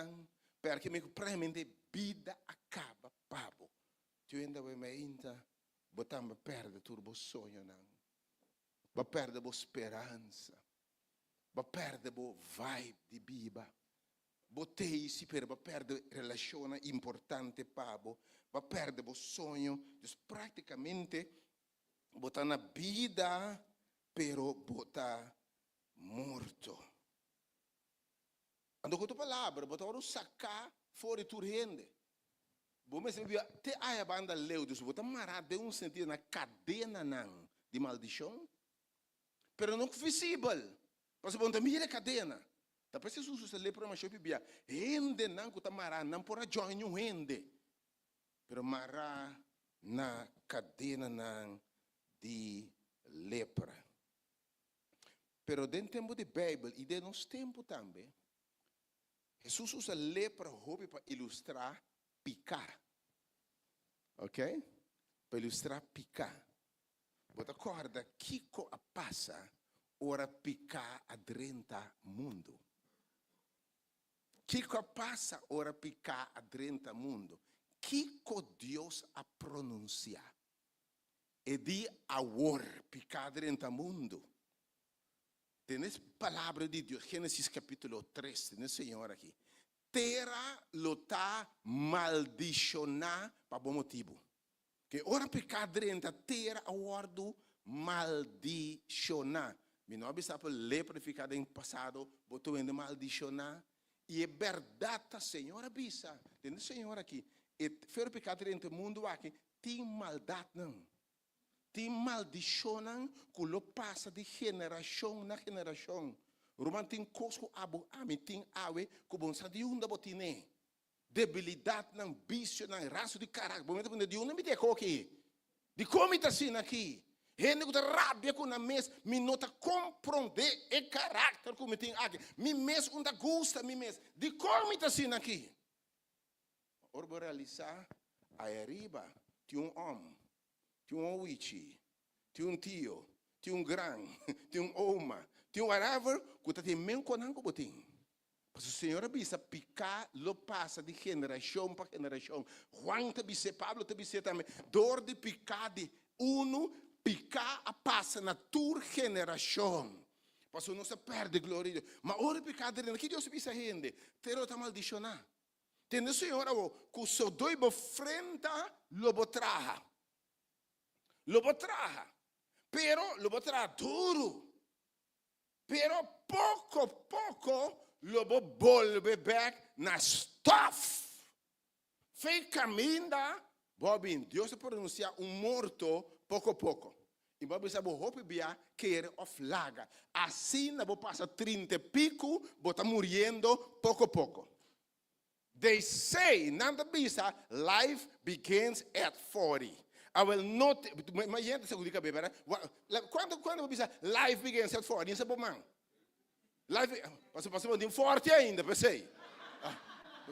perde que me realmente vida acaba, pabo. Tu ainda vai me ainda, botando perde tudo boa sonho, vai perde boa esperança, vai perde boa vibe de biba. Botei se per perde relazione importante pabo, va perde bo sonho, dus praticamente bota na vida, pero bota morto. Ando com tua palavra, bota ora sacar fora tu rende. Bom, mas te a banda leu dus bota mará de sentido na cadena não de maldição, pero não visível. Porque bom também é cadena. Tapi Jesus se lepra mas chopi bia rende não que mará não pora join um rende, pero mará na cadena não de lepra. Pero dentro tempo de Bíblia e de nos tempo também, Jesus usa lepra hobby para ilustrar picar, ok? Para ilustrar picar. Você acorda que passa ora picar adrenta mundo. Que passa ora picar adrenta mundo. Que Deus a pronunciar. E di awor picar adrenta mundo. Tienes palavra de Deus, Gênesis capítulo 3, tienes Senhor aqui. Terra lo tá maldicionar para bom motivo. Que ora picar adrenta terra awardo maldicionar. Mi não sabe lepra ficar em passado, botou em maldicionar. E é verdade, Senhor, avisa. Tem Senhor aqui. E fer pecado dentro do mundo aqui, tem maldade não. Tem maldição não, que lo passa de geração na geração. Roman tem cosco abo, tem awe, que bom sa de unda botine. Debilidade não, vício não, raço de caráter. Bom, de unda me deco aqui. De como está assim aqui. Gente que rabia com a mesa, me nota compreender o caráter que me tem aqui. Me mês onde gosta, me mês. De como está assim aqui? Ora, vou realizar, aí arriba, tem homem, tem wichi, tem tio, tem gran, tem oma, tem whatever, que está tem mesmo com o botim. Mas o Senhor avisa, picar, lo passa de geração para geração. Juan te disse, Pablo te disse também, dor de picar de picar a passa na tua geração. Pastor, não se perde glória de Deus. Mas ora picar dentro, que Deus pisa rende? Tero está maldicionar. Tem Senhor, que o seu doibo frente, lo botraha. Lo botraha. Pero lo botraha duro. Pero pouco, lo volve back na stuff. Fei caminha, Bobin, Deus pronuncia morto pouco. E Bob sabe o bia querer of laga. Assim na vou passar 30 pico, bota morrendo pouco. They say, nada bisa, life begins at 40. I will not, mas gente se diga bebê, quando bisa life begins at 40, isso é bom man. Life, passou de 40 ainda, pensei.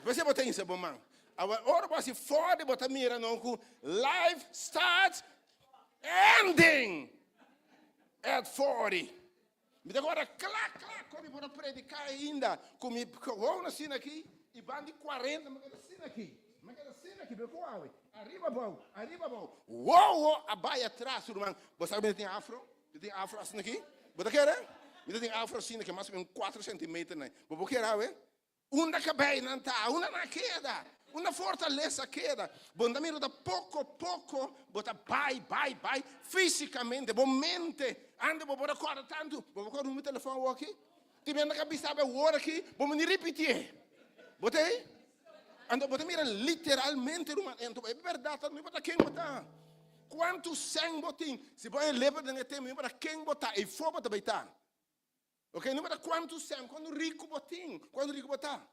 Pensei botar isso é bom man. Ora você fora, bota mira não com life starts ending at 40. Mas agora, clac, quando eu vou predicar ainda, vou assim aqui, e bande 40, mas assim aqui. Mas assim aqui, arriba bom. Uou, a baia atrás, irmão. Você sabe que tem afro? Tem afro assim aqui? Você quer, né? Você tem afro assim aqui, mais ou menos 4 centímetros, né? Você quer, né? Uma cabelo não tá, uma na queda. Uma fortaleza queda. Bom, da mira da pouco a pouco, bota vai, fisicamente, bom mente, anda, bom, bota corda tanto, bom, corda no telefone aqui, te vendo a cabeça, o hora aqui, bom, me repetir. Botei? Anda, bota mira literalmente, então, é verdade, não bota quem botar. Quanto sangue botim? Se você leva dentro tempo, não bota quem botar, e for bota beitar. Ok? Não bota quanto sangue, quando rico botim, quando rico botar.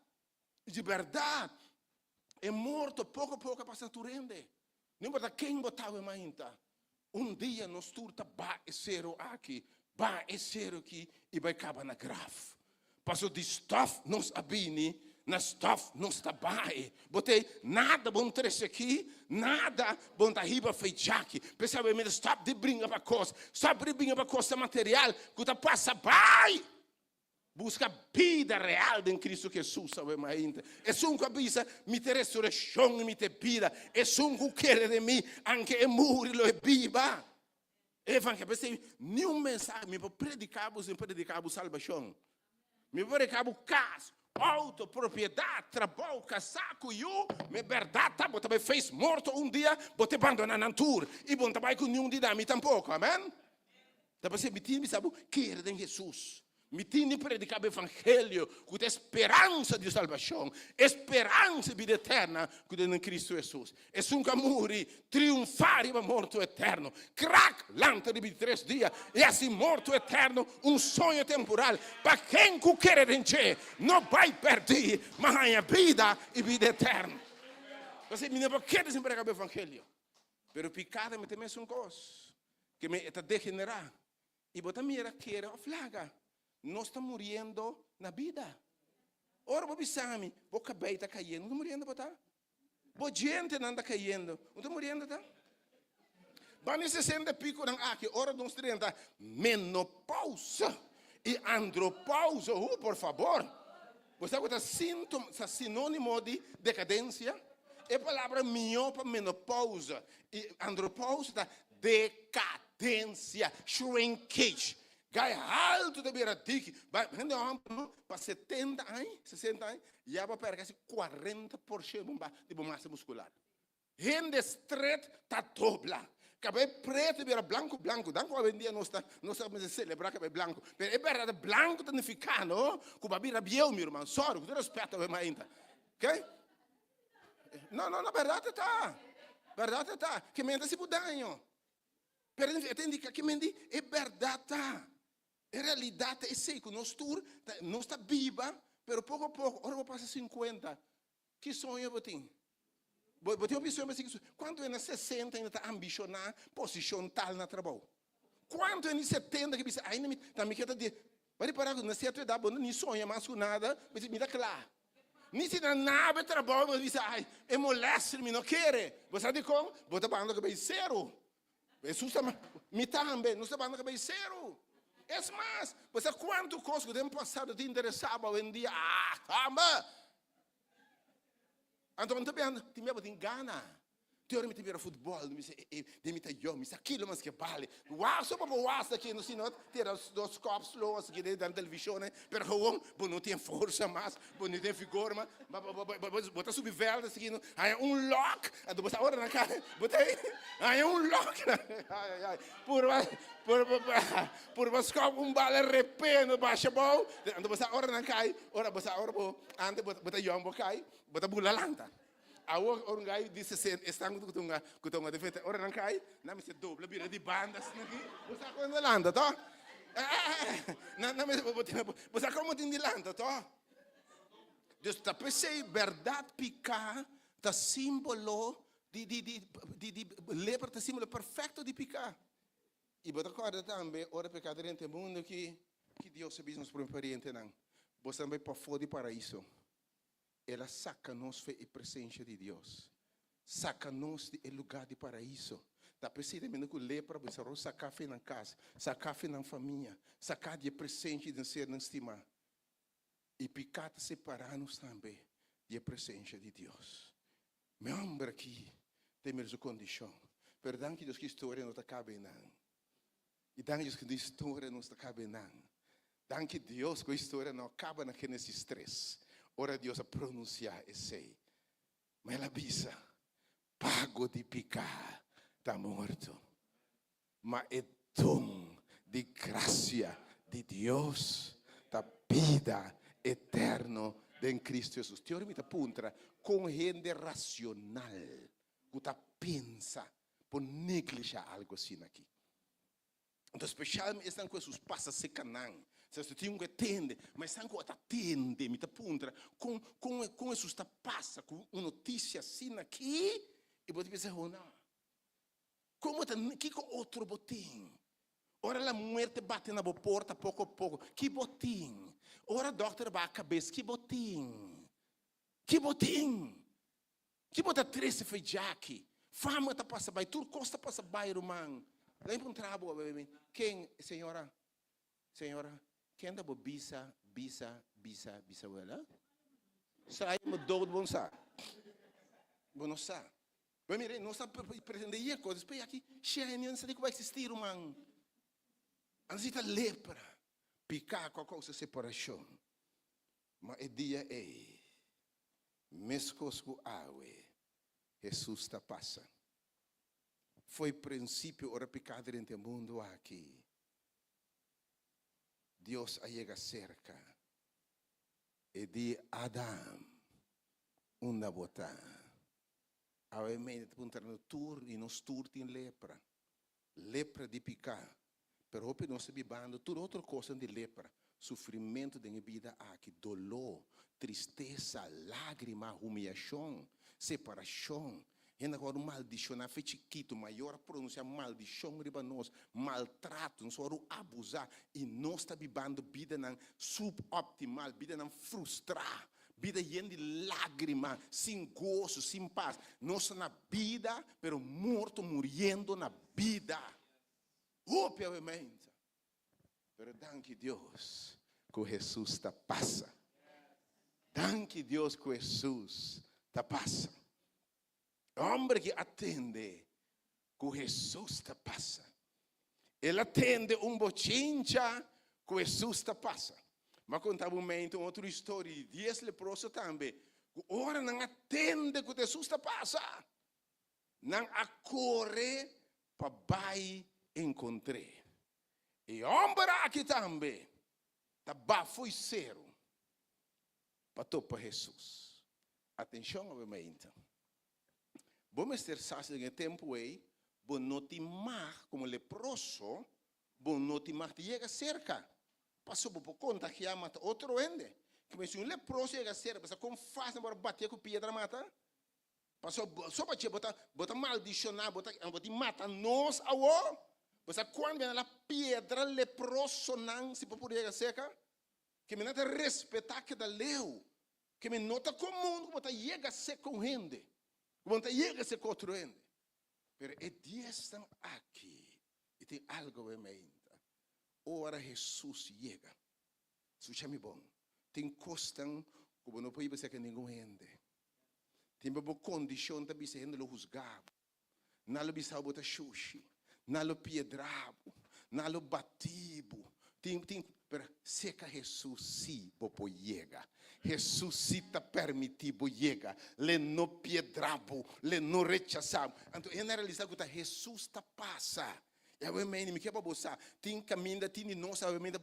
De verdade. É morto, pouco a pouco passa a rende. Não importa quem botava ainda. Dia nós turta vai ser aqui, vai ser aqui e vai acabar na grave. Passou de stuff nos abini, na stuff nos tabai. Botei nada bom trecho aqui, nada bom da riba feito aqui. Pensava mesmo, stop de brincar para coisa, stop de brincar para coisa material, que tá passa vai. Busca vida real em Cristo Jesus, sabe mais? É um que avisa, me te ressurreição, me te vida. É um que quer de mim, anche e muri lo e viva. E fanno che nenhum mensagem, me predicamos salvação. Me predicamos caso, autopropriedade, trabalho, casaco, eu, me verdade, tá, você fez morto dia, você abandona a natura. E você vai com nenhum de nós, tampouco, amém? Então você me sabe, quer de Jesus. Me tinha predicado o evangelho com a esperança de salvação, esperança de vida eterna que é em Cristo Jesus. É um camuri triunfar e morto eterno. Crack, lanta de 3 dias, e assim morto eterno, sonho temporal. Para quem quer vencer, não vai perder, mas a vida e vida eterna. Você me não quer desempregar o evangelho. Pero o pecado me tem uma coisa, que me está degenerando. E você mira que era a flaga. Nós estamos morrendo na vida. Ora, você sabe, o cabelo está caindo. Não está morrendo, tá? A gente não está caindo. Não está morrendo, tá? Vai 60 pico aqui. Ora, nós temos menopausa e andropausa. Por favor. Você sabe que é sinônimo de decadência? É a palavra minha para menopausa. E andropausa está decadência, shrinkage. Gai alto de biratique, vai para 70 anos, 60 anos, já vai perder 40% de massa muscular. Rende estreito, está dobla. Cabelo preto vira branco. Danco hoje em dia não estamos celebrar cabelo branco. Mas é verdade, branco está ficando, como a vira biel, meu irmão. Sorry, com respeito a ainda. Ok? Não, verdade está. Verdade está. Que mente se mudanho. Pero entende que mente é verdade está. Em realidade, é sei que nós não está viva, mas pouco a pouco, ora vou passar 50. Que sonho eu tenho? Vou ter uma pessoa assim, quando é na 60 ainda está ambicionar, posição tal na trabalho. Quando é na 70 que pensa, ainda me quer dizer, vai parar na certa idade, não sonha mais com nada, mas me dá claro. Nem se na nave trabalho, mas diz, ai, é moleste, me não quer. Você sabe como? Vou estar falando que é zero. Jesus me também, não está falando que é zero. É mais, você quanto coisa que o tempo passado te interessava hoje em dia? Caramba! Então, te me engana. Teori mi vira futebol, mi ta io, mi sa aquilo mas che vale. Wow, só para uau aqui no sinal, ter os copos los aqui dentro da televisão, pero gewoon, não tem força mais, não tem vigor mais, botar subir velda aqui, aí lock, do botar hora na cara, botei, aí lock. Ai, por você bala repeno baixa bom, do botar hora na cara, botar hora ande botar yombo cai, botar bula lanta. Orang gai disse estão com a defesa ora não cai não me se dobra bira de bandas aqui você quando landa tá não me você como tem de landa tá Deus está pensei verdade picar tá símbolo de liberta símbolo perfeito de picar e você acorda também ora pecado dentro do mundo que Deus se bisnos por experiência não você também para fora de paraíso ela saca-nos da presença de Deus. Saca-nos do lugar de paraíso. Da precisamente com lepra, você vai sacar na casa, sacar na família, sacar de presença de ser não estimar. E pecado separar-nos também da presença de Deus. Meu homem aqui tem mesmo condição. Perdão que Deus que história não está cabendo. E danke Deus que a história não está cabendo. Danke Deus que a história não acaba naquele estresse. Ora Deus a pronunciar esse. Mas ela avisa, pago de pecar, está morto. Mas é dom de graça de Deus, da vida eterna em Cristo Jesus. Teoria me apunta com gente racional, que está pensa por negligenciar algo assim aqui. Então, especialmente estão com esses passos se canam. Se você tem que atender, mas estão com atender, me apunta com esses passa com uma notícia assim aqui e você pensa, oh não. Como tá que outro botim? Ora a morte bate na porta pouco a pouco. Que botim? Ora a doutora vai a cabeça. Que botim? Que botim? Que bota 13 foi Jackie. Fama tá passa by. Tudo costa passa by, irmão. Lembra um trabalho, bebê. Quem, senhora? Senhora? Quem anda por bisabuela? Sai, me dou de bom sa. Bom sa. Mas mire, nós estamos pretendendo coisas. Depois aqui, cheia, não sei como vai existir, irmão. Antes da lepra, picar com a coisa separação. Mas o dia é, mescos com água, Jesus está passando. Foi princípio, ora pecado dentro do mundo aqui. Deus chega cerca. E de Adão, uma botar. A mente apontar no tour e nos tour tem lepra. Lepra de picar. Pero hoje nós bibando tudo outra coisa de lepra. Sofrimento da vida aqui, dolor, tristeza, lágrima, humilhação, separação. E agora maldição, na fe chiquito, maior pronunciar maldição riba nós, maltrato, nós vamos abusar e nós está bibando vida não suboptimal, vida não frustrar. Vida cheia de lágrimas, sem gozo, sem paz. Nós na vida, pero morto, morrendo na vida. Obviamente. Pero danke Deus que Jesus está passa. Danke Deus que Jesus está passa. Homem que atende, que Jesus está passa. Ele atende bochincha, que Jesus está passa. Mas contava uma outra história de 10 leprosos também. Ora não atende que Jesus está passa. Não acorre para vai encontrar. E homem aqui também. Tá foi zero. Para topar Jesus. Atenção, obviamente. Vamos ter sábado em tempo aí. Bom notimar como leproso. Bom notimar te chega cerca. Passou por conta que ia matar outro ende. Que se um leproso chega cerca, passa com faz para bater com pedra mata. Passou só para botar maldicionar, botar mata nós ao. Passa quando vem a pedra leproso não se pode chegar cerca. Que me nota respeitar que da leu. Que me nota comum, que botar chega cerca com ende. Quando chega cerca com outro ende. Pero é dias estão aqui e tem algo em mente. Ora Jesus chega. Escucha-me bom. Tem costas como não pode ser que ninguém ende. Tem uma condição de ser ende lo juzgado. Não lo bisa botar xuxi. Não lo piedrabo. Não lo batibo. Tem, pero seca Jesus sim, popo chega. Jesus sim está permitido chega. Le no piedrabo, le no rechazado. Então, generalizar que Jesus está passa. E a me quer para você, tem caminho, tem nossa, obviamente,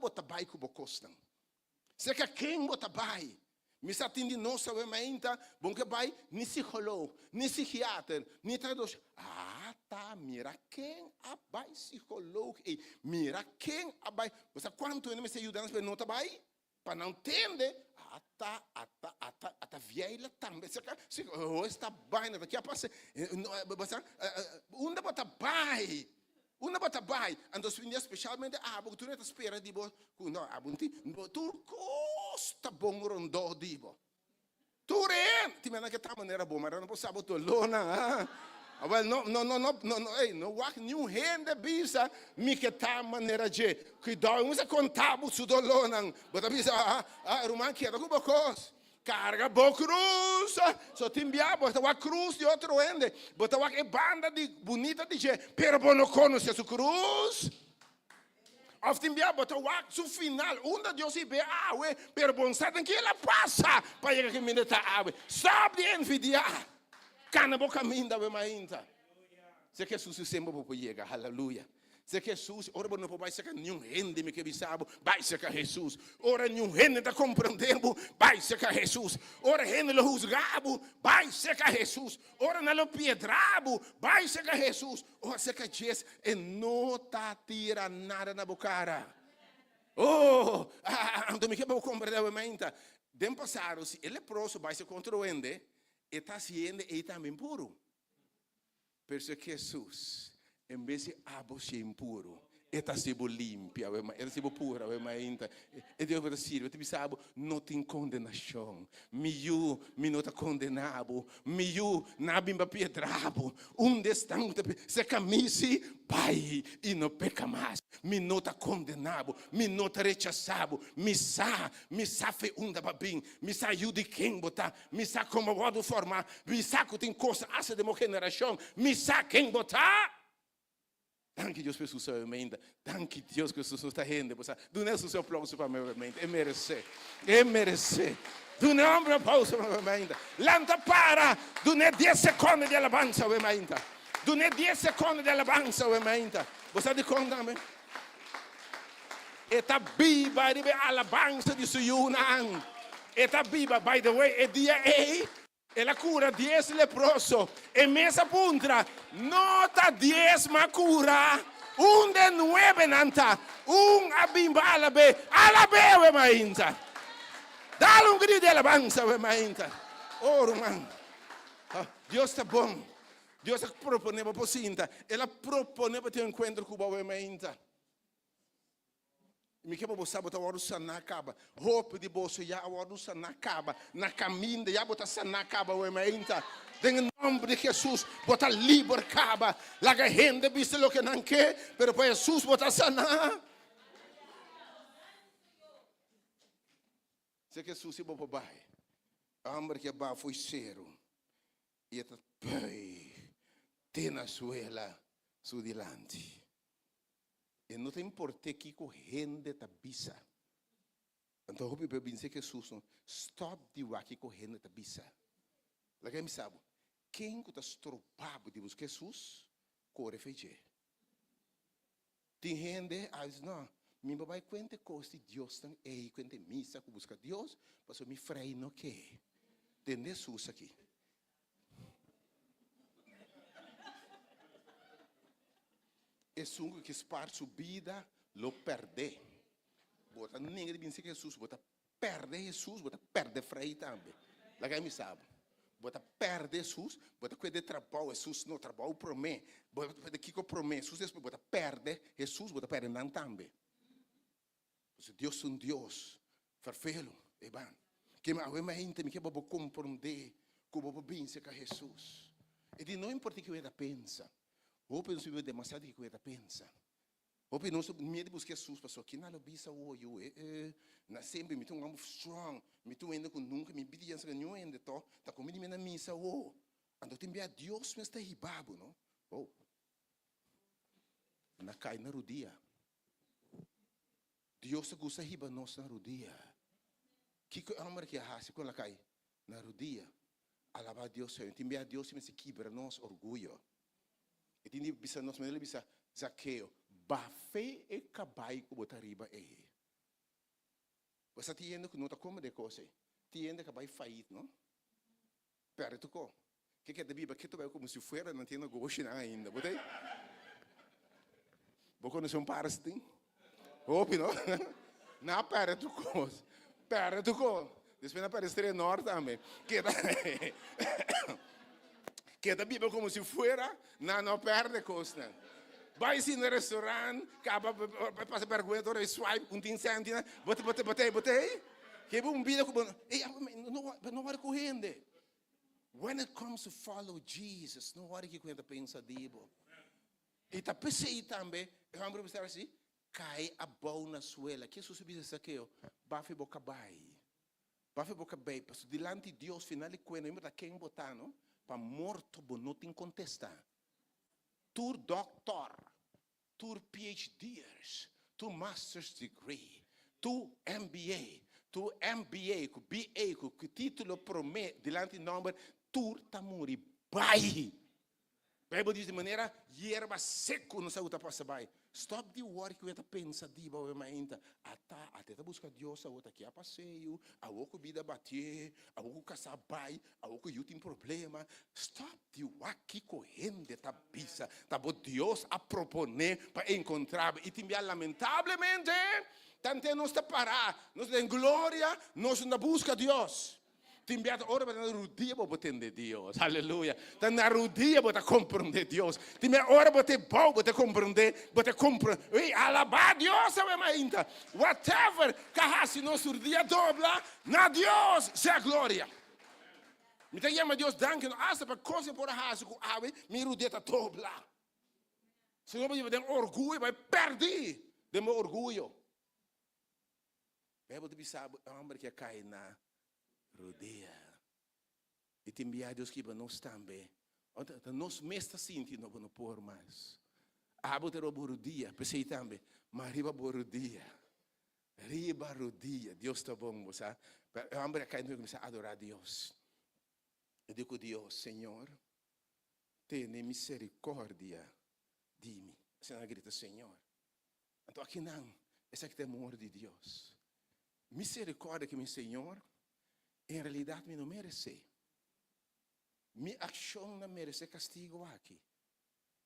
bota bai que bocostam. Se que quem bota bai, me está tem de nossa, obviamente, bom que bai, nem psicólogo, nem psiquiatra, nem tradutor. Ah, tá, mira quem abai psicólogo, e mira quem abai. Você quanto ele me está ajudando para não tá bai, para não entender. Ata vieira também. Se está bai, daqui a pouco, onde bota bai? Una bata bai, ando swindia specialmente abo tu neta spera di bo, no abunti, tu costa bon rondo di bo. Turen, ti mena que tá maneira boa, mas não posso saber lona. Well, no, wak new hende bisa, mi que tá maneira de, cuidado, uns contabo su dolonang, bota bisa, ruman que da cubocos. Carga bo cruz, só timbia, bota uma cruz de outro ende, bota uma banda de bonita de je, pero não conhece a cruz. Of timbia, bota uma su final, onde Deus se vê awe, pero bom sabe que ela passa, para chegar que me tá awe. Sabe de envidiar, cana boca minda we mainta. Se que Jesus sempre pode chegar, aleluia. Se que Jesus, ora não vai ser que nenhum rende me que bisabo, vai ser que Jesus. Ora nenhum rende tá compreendendo, vai ser que Jesus. Ora rende lo juzgabo, vai ser que Jesus. Ora não lo piedrabo, vai ser que Jesus. Ora ser que Jesus e não tá tira nada na bocara. Oh, então me que vou compreender a mente. Dem passado, se ele próximo vai ser contra o ende, e tá sendo e também puro. Perché Jesus invece abo si impuro e ta sibo limpia e sibo pura e Dio per sirve ti bisabo non ti condenazione miu mi nota condenabo miu na bimba piedrabo destante se camisi pai e no peca mais mi nota condenabo mi nota rechazabo mi sa fe babin mi sa aiuti quem botar mi sa como vado formar mi sa que tem coisa essa de generação mi sa quem botar. Danke Deus por sua emenda. Danke Deus que Jesus está rende. Do não é o seu aplauso para a minha emenda. É merecer. É merecer. Do não é um aplauso para a minha emenda. Lanta para. Do não é 10 segundos de alabança a minha emenda. Do não é 10 segundos de alabança a minha emenda. Você de conta, amém? Eta biba de alabança de Suyunan. Eta biba, by the way, é dia e la cura 10 leproso e mesa puntra nota 10 ma cura un de 9 nanta un abimba alabe we mainta dale un grido de alabanza we mainta oh román Dios está bom Dios proponeva posinta e la proponeva te encuentro cuba we mainta me que vou saber o sana acaba roupa de bolso já o sana acaba na caminho já botar sana acaba o ementa em nome de Jesus botar livre acaba la gente viste lo que não quer pero para Jesus botar sana se que Jesus se botar bai amor que ba foi zero e tá pai tem na suela su dilante. E não tem importância que correndo tá bisa. Então eu vou pensar que Jesus stop de aqui correndo tá bisa. Lá que me sabe, quem que tá estropado de buscar Jesus corre feijão. Tem gente diz não, me vai contar coisas de Deus tão aí contar missa que busca Deus, para me freio no que. Tem Jesus aqui. É um que spar sua vida, lo perde. Bota ninguém pensa que Jesus, bota perde Jesus, bota perde freio também. Lá que me sabe. Bota perde Jesus, bota coisa de trabalho, Jesus não trabalho para mim. Bota que promete, Jesus bota perde Jesus, bota perde não também. Porque Deus é Deus, perfeito, é bom. Que me gente me que vou compreender, que vou pensar que Jesus. E de não importa o que eu pensa. Ou penso que demasiado que eu pensa. Ou penso que medo buscar Jesus para só que não bisa o eu na sempre me tô strong, me tô ainda com nunca me pedi antes que nenhum ainda tá comigo na missa o. Ando tem bem Deus me está ribabo, não? Oh. Na cai na rodia. Deus gosta riba nós na rodia. Que amor que hace com la cai na rodia. Alaba Deus, tem bem Deus me se quebra nós orgulho. E tinha bisa nós mas ele bisa Zaqueu, bafe e cabai que botar riba Você tiende que não tá como de coisa, tiende que vai fair, não? Perto co, que da Bíblia que tu vai como se fosse não tinha gosto ainda, botei? Vou conhecer parasting, ouve não? Na perto co, depois na perto norte também, que da Bíblia como se fosse não perde coisa. Vai sim no restaurante, acaba passa vergonha, todo swipe, 1 centavo, botei. Que bom vida com não vai correndo. When it comes to follow Jesus, não vai que conta pensa dibo. E tá pensei também, vamos pensar assim, cai a boa na suela. Que isso subir isso aqui, bafe boca bai. Bafe boca bai, mas delante de Deus final de conta, não tá quem botar, não? Para morto, não tem contestar. Tu doctor, tu PhDers, tu master's degree, tu MBA, com BA, com título promete, delante de nome, tu tá morri, bai. A Bíblia diz de maneira, hierba seco não sabe o que passa bai. Stop de worry que você pensa de boa ainda. Até busca Deus, a outra aqui a passeio, a outra vida bater, a outra caçar bai, a outra eu tem problema. Stop de aqui correndo tá bisa, tá bom Deus a proponer para encontrar e te lamentavelmente, tanto nós está parar, nós em glória, nós na busca de Deus. Timbiata ora para na rodia para entender Deus, aleluia. Tá na rodia para compreender Deus. Timbiata ora para bom para compreender, Ei, alabar Deus é ainda. Whatever, kahasi nosso dia dobla, na Deus seja glória. Me te chama Deus danke, asa para coisa por hasu com ave, me rodia tá dobla. Se não vai ter orgulho, vai perder de meu orgulho. Bíblia diz sabe, homem que cai na rodeia. E te enviar Deus que nós também. Nós mesmo sentindo não por mais. Abo ter o rodia, pensei também, mas riba rodia. Riba rodia. Deus está bom, sabe? O homem cai no começar a adorar Deus. Eu digo Deus, Senhor, tenha misericórdia de mim. Você não grita, Senhor. Então aqui não, esse aqui é o amor de Deus. Misericórdia que meu Senhor em realidade me não merece. Minha ação não merece castigo aqui.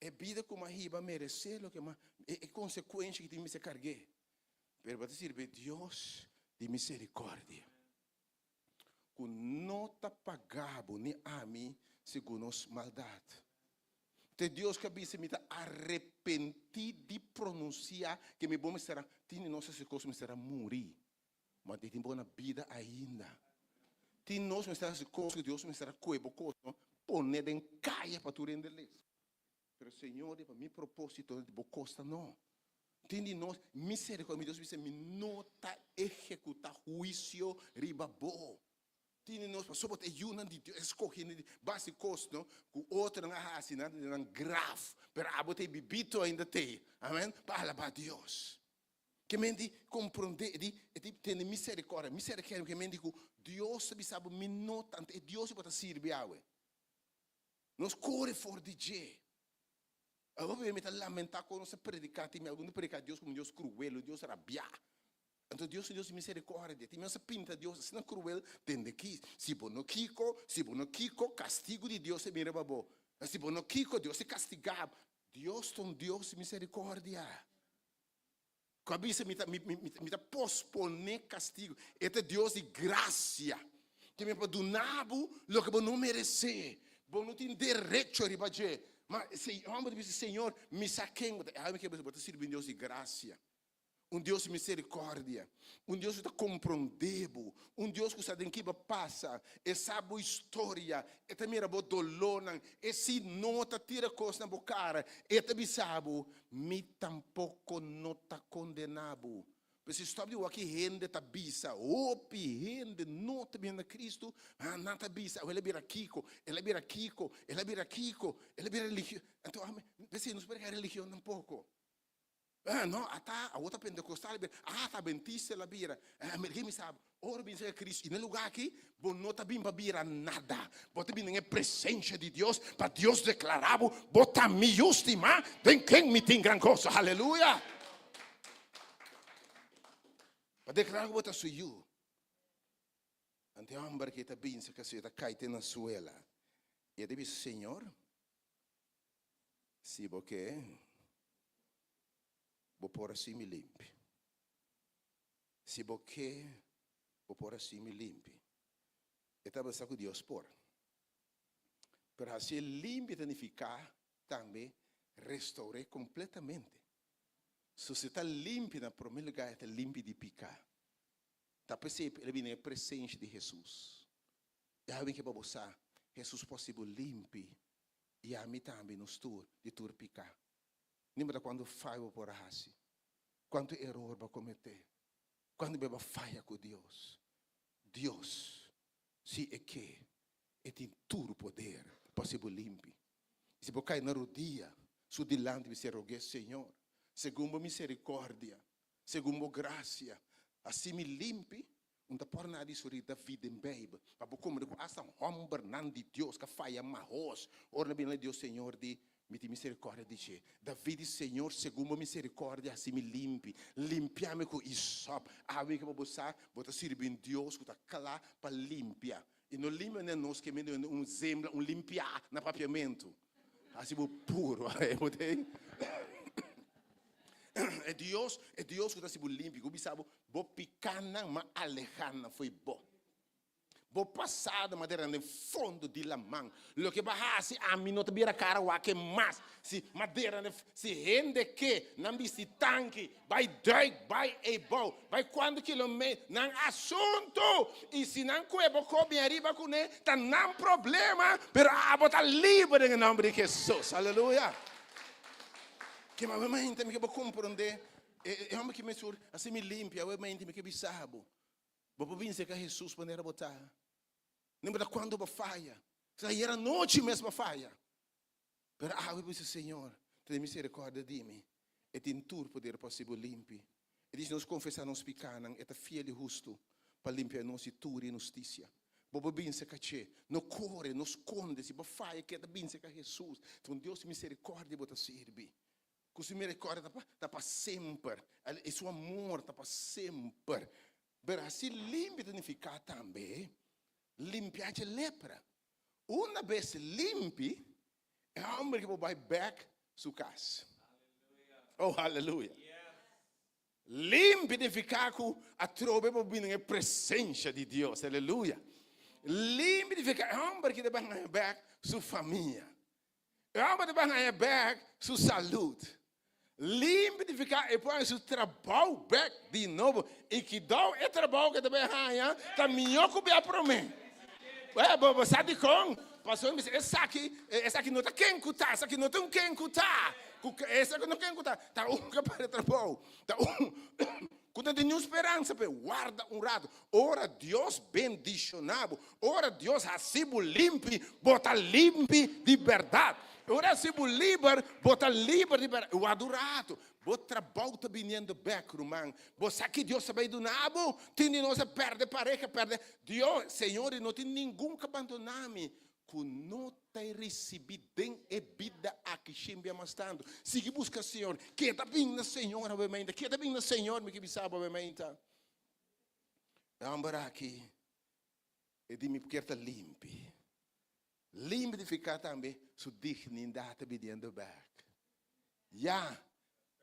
É vida como a riba merece lo que é consequência que tem que se carregar. Mas para dizer Deus de misericórdia, que não está pagado nem a mim segundo as maldade. Te Deus que me está arrepentir de pronunciar que me bom será, tem nossas coisas me será morrer, mas tem boa vida ainda. Tem nós me estará coisas que Deus me estará coebo coisa, poner em caia para tu render-lhes. Mas Senhor, para mim propósito de bocosta não. Tem de nós misericórdia, Deus disse, me nota executar juízo ribabo. Tem de nós só botar uma de Deus escolhendo de base custo, com outra não há assim, não grave, pero a botar bibito ainda tem. Amém? Para alabar Deus. Que me di compreender, di ter misericórdia, que me digo Deus sabe me nota, Deus pode servir a we. Nós corre for de je. Eu vou me lamentar quando você predicar, tem algum predicar Deus como Deus cruel, Deus rabia. Então Deus misericórdia, tem essa pinta Deus assim não cruel, tem de que se bono kiko, castigo de Deus é mira babo. Se bono kiko, Deus se castigar. Deus tem Deus misericórdia. Cabeça me tá posponer castigo. Este Deus de graça. Que me perdonar lo que não merece. Bom não tem direito a ribager. Mas se o homem diz Senhor, me saquem. Aí me quer botar servir Deus de graça. Deus de misericórdia. Deus que está compreendendo. Deus que sabe em que passa. E sabe a história. E também era bom dolor. E se nota tira coisa na boca cara. E também sabe. Me tampouco não está condenado. Mas se está aqui rende tá bisa. Opi rende não está bem na Cristo. Não está bisa. Ele vira Kiko. Ele vira religião. Então, você não espera a religião um pouco. No, a outra pentecostal, tá bentista la bira. Quem me sabe? Ora bem ser Cristo. E no lugar aqui, bom não tá bem para bira nada. Bota bem na presença de Deus, para Deus declarar, bota me justima, tem quem me tem gran coisa. Aleluia. Para declarar que bota sou eu. Ante a homem que está bem, se que está caído na suela. E ele diz, Senhor, se você vou pôr assim me limpe. Se você vou pôr assim me limpe. Eu estava pensando que Deus pôr. Para assim limpe significa também restaurar completamente. Se você está limpo na primeiro lugar, está limpo de picar. tá percebe ele vem presente de Jesus. E aí vem que babosar, Jesus possível limpe e a mim também nos tur de tur picar. Lembra quando falha por assim, quanto erro vai cometer, quando beba falha com Deus, Deus se é que tem todo o poder possível limpe. Se você cair na rodilha, su dilante vi se rogue Senhor, segundo misericórdia, segundo graça, assim me limpe, não tá por nada isso da vida em baby, para como de essa homem não de Deus que falha marros, ora bem Deus Senhor de me tem misericórdia dice, David Senhor segundo misericórdia assim me limpe, limpiame com isop, a mim que vou buscar, vou te servir em Deus que tá claro para limpar, e não limpa nem nós que me dá zembla, limpiar na papiamento. Assim puro, é Deus que está se limpo. Como sabe, bo picana, mas alejana foi bom. Bo passado, mas era no fundo de la mão. Lo que bahasi a mim não te vira cara o que mais. Se madeira se rende que não se tanque, vai doig, vai e bom, vai quando quilômetros não assunto. E se não cuebo come arriba com ele, tá não problema, pero a botar livre em nome de Jesus. Aleluia. Que mas eu entendo que eu vou compreender. É homem que me sur, assim me limpa, eu entendo que eu sabo. Vou vir que Jesus poder botar. Lembra quando eu falha? Se era noite mesmo a falha. Pero eu disse, Senhor, tem misericórdia de mim. E tem tudo poder possível limpe. E diz, nós confessar nos picanam, é fiel e justo, para limpar nós e tudo e justiça. Bobo binse caché, no corre, no esconde, se falha que é binse com Jesus. Então Deus misericórdia bota servir. Com sua misericórdia tá para sempre. E seu amor tá para sempre. Pero assim limpe significa também limpiar de lepra. Uma vez limpe, é homem que vai back sua casa. Oh, aleluia. Limpe significa que a trova é a presença de Deus. Aleluia. Limpe significa é homem que vai back sua família. É homem que vai back sua saúde. Limpe de ficar e põe seu trabalho back de novo e que dá o trabalho que também ganha tá melhor que o para mim. É bobo sabe com passou esse aqui não tá quem cutar, esse aqui não tem quem cutar, esse aqui não quem cutar, tá que para trabalho, tá quando tem esperança para guarda rato, ora Deus bendicionado, ora Deus assim limpe, bota limpe de verdade. Ora se bu liber, bota liber de verdade. O adorado, bota trabalho tá vindo back, irmão. Você que Deus sabe do nabo, tem não se perde pareja, perde. Deus, Senhor, não tem ninguém que abandonar-me. Que não tem recebido e vida aqui, sempre bastante. Se busca Senhor, que está vindo Senhor, obviamente, que está vindo Senhor, me que sabe, obviamente. Vamos aqui, e de me porque está limpo. Limpe de ficar também sua dignidade pedindo back. Já,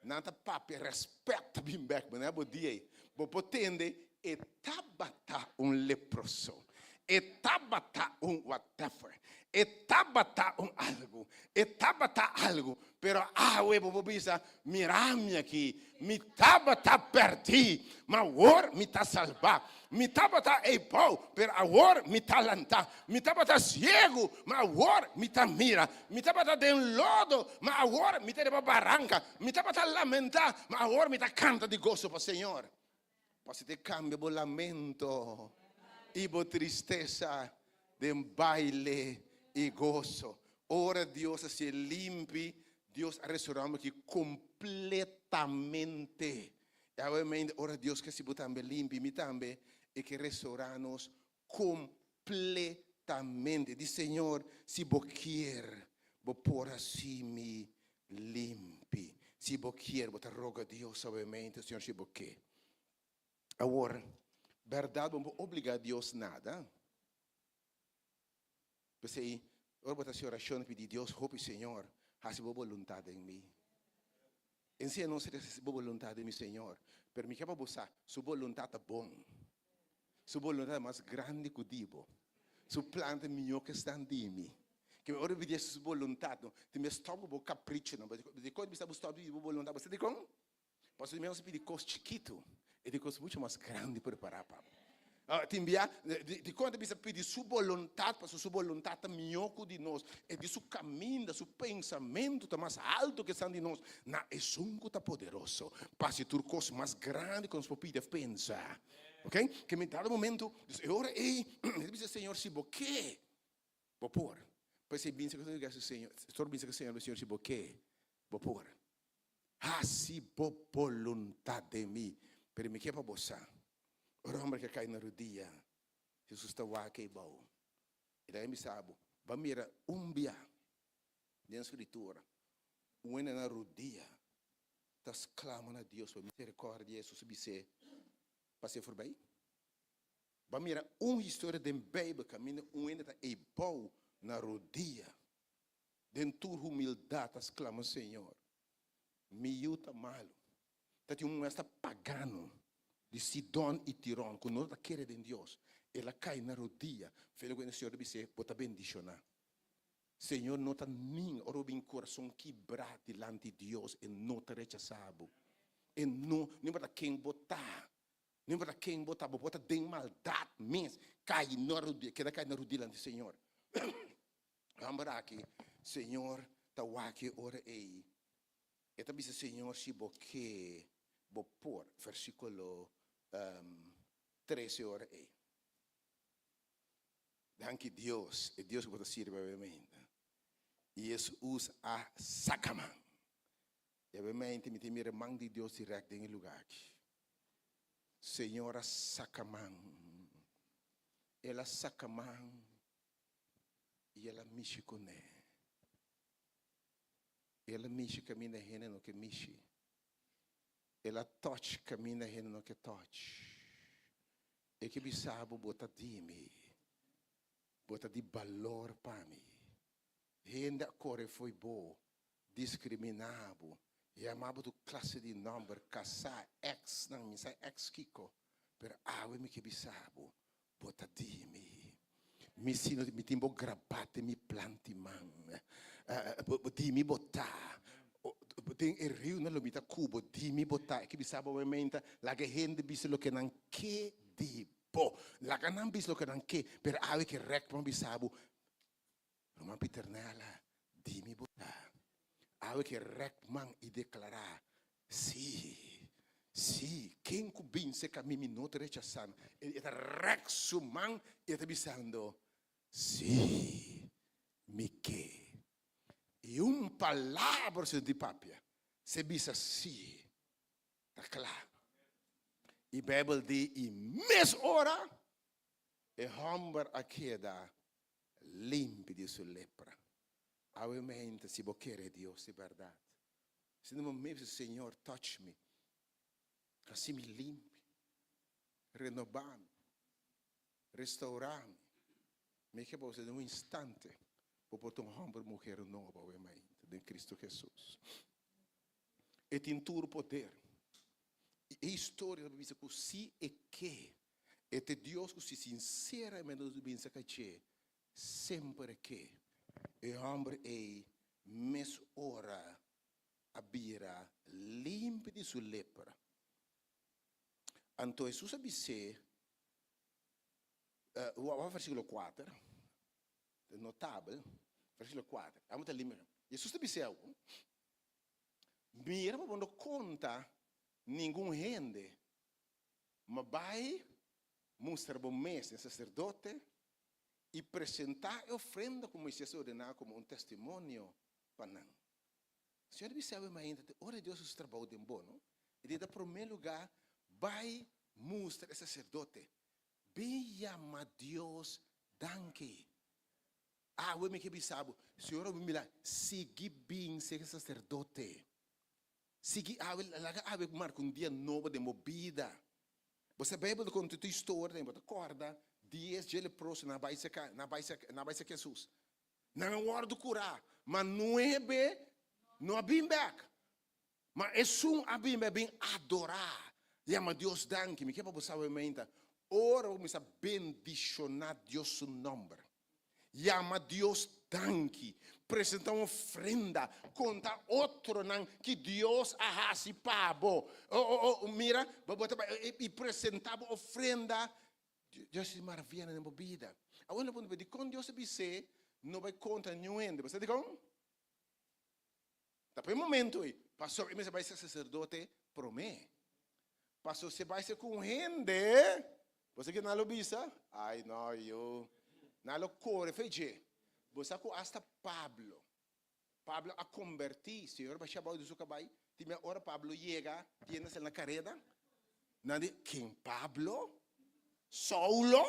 nada papo, respeita bem back, mas não é bom dia. Vou potende e tabata leproso. E tabata whatever. E tabata algo. E tabata algo. Pero eu vou pensar, mirame aqui. Me tabata perdi. Mas agora me tá salvar. Me tabata é bom. Pero agora me tá lantar. Me tabata cego. Mas agora me tá mira. Me tabata de lodo. Mas agora me tá de barranca. Me tabata lamentar. Mas agora me tá canta de gozo para o Senhor. Posso ter cambio o lamento. E tristeza de baile e gozo. Ora Deus se limpe, Deus restauramos aqui completamente. E obviamente, ora Deus que se também limpe, me também, e que restauramos completamente. Diz Senhor, se você quer, você por assim me limpe. Se você quer, você roga a Deus, obviamente, Senhor, se você quer. Agora, verdade, não obrigar a Deus nada. Você, ora, você oração pedir Deus, hope Senhor, faça boa vontade em mim. Ensina não ser boa vontade em mim, Senhor. Pero me quer buscar, sua vontade é bom. Sua vontade é mais grande que o diabo. Sua planta é melhor que está em mim. Que ora obedecer sua vontade, tem me stop o capricho, não. De quando você stop a vontade, você de como? Posso mesmo pedir coisa chiquito. E de coisa muito mais grande para preparar, papo. Ti invia, di quando bisogna pedir sua vontade, para sua vontade mioco de nós, e de seu caminho, seu pensamento tá mais alto que são de nós. Na é sunco tá poderoso. Passe tur coisa mais grande que nós podemos pensar. Ok? Que em dado momento, ora ele diz Senhor, se boque, vou pôr. Pois se pensa que eu digo Senhor, estou pensando que o Senhor se boque, vou pôr. Se bo vontade de mim, para me que para você. O homem que cai na rodia, Jesus está lá que é bom. E daí me sabe, vamos mirar dia, na escritura, na rodia, está clamando a Deus por misericórdia, Jesus disse, passei por bem. Vamos mirar história da Bíblia, caminho, está é bom na rodia, dentro da humildade, está clamando, Senhor, me ajuda malo, está pagando. De Sidon e Tirón, quando nós queremos em Deus, ela cai na rodia, fez o que o Senhor disse, pode bendicionar. Senhor, não está nem ora bem coração quebrado diante de Deus e não está rechaçado. E não para quem botar, não para quem botar, bota de maldade mesmo, cai na rodia, que cai na rodia diante do Senhor. Vamos aqui, Senhor, está aqui ora aí. E também diz, Senhor, se boque, vou pôr, versículo 13 horas aí. Danke Deus, e Deus pode ser brevemente. E isso usa a sacamã. E brevemente me tem a mão de Deus direto em lugar aqui. Senhora sacamã. Ela sacamã. E ela mexe com ele. Ela mexe com a minha rena no que mexe. Ela touch caminha rena no que touch. E que bisabo bota de mim. Bota de valor para mim. Renda corre foi bom. Discriminado. E amava do classe de número. Caçar ex. Não, me sai ex kiko. Pero me que bisabo. Bota de mim. Me sino me timbo grabate me plante man. De me botar. Tem rio na lomita cubo di mi botar que bisabo momento la que gente bislo que nan que di po la que nan bislo que nan que per ave que rec non bisabo Roma piternala di mi botar ave que rec man e declarar sì quem cubin se cammini not rechazando e rec su man e te bisando sì mi che e palavra de papia se bisa sim, está claro. E a Bíblia diz, e mesma hora, o homem aqui da limpo de sua lepra. Obviamente, se você quer Deus de verdade. Se não me diz, Senhor, touch me. Assim me limpe, renovar-me, restaurar-me. Me que você num instante, para botar homem e mulher nova, obviamente, de Cristo Jesus. E tem todo o poder. E a história da Bíblia que se é que é Deus que se sinceramente nos pensa que sempre que o homem é mais hora a bira limpa de sua lepra. Então Jesus disse, o versículo 4, notável, versículo 4, vamos a ler. Jesus disse algo. Mira, mas não conta nenhum rende, mas vai mostrar o mestre sacerdote e apresentar a ofrenda como Moisés ordenou como um testemunho para nós. O Senhor disse a mim ainda, ora Deus os trabalhou de bom, e de primeiro lugar vai mostrar o sacerdote, bem ama Deus, danke. O me que bisabo, Senhor me lá, segui bem ser sacerdote. Segui ave marca dia novo de movida. Você Bíblia conta a história, você acorda, dias de ele próximo na baixa Jesus. Não hora de curar, mas não é bem back. Mas é bem adorar. Chama Deus danke, me que para você saber, ora vamos a bendicionar Deus seu nome. Chama Deus danke. Apresentar uma ofrenda, conta outro que Deus arrasi pabo. Mira, e apresentava ofrenda Deus se maravilha na minha vida. Agora, quando de quando Deus se bise, não vai contra nenhum. Você diz como? Tá por um momento aí. Pastor, você vai ser sacerdote, promete. Pastor, você vai ser com gente. Você que não lo bisa? Ai, não, eu. Não lo corre, feije. Você com hasta Pablo. Pablo a convertir. Senhor, vai chamar do seu cabai. Time hora Pablo chega, tiene na carreta. Nadi, quem Pablo? Saulo?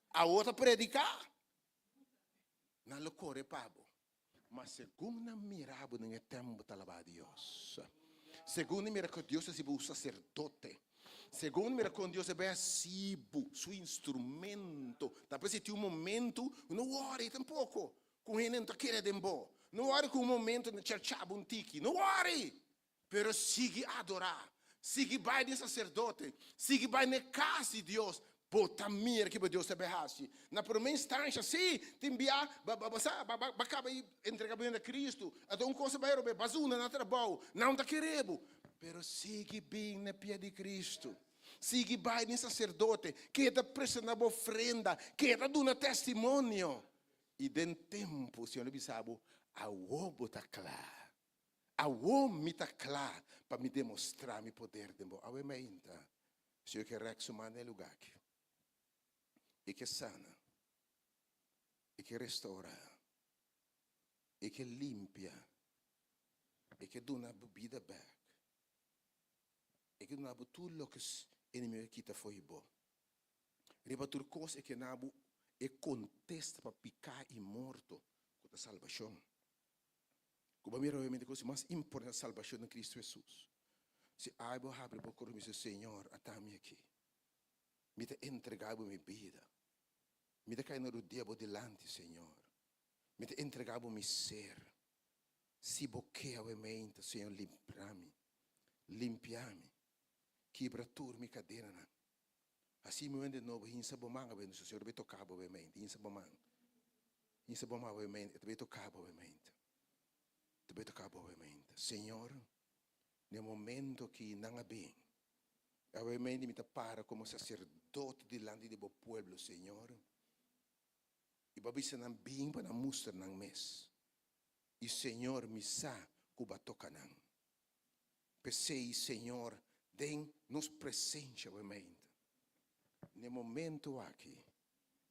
A outra predicar? Não lo corre Pablo. Mas segundo mirava no tempo talaba Deus. Segundo mira que Deus é o sacerdote. Segundo mira que Deus é sibo, seu instrumento. Depois se tem momento, não worry tampouco. Com ele não quer dembo. Não worry com momento na cercava um tiki. Não worry. Pero siga adorar. Siga vai de sacerdote. Siga vai na casa de Deus. Bota mira que Deus te berrasse. Na primeira instância, sim, te enviar, acaba entregar a Cristo. Então, coisa vai rober, bazuna na trabalho, não tá querendo. Pero siga bem na pia de Cristo. Siga bem no sacerdote, que está pressionando a ofrenda, que está dando testemunho. E dentro tempo, o Senhor sabe, a obo está claro. A obo está claro para me demonstrar meu poder. A obo é ainda. O Senhor quer reaccionar no lugar aqui. E que sana, e que restaura, e que limpia, e que dá uma bebida back, e que dá tudo o que o inimigo quita foi bom. Riba tudo coisa que nabu e contesta para picar e morto com a salvação. Como mira obviamente coisa mais importante a salvação em Cristo Jesus. Se aibo abre para o meu Senhor, até-me aqui. Me te entregar minha vida. Me te cair no diabo delante, Senhor. Me te entregar meu ser. Se boqueia a mente, Senhor, limpa-me. Limpa-me. Quebra tudo minha cadeira. Assim me de novo, hinsa bomanga, o Senhor vai tocar a minha mente. Hinsa bomanga. Hinsa bomanga a minha mente. Vai tocar a minha mente. Vai tocar a minha mente. Senhor, no momento que não é bem, a minha mente me para como sacerdote delante do povo, Senhor. E babisa nang bing pa na muster ng mes. E Senhor misa kuba toka nang. Pesei Senhor den nos presencia o mente. No momento aqui,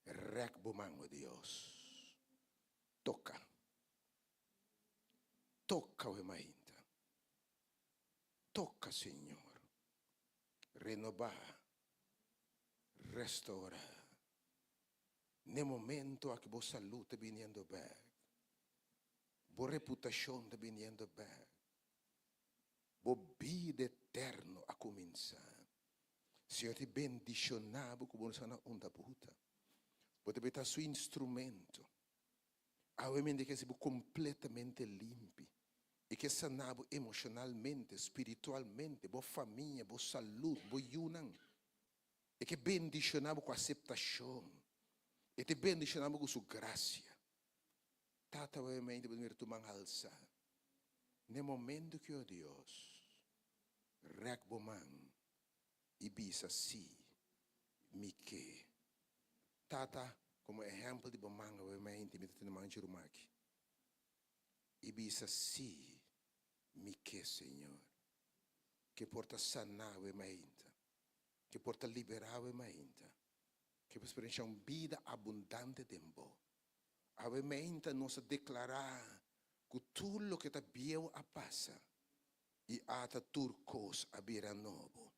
rec bumango Deus. Toca. Toca o mente. Toca Senhor. Renovar. Restaurar. No momento a que vos salud está viniendo bem, vos reputação está viniendo bem, vos vida eterno a começar. Senhor te bendicionava como você na onda puta, vos te beta seu instrumento, obviamente que se completamente limpo e que sanava emocionalmente, espiritualmente, vos família, vos saúde, vos unam, e que bendicionava com aceitação. E te bendicionamos com sua graça. Tata o mente para vir tu mangalsa. No momento que o Deus rec bomang ibisa si mike. Tata como exemplo de bomang o mente me te mangi rumaki. Ibisa si mike Senhor. Que porta sanar o mente. Que porta liberar o mente. Que você experiencia uma vida abundante de tempo. A mente nos declarar que tudo o que está bem a passa e ata turcos a vir a novo.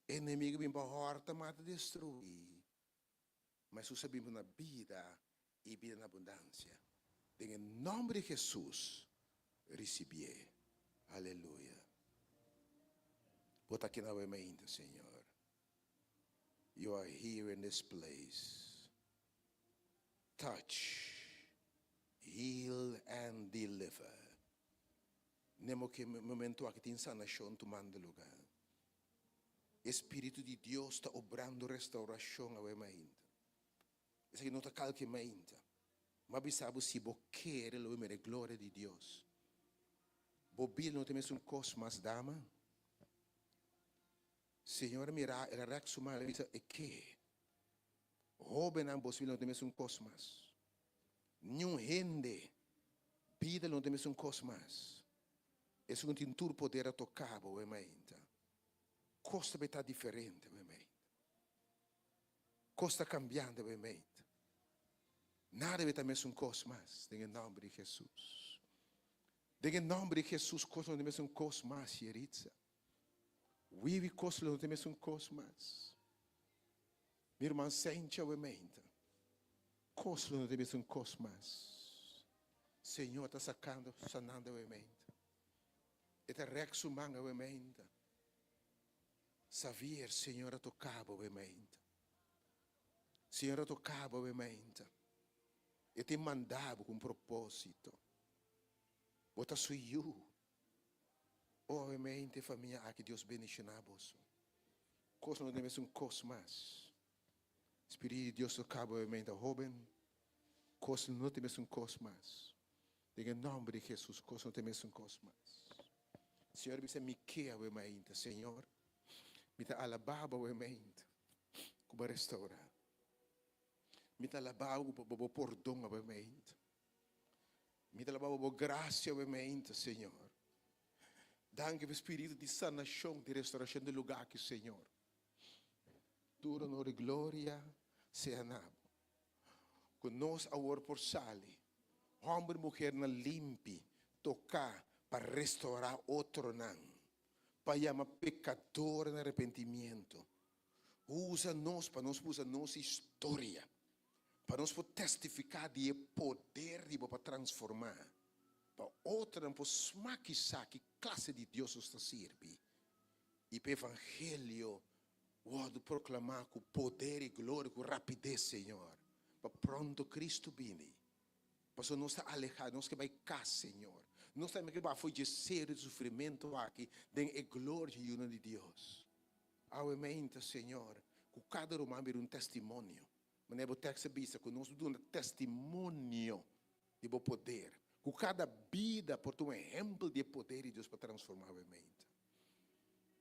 Inimigo vem para horta mata destruir. Mas nós sabemos na vida e vida na abundância. Em nome de Jesus, recebi. Aleluia. Bota aqui na mente, Senhor. You are here in this place. Touch, heal, and deliver. Nemo que momento aqui tem sanação tomando lugar. Espírito de Deus está obrando restauração a mente. Isso aqui não está calque mente. Mas bisabo se boqueira lo a glória de Deus. Bobil não tem mais cosmos dama. Senhor, mira, ela reacciona e que Joven não possível não temos cosmas. Nenhum rende. Vida não temos cosmas. É um tintur poder a tocar, obviamente. Costa vai estar diferente, obviamente. Costa cambiando, obviamente. Nada vai estar mesmo cosmas. Em nome de Jesus. Em nome de Jesus, costa não temos cosmas, Yeritza. Vive costa não temos cosmas. Minha irmã sente, obviamente. Costa não temos cosmas. Senhor está sacando, sanando, obviamente. Eta rex humano, obviamente. Saber, Senhor, a tocava, obviamente. Senhor, a tocava, obviamente. E te mandava com propósito. Bota sui eu. Obviamente, família, que Deus bendicionamos. Coisa não temos cosmas. Espírito de Deus tocava, obviamente, jovem. Coisa não temos cosmas. Em nome de Jesus, coisa não temos cosmas. Senhor, você me quer, obviamente, Senhor. Me dá alababa, obviamente. Como restaurar. Me dá alababa, como perdão, obviamente. Me dá alababa, como graça, obviamente, Senhor. Danke o Espírito de sanação, de restauração do lugar aqui, Senhor. Tua honra e glória seja nabo. Conosco, agora por sali. Homem e mulher na limpe, tocar para restaurar outro não. Para chamar pecador no arrependimento. Usa-nos para nós usar nossa história. Para nós testificar de poder para transformar. Para outra não smaquizar que classe de Deus está servindo. E para o Evangelho, vou proclamar com poder e glória, com rapidez, Senhor. Para pronto Cristo viene. Para nós estar alejados, nós que vai cá, Senhor. Nós também que vai fugir de sofrimento aqui, tem a glória e a de Deus. Aumente, Senhor, com cada romano um testemunho. Mas o texto diz que nós damos um testemunho de poder. Com cada vida, por um exemplo de poder de Deus para transformar a mente.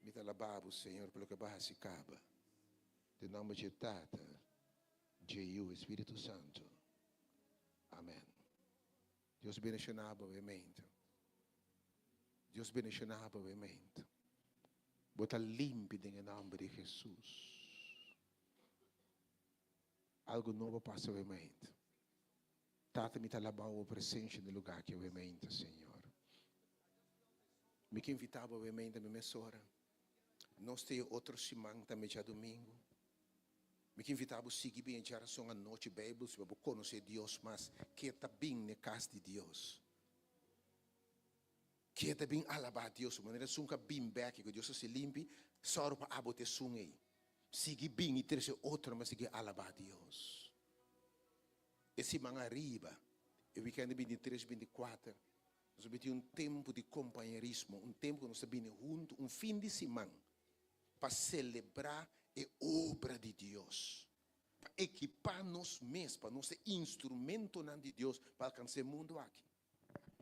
Me dá alabado, Senhor, pelo que vai se acaba. Em nome de Tata, de o Espírito Santo. Amém. Deus bendicionava a mente. Deus bendicionava a mente. Bota límpido em nome de Jesus. Algo novo passa a mente. Tata me talabau a presença no lugar que eu mente, Senhor. Me que invitava a mente a minha hora. Nós temos outro semana também já domingo. Me que invitava a seguir bem a geração à noite, Bíblia, para conhecer Deus, mas que está bem na casa de Deus. Que está bem alabar Deus, de maneira que bem back, que Deus se limpe, só para aboter sungai. Seguir bem e ter outro, mas seguir alabar Deus. Esse semana arriba, o weekend 23, 24, nós vamos ter um tempo de companheirismo, um tempo que nós estamos juntos, um fim de semana, para celebrar a obra de Deus, para equipar nós mesmos, para nós ser instrumento de Deus, para alcançar o mundo aqui.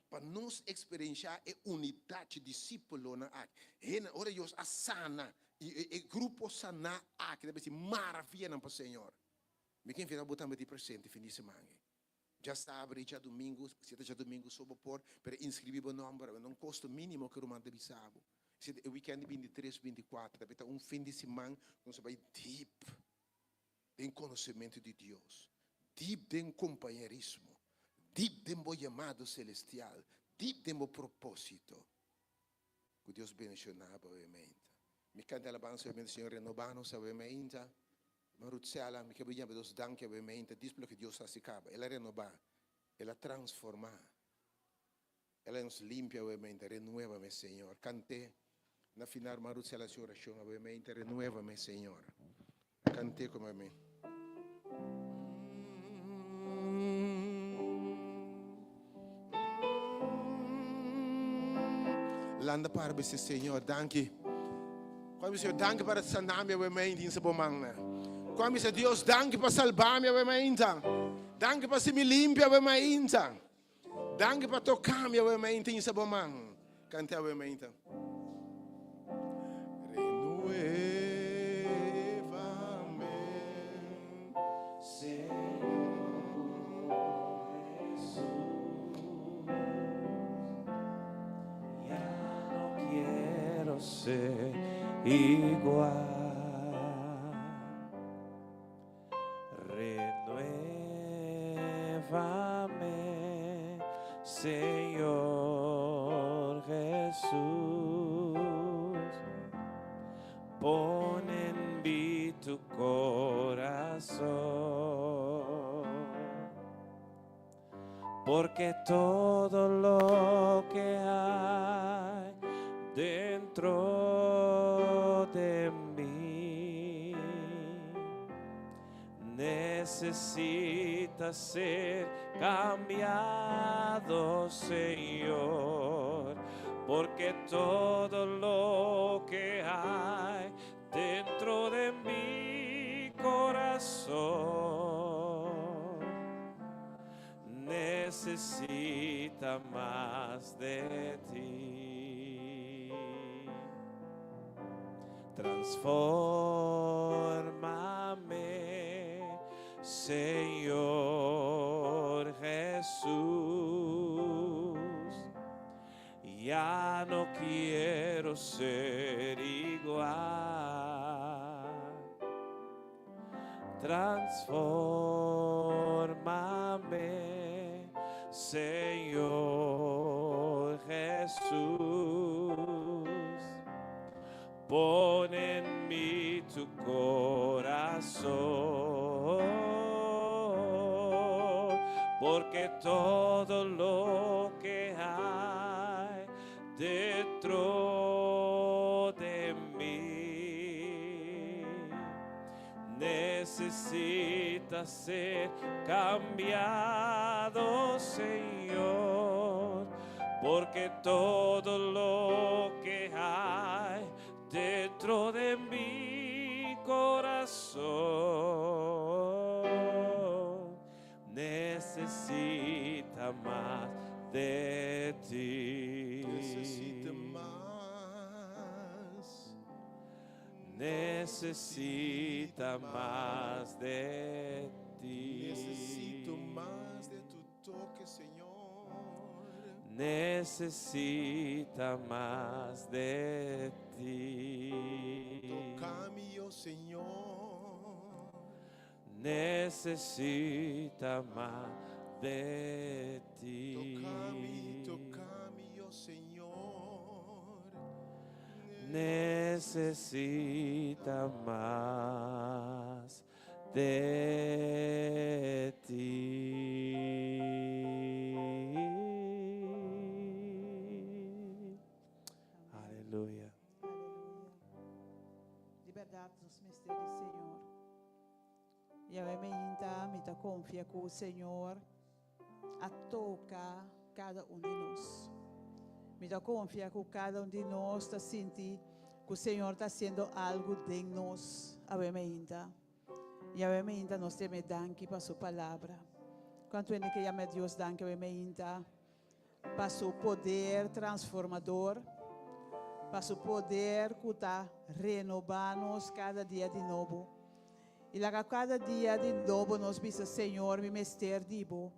Para nós experienciar a unidade discípula aqui. Ora Deus a sana, e grupo sana aqui, deve ser maravilha para o Senhor. Me quem virá botar de presente fim de semana. Já sabe, já domingo, se já domingo soube por, para inscrever o nome, não custa mínimo que o romano deve saber. Se o weekend 23, 24, deve ter fim de semana, nós vai deep em conhecimento de Deus, deep em companheirismo, deep em o chamado celestial, deep em o propósito. Que Deus bendicionava, obviamente. Me canta a alabança, obviamente, Senhor, renovando-nos, obviamente. Marutzela, me quero Deus danke, obviamente, diz pelo que Deus se acaba. Ela renovar, ela transformar, ela nos limpia, obviamente, renueva-me, Senhor. Cante, na final, Marutzela, sua oração, obviamente, renueva-me, Senhor. Cante como a mim. Landa para você, Senhor, danke. Quando Senhor, danke para sanar-me, obviamente, em seu momento. Quando dice Deus, danke para salvar-me, obviamente. Danke para se me limpia, obviamente. Danke para tocar-me, obviamente, em seu momento. Cante, obviamente. Renueva-me, ser igual. Renuévame, Señor Jesús. Pon en mí tu corazón, porque todo lo que hay dentro de mí necesita ser cambiado, Señor, porque todo lo que hay dentro de mi corazón necesita más de ti. Transfórmame, Señor Jesús. Ya no quiero ser igual. Transfórmame, Señor Jesús. Pon en mí tu corazón, porque todo lo que hay dentro de mí necesita ser cambiado, Señor, porque todo lo que hay dentro de mi corazón necesita más de ti. Necesita más. Necesita más de ti. Necesito más de tu toque, Señor. Necesita más de ti. Tocame, oh Señor. Necesita más de ti. Tocame, oh Señor. Necesita más de ti. Aleluya. Aleluia. Liberdade dos mistérios, Senhor. E eu me inta confia com o Senhor a tocar cada um de nós. Me dá confia com cada um de nós está sentir que o Senhor está sendo algo de nós. Eu me inta. E eu me inta nós temos danke para sua palavra. Quanto é que chama Deus danke eu me inta para seu poder transformador. Para seu poder que está renovando-nos cada dia de novo. E lá cada dia de novo nós vimos, Senhor, me mester dibo.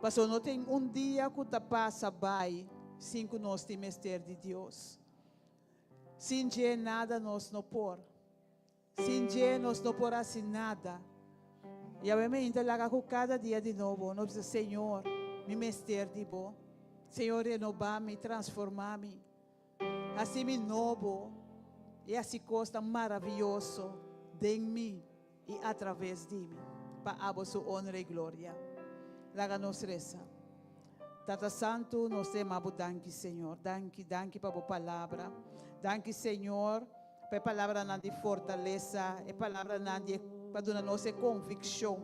Pastor, não tem dia que está passa vai sem que nós tem mester de Deus. Sem dia nada nós não por. Sem dia nós não por assim nada. E obviamente lá cada dia de novo nós vimos, Senhor, me mester dibo. Senhor, renovar-me, transformar-me. Assim me novo e assim coisa maravilhoso de mim e através de mim, para a vossa honra e glória. Laga nos reza. Tata Santo, nós temos danke, Senhor. Danke para a palavra. Danke, Senhor, para a palavra na de fortaleza, a palavra na de para dar nossa convicção,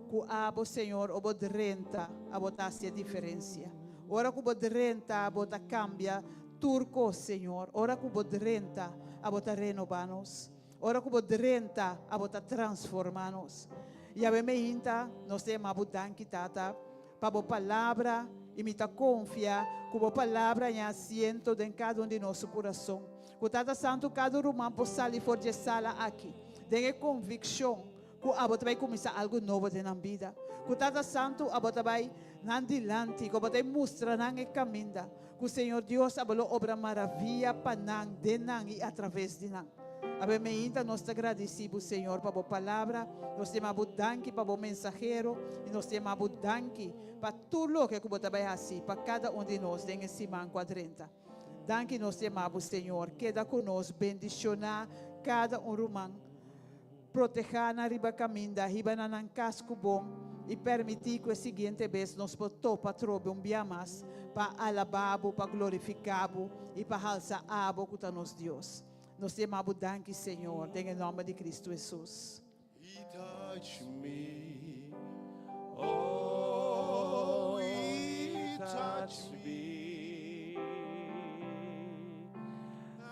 que a Senhor, o bod renta, a botar a diferença. Ora que o bod renta, a botar cambia turco, Senhor. Ora que o bod renta, a botar renovar-nos. Ora que o bod renta, a botar transformar-nos. E a inta, nós temos danke, Tata, para a palavra, e me confia que a palavra é assento em cada um de nosso coração. Que Tata Santo, cada irmão possa lhe forjar aqui. Tenha convicção que abot vai começar algo novo na vida. Que Tata Santo abot vai nandilante, que abot mostra nang e caminda. Que o Senhor Deus abolo obra maravilha panang denang e através de nang. Abe me ainda nós te agradecemos, Senhor, para a palavra, nós te danki para o mensageiro, e nós te danki para tudo o que você vai fazer, para cada de nós, em semana 40. Danke nós te Senhor, queda conosco, bendicionar cada romano, proteger na riba caminda, riba na casco bom, e permitir que a seguinte vez nós possamos trobe dia mais, para alababo, para glorificabo, e para alçar abo que nos Deus. Nós te danke, Senhor, em nome de Cristo Jesus. He touched me. Oh, He touched me.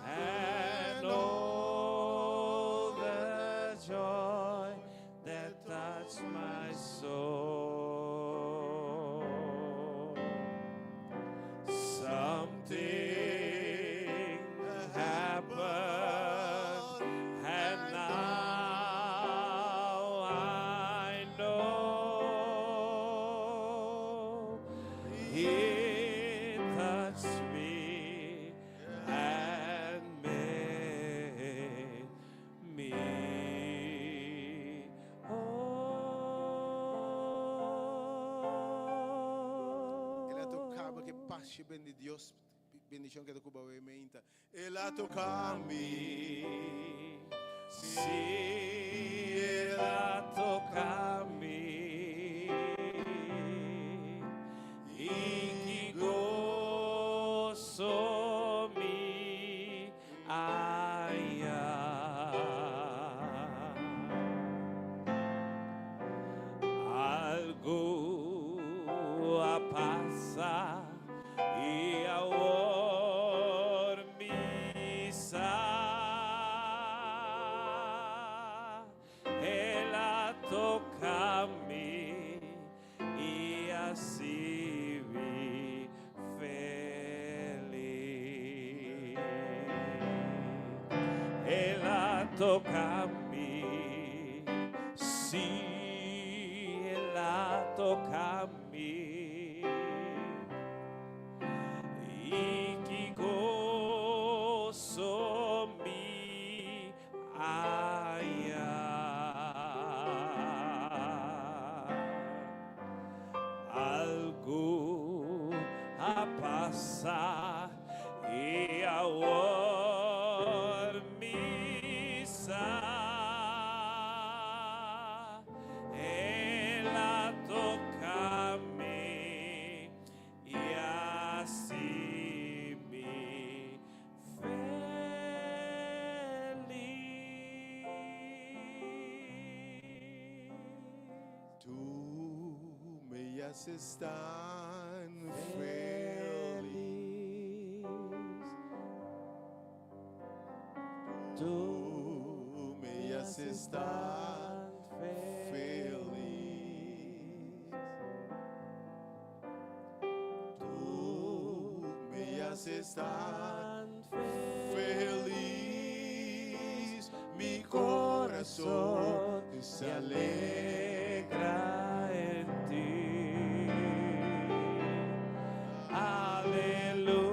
And oh, the joy that touched my soul. Something happened, and now I know He touched me and made me whole. Ela tocava que passe bem de Deus, bendição que tocava o meinta. Ela tocava-me. Se ela tocar-me, e que gozo me haya. Algo a passar e a ela toca-me e assim me feliz. Ela toca-me, se ela toca-me, e que gozo me haya. Algo a passar e a ormizar. Ela toca-me e assim me feliz. Tu me haces tan feliz. Tu me haces tan feliz. Tu me haces tan feliz. Mi corazón se alegra en ti. Aleluya.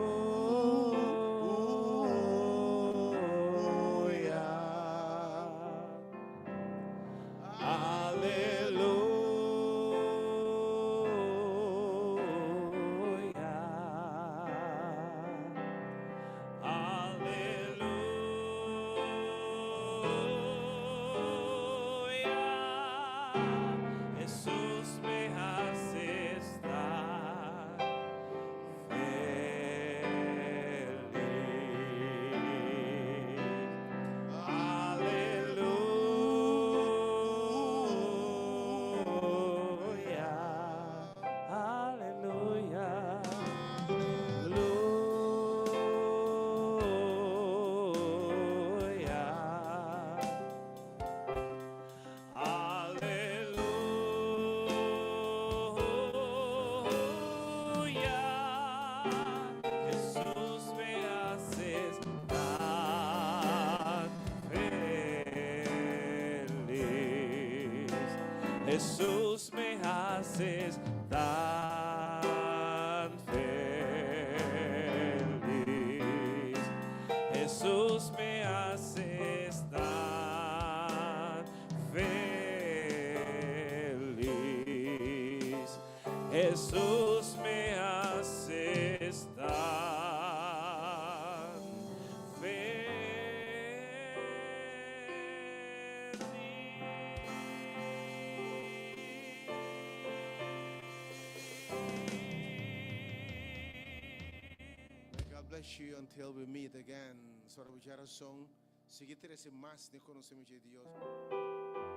Jesús me haces tan feliz. Jesús me haces tan feliz. Jesús me haces tan God bless you until we meet again. Só escuchar a song. Seguir esse mais de conhecimento de Deus.